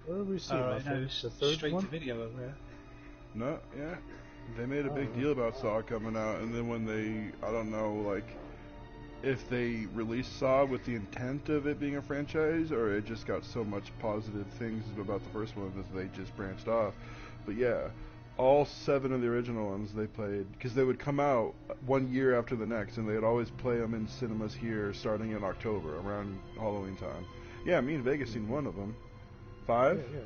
Where did we see Right, no, the third straight one? to video over there. No, yeah. They made a big deal about Saw coming out, and then when they, I don't know, like, if they released Saw with the intent of it being a franchise, or it just got so much positive things about the first one that they just branched off. But yeah, all 7 of the original ones they played, because they would come out 1 year after the next, and they'd always play them in cinemas here starting in October, around Halloween time. Yeah, me and Vegas seen one of them. 5? Yeah.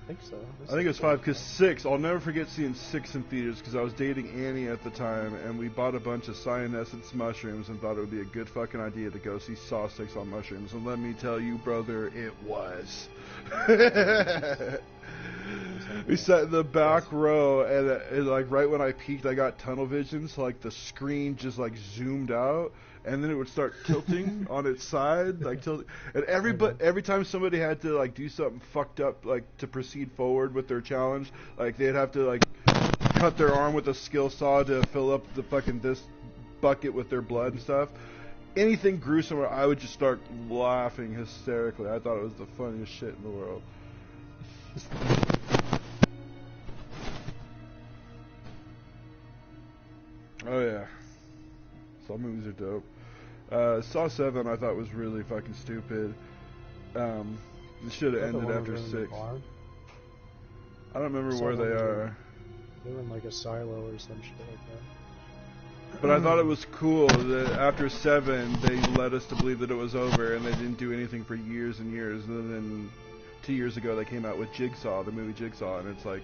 I think so. I think it was 5 because 6. I'll never forget seeing 6 in theaters because I was dating Annie at the time, and we bought a bunch of cyanescence mushrooms and thought it would be a good fucking idea to go see Saw 6 on mushrooms. And let me tell you, brother, it was. We sat in the back row, and like right when I peaked, I got tunnel vision, so like the screen just like zoomed out, and then it would start tilting on its side, like tilting. And every time somebody had to like do something fucked up, like to proceed forward with their challenge, like they'd have to like cut their arm with a skill saw to fill up the fucking this bucket with their blood and stuff. Anything gruesome, I would just start laughing hysterically. I thought it was the funniest shit in the world. Oh yeah, Saw movies are dope. Saw 7 I thought was really fucking stupid. It should have ended after 6. I don't remember where they are. They were in like a silo or some shit like that. But I thought it was cool that after 7 they led us to believe that it was over, and they didn't do anything for years and years. And then 2 years ago they came out with Jigsaw, the movie Jigsaw, and it's like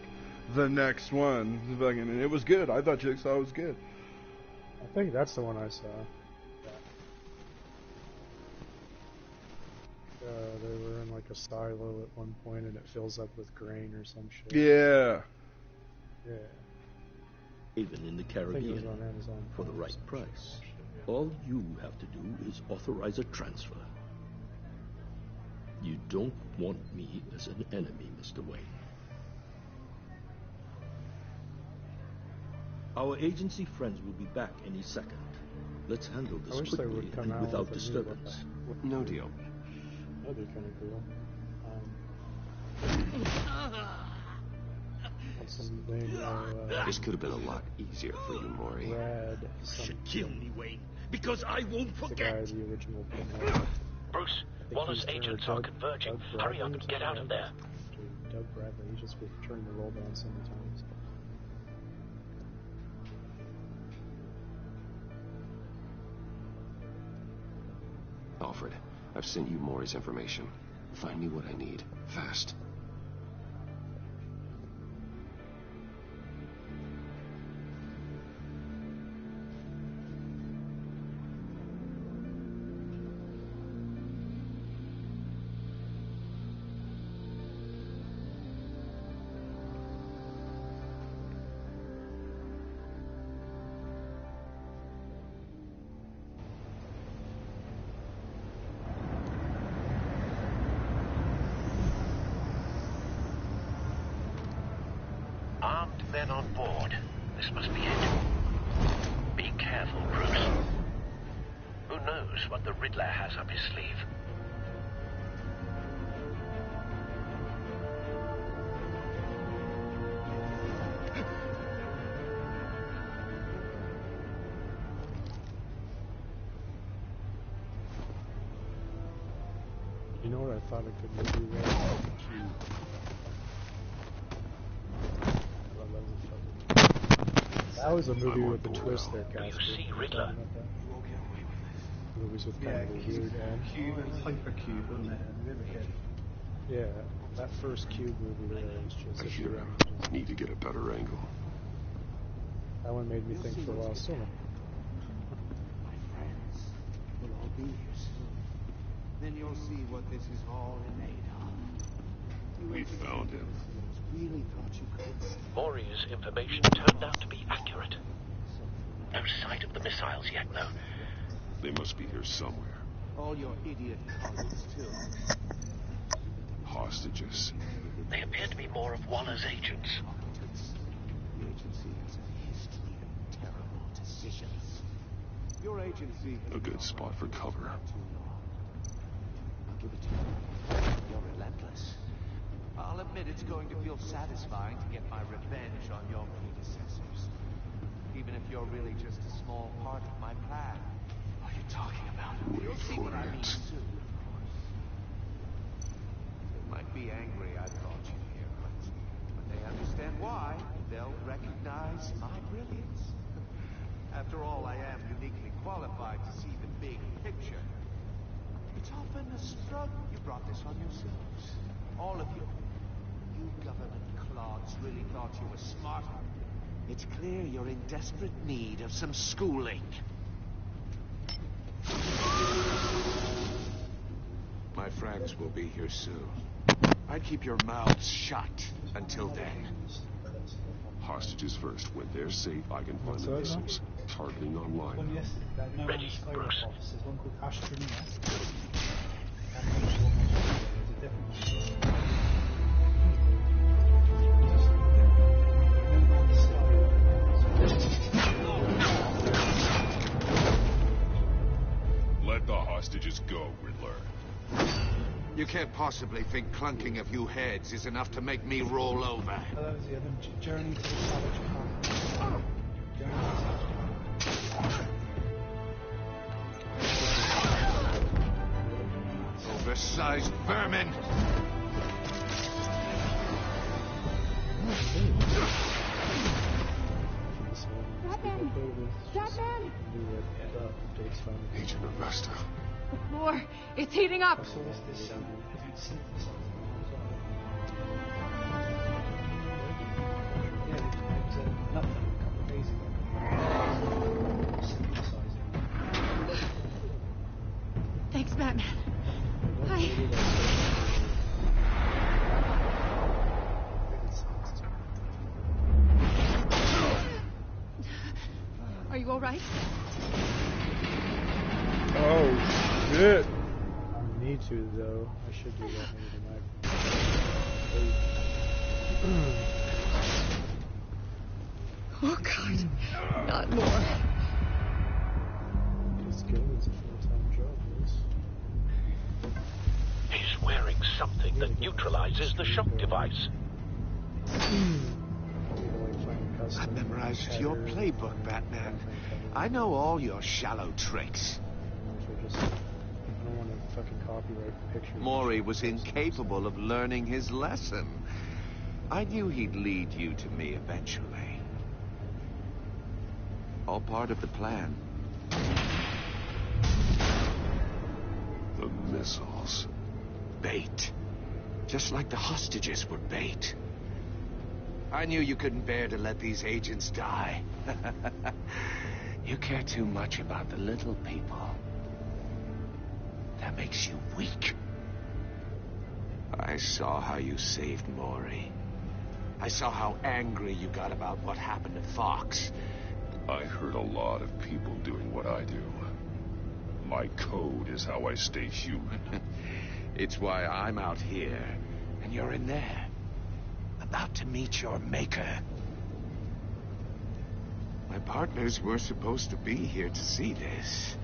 the next one. And it was good. I thought Jigsaw was good. I think that's the one I saw. They were in like a silo at one point, and it fills up with grain or some shit. Yeah. Yeah. Even in the Caribbean, for the right price, all you have to do is authorize a transfer. You don't want me as an enemy, Mr. Wayne. Our agency friends will be back any second. Let's handle this quickly and without disturbance. No deal. That'd be kind of cool. This could have been a lot easier for you, Maury. Should kill me, Wayne, because I won't forget. The original Bruce, Wallace agents are converging. Hurry up and get out of there. Doug Bradley, he just turned the roll down so many times. Alfred, I've sent you Maury's information. Find me what I need. Fast. Armed men on board. This must be it. Be careful, Bruce. Who knows what the Riddler has up his sleeve? You know what I thought a good movie was? That was a movie with a twist there, guys. You see Riddler? Movies with kind of a weird end. Hypercube, wasn't it? Really good. Yeah, that first Cube movie there was just... Computer, need to get a better angle. That one made me think for a while. Still, My friends will all be here soon. Then you'll see what this is all made of. We found him. Really thought you could. Maury's information turned out to be accurate. No sight of the missiles yet, though. They must be here somewhere. All your idiot colleagues, too. Hostages. They appear to be more of Waller's agents. The agency has a history of terrible decisions. Your agency... A good spot for cover. I'll give it to you. You're relentless. I'll admit it's going to feel satisfying to get my revenge on your predecessors. Even if you're really just a small part of my plan. What are you talking about? You'll see what I mean soon, of course. They might be angry I brought you here, but when they understand why, they'll recognize my brilliance. After all, I am uniquely qualified to see the big picture. It's often a struggle. You brought this on yourselves. All of you. You government clods really thought you were smart. It's clear you're in desperate need of some schooling. My friends will be here soon. I'd keep your mouths shut until then. Hostages first. When they're safe, I can find the missiles. Targeting online. One yesterday, that no Ready, one Bruce. office. There's one called Astroneer. Let the hostages go, Riddler. You can't possibly think clunking a few heads is enough to make me roll over. That was the other journey to the salvage camp. Oversized vermin! Batman! Agent Avesta. The floor, it's heating up. Thanks, Batman. Are you all right? Oh, shit. I need to, though. I should do that maybe tonight. Oh, God. Not more. This game is a full-time job, Liz. He's wearing something that neutralizes the shock device. I've memorized your playbook, Batman. I know all your shallow tricks. I don't want to fucking copyright pictures. Maury was incapable of learning his lesson. I knew he'd lead you to me eventually. All part of the plan. The missiles. Bait. Just like the hostages were bait. I knew you couldn't bear to let these agents die. You care too much about the little people. That makes you weak. I saw how you saved Maury. I saw how angry you got about what happened to Fox. I hurt a lot of people doing what I do. My code is how I stay human. It's why I'm out here, and you're in there. About to meet your maker. My partners were supposed to be here to see this.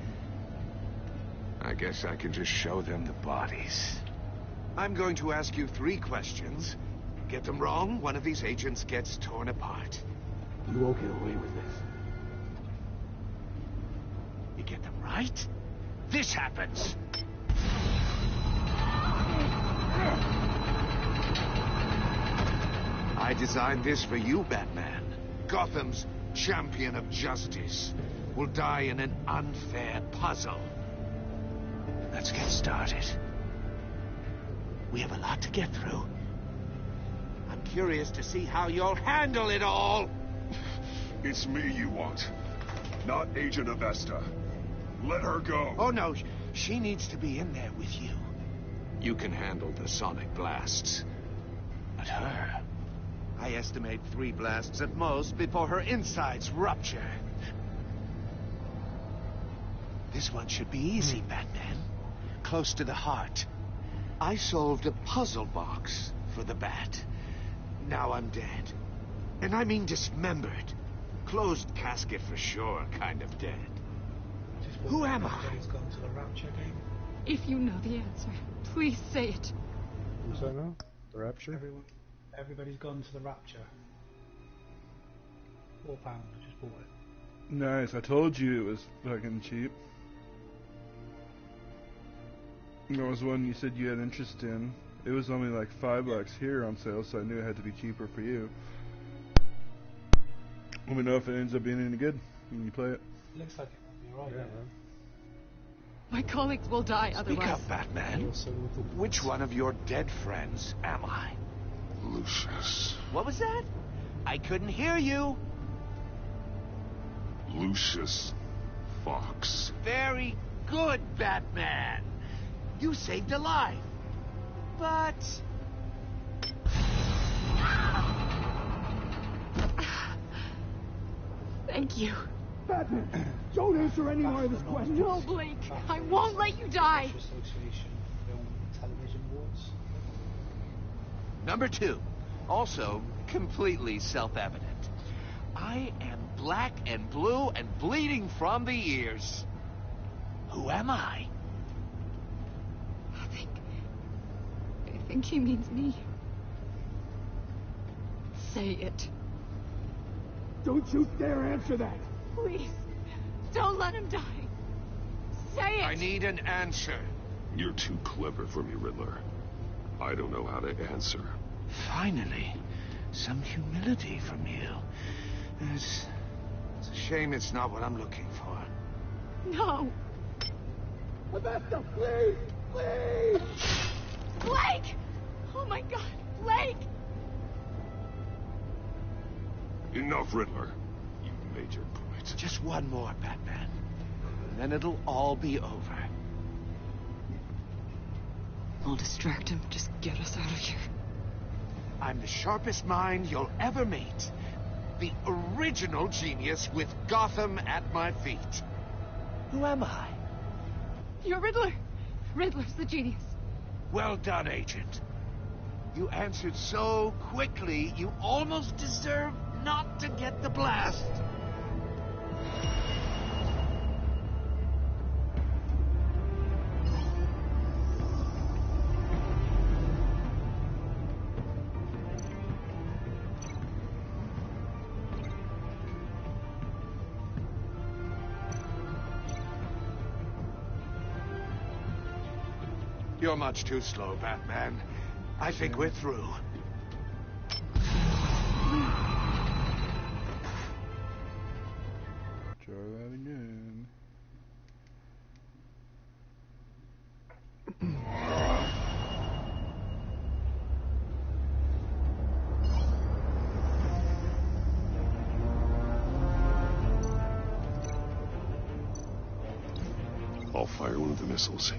I guess I can just show them the bodies. I'm going to ask you 3 questions. Get them wrong, one of these agents gets torn apart. You won't get away with this. You get them right, this happens. I designed this for you, Batman. Gotham's champion of justice will die in an unfair puzzle. Let's get started. We have a lot to get through. I'm curious to see how you'll handle it all. It's me you want, not Agent Avesta. Let her go. Oh, no. She needs to be in there with you. You can handle the sonic blasts. But her... I estimate 3 blasts at most before her insides rupture. This one should be easy, Batman. Close to the heart. I solved a puzzle box for the Bat. Now I'm dead. And I mean dismembered. Closed casket for sure, kind of dead. Who am I? If you know the answer, please say it. Who's that now? The Rapture? Everybody's gone to the Rapture. £4. I just bought it. Nice. I told you it was fucking cheap. That was one you said you had interest in. It was only like $5 here on sale, so I knew it had to be cheaper for you. Let me know if it ends up being any good when you play it. Looks like it will be alright. Yeah, man. My colleagues will die otherwise. Speak up, Batman. Which one of your dead friends am I? Lucius. What was that? I couldn't hear you. Lucius Fox. Very good, Batman. You saved a life. But... Thank you. Batman, don't answer any more of his questions. No, Blake. I won't let you die. Association Film Television Awards. Number 2. Also, completely self-evident. I am black and blue and bleeding from the ears. Who am I? I think he means me. Say it. Don't you dare answer that. Please. Don't let him die. Say it. I need an answer. You're too clever for me, Riddler. I don't know how to answer. Finally, some humility from you. It's a shame it's not what I'm looking for. No. Augusta, please! Please! Blake! Oh my God, Blake! Enough, Riddler. You've made your point. Just one more, Batman. Then it'll all be over. I'll distract him. Just get us out of here. I'm the sharpest mind you'll ever meet. The original genius with Gotham at my feet. Who am I? You're Riddler. Riddler's the genius. Well done, Agent. You answered so quickly, you almost deserve not to get the blast. You're much too slow, Batman. I think we're through. Try that again. I'll fire one of the missiles.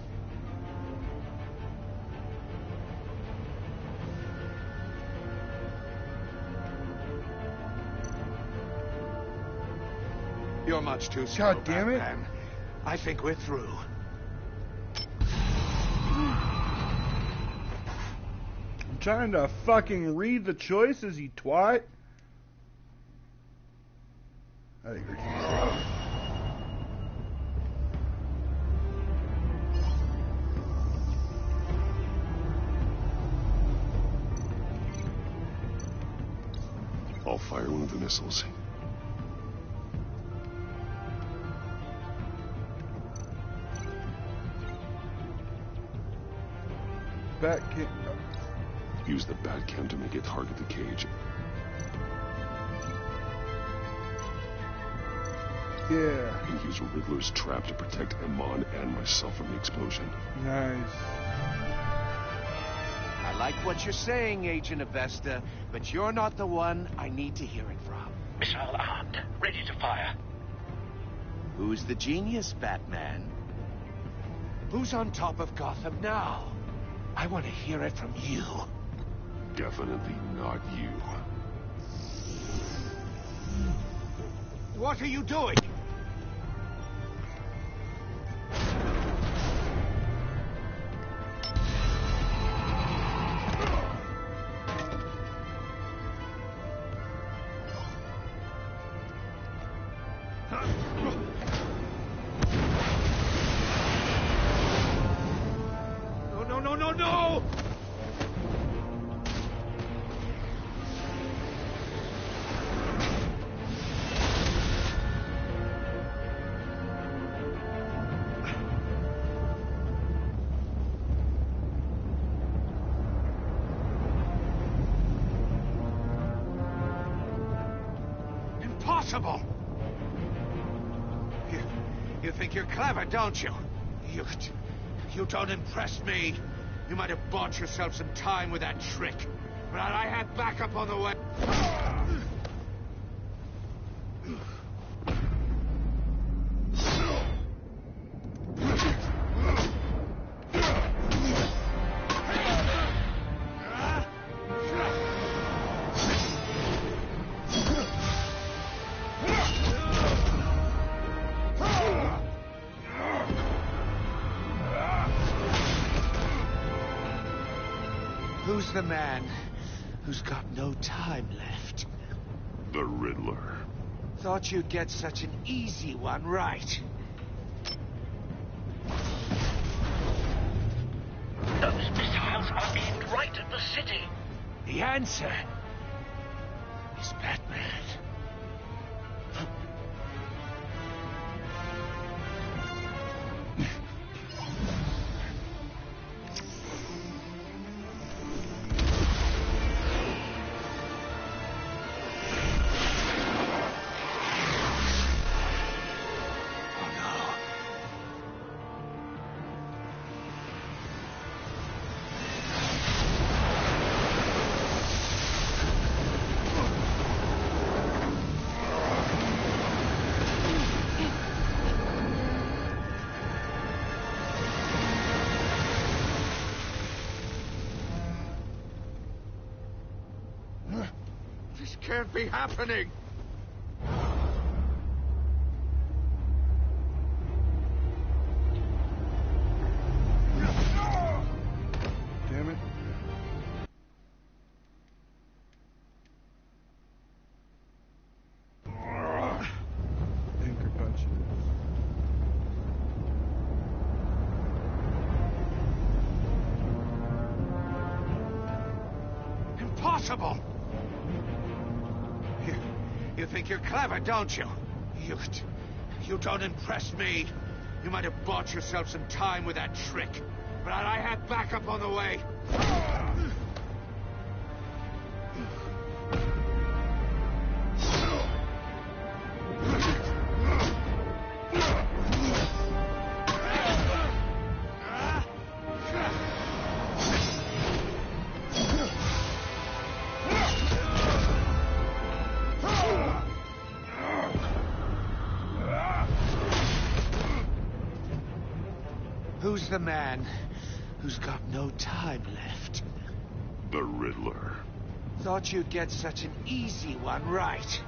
You're much too slow, God damn it. Batman. I think we're through. I'm trying to fucking read the choices, you twat. I think we're too slow. I'll fire one of the missiles. Batcam. Use the Batcam to make it target the cage. Yeah. And use Riddler's trap to protect Iman and myself from the explosion. Nice. I like what you're saying, Agent Avesta, but you're not the one I need to hear it from. Missile armed, ready to fire. Who's the genius, Batman? Who's on top of Gotham now? I want to hear it from you. Definitely not you. What are you doing? No! Impossible! You think you're clever, don't you? You don't impress me. You might have bought yourself some time with that trick, but I had backup on the way. Who's the man who's got no time left? The Riddler. Thought you'd get such an easy one right. Those missiles are aimed right at the city. The answer is Batman. This can't be happening! Damn it. Anchor punches. Impossible! You think you're clever, don't you? You don't impress me. You might have bought yourself some time with that trick, but I had backup on the way. Who's the man who's got no time left? The Riddler. Thought you'd get such an easy one right.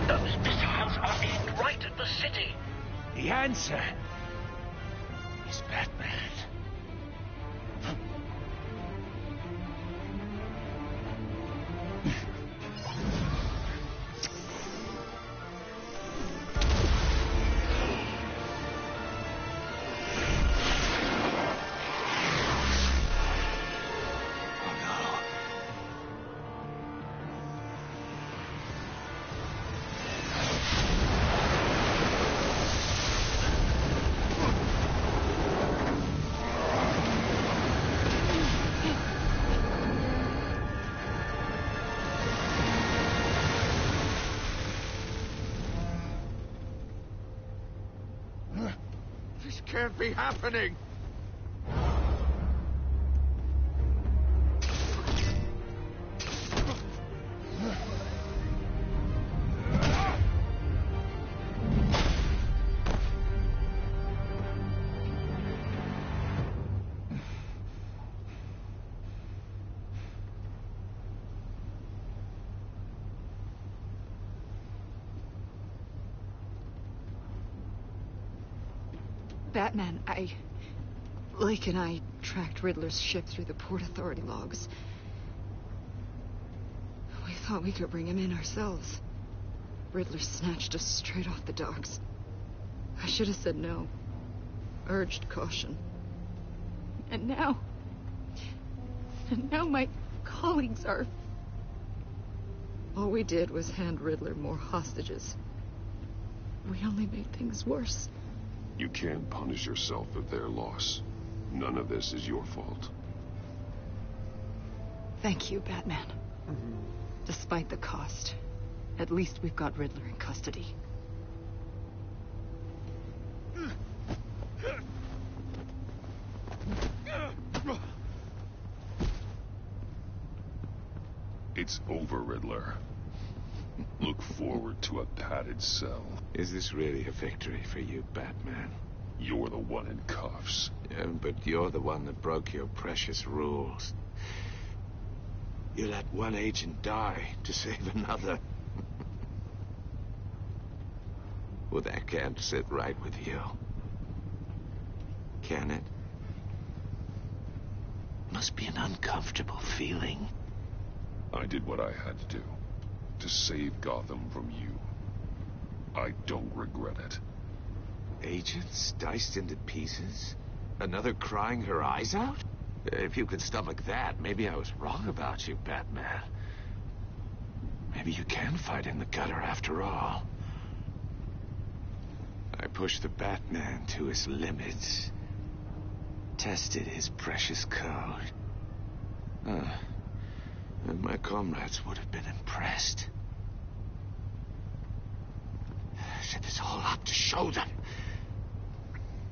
Those missiles are aimed right at the city. The answer is Batman. This can't be happening! Batman, Lake and I tracked Riddler's ship through the Port Authority logs. We thought we could bring him in ourselves. Riddler snatched us straight off the docks. I should have said no. Urged caution. And now my colleagues are... All we did was hand Riddler more hostages. We only made things worse. You can't punish yourself for their loss. None of this is your fault. Thank you, Batman. Despite the cost, at least we've got Riddler in custody. over, Riddler. Look forward to a padded cell. Is this really a victory for you, Batman? You're the one in cuffs. Yeah, but you're the one that broke your precious rules. You let one agent die to save another. Well, that can't sit right with you. Can it? Must be an uncomfortable feeling. I did what I had to do. To save Gotham from you. I don't regret it. Agents diced into pieces? Another crying her eyes out? If you could stomach that, maybe I was wrong about you, Batman. Maybe you can fight in the gutter after all. I pushed the Batman to his limits. Tested his precious code. And my comrades would have been impressed. I set this all up to show them.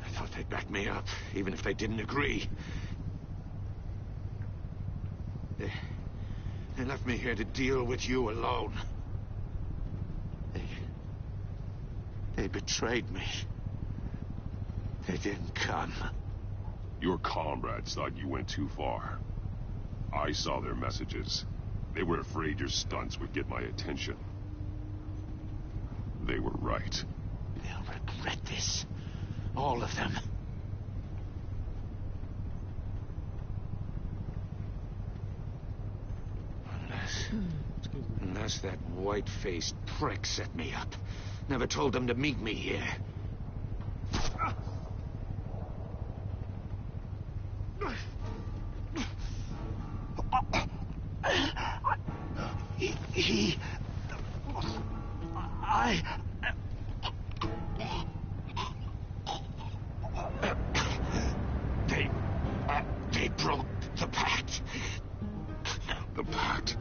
I thought they'd back me up, even if they didn't agree. They left me here to deal with you alone. They betrayed me. They didn't come. Your comrades thought you went too far. I saw their messages. They were afraid your stunts would get my attention. They were right. They'll regret this. All of them. Unless that white-faced prick set me up. Never told them to meet me here. They broke the pact. The pact?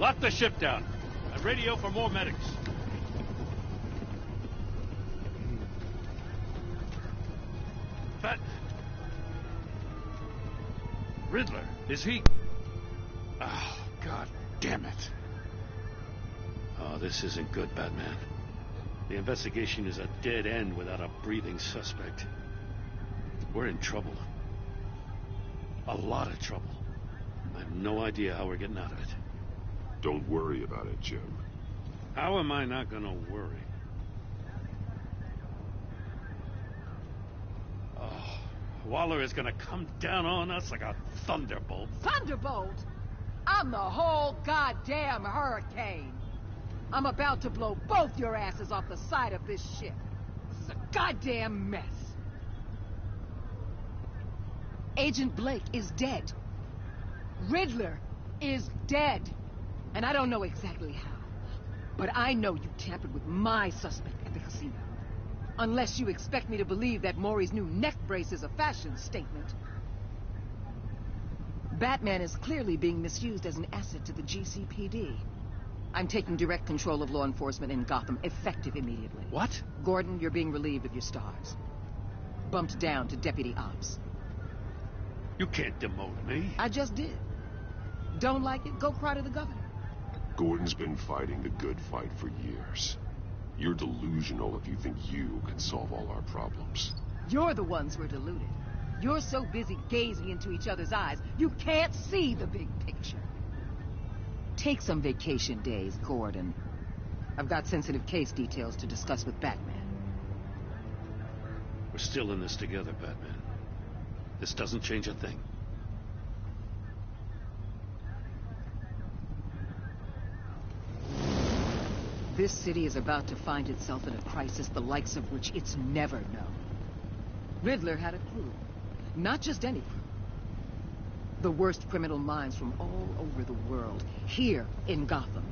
Lock the ship down. And radio for more medics. Riddler, is he... Oh, God damn it. Oh, this isn't good, Batman. The investigation is a dead end without a breathing suspect. We're in trouble. A lot of trouble. I have no idea how we're getting out of it. Don't worry about it, Jim. How am I not gonna worry? Oh, Waller is gonna come down on us like a thunderbolt. Thunderbolt? I'm the whole goddamn hurricane. I'm about to blow both your asses off the side of this ship. This is a goddamn mess. Agent Blake is dead. Riddler is dead. And I don't know exactly how. But I know you tampered with my suspect at the casino. Unless you expect me to believe that Maury's new neck brace is a fashion statement. Batman is clearly being misused as an asset to the GCPD. I'm taking direct control of law enforcement in Gotham, effective immediately. What? Gordon, you're being relieved of your stars. Bumped down to Deputy Ops. You can't demote me. I just did. Don't like it? Go cry to the governor. Gordon's been fighting the good fight for years. You're delusional if you think you can solve all our problems. You're the ones who are deluded. You're so busy gazing into each other's eyes, you can't see the big picture. Take some vacation days, Gordon. I've got sensitive case details to discuss with Batman. We're still in this together, Batman. This doesn't change a thing. This city is about to find itself in a crisis the likes of which it's never known. Riddler had a clue. Not just any clue. The worst criminal minds from all over the world, here in Gotham.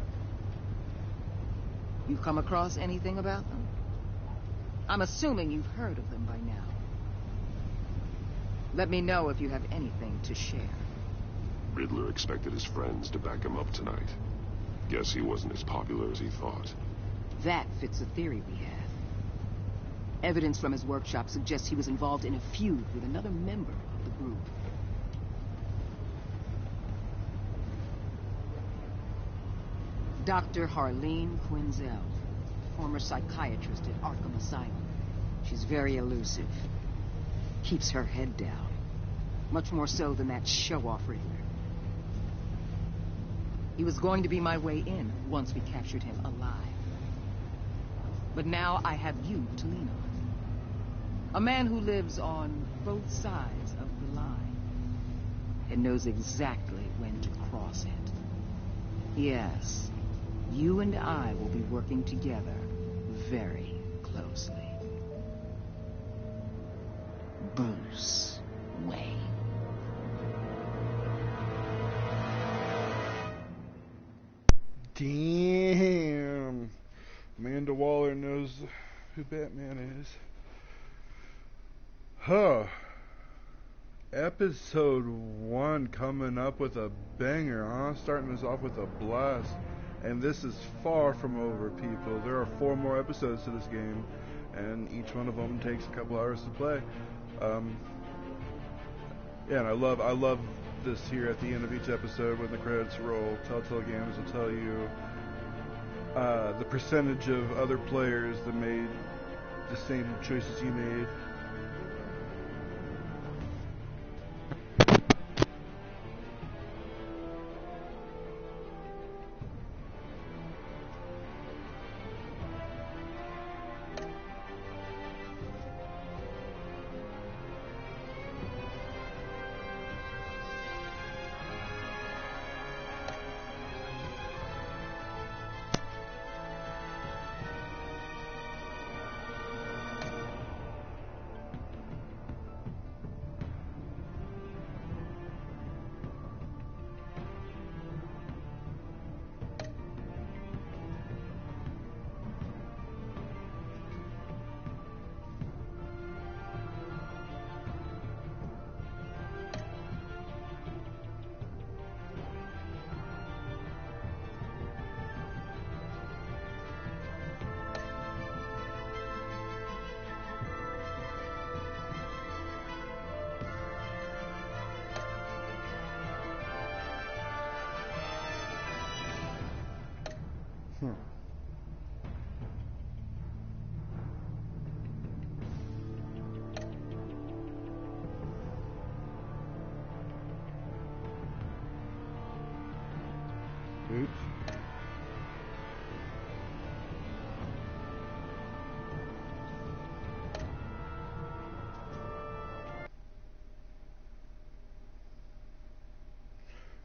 You've come across anything about them? I'm assuming you've heard of them by now. Let me know if you have anything to share. Riddler expected his friends to back him up tonight. Guess he wasn't as popular as he thought. That fits a theory we have. Evidence from his workshop suggests he was involved in a feud with another member of the group. Dr. Harleen Quinzel, former psychiatrist at Arkham Asylum. She's very elusive. Keeps her head down. Much more so than that show-off Riddler. He was going to be my way in once we captured him alive. But now I have you to lean on. A man who lives on both sides of the line and knows exactly when to cross it. Yes, you and I will be working together very closely. Bruce Wayne. Damn. Amanda Waller knows who Batman is. Huh. Episode 1 coming up with a banger, huh? Starting us off with a blast. And this is far from over, people. There are 4 more episodes to this game, and each one of them takes a couple hours to play. Yeah, and I love this here at the end of each episode when the credits roll. Telltale Games will tell you the percentage of other players that made the same choices you made. Oops.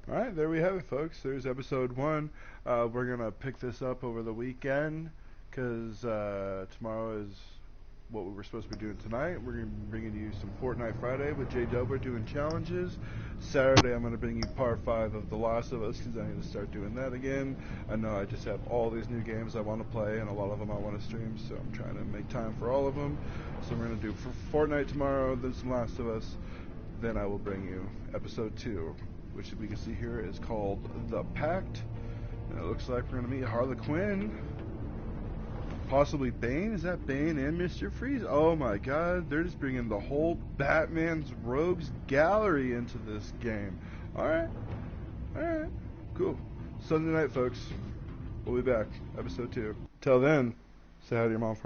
Alright, there we have it, folks. There's episode 1. We're going to pick this up over the weekend, because tomorrow is what we were supposed to be doing tonight. We're going to be bringing you some Fortnite Friday with Jay Dober doing challenges. Saturday, I'm going to bring you part 5 of The Last of Us, because I need to start doing that again. I know I just have all these new games I want to play, and a lot of them I want to stream, so I'm trying to make time for all of them. So we're going to do Fortnite tomorrow, then some Last of Us. Then I will bring you episode 2, which we can see here is called The Pact. And it looks like we're going to meet Harley Quinn. Possibly Bane? Is that Bane and Mr. Freeze? Oh my god, they're just bringing the whole Batman's Rogues Gallery into this game. Alright. Alright. Cool. Sunday night, folks. We'll be back. Episode 2. Till then, say hi to your mom for me.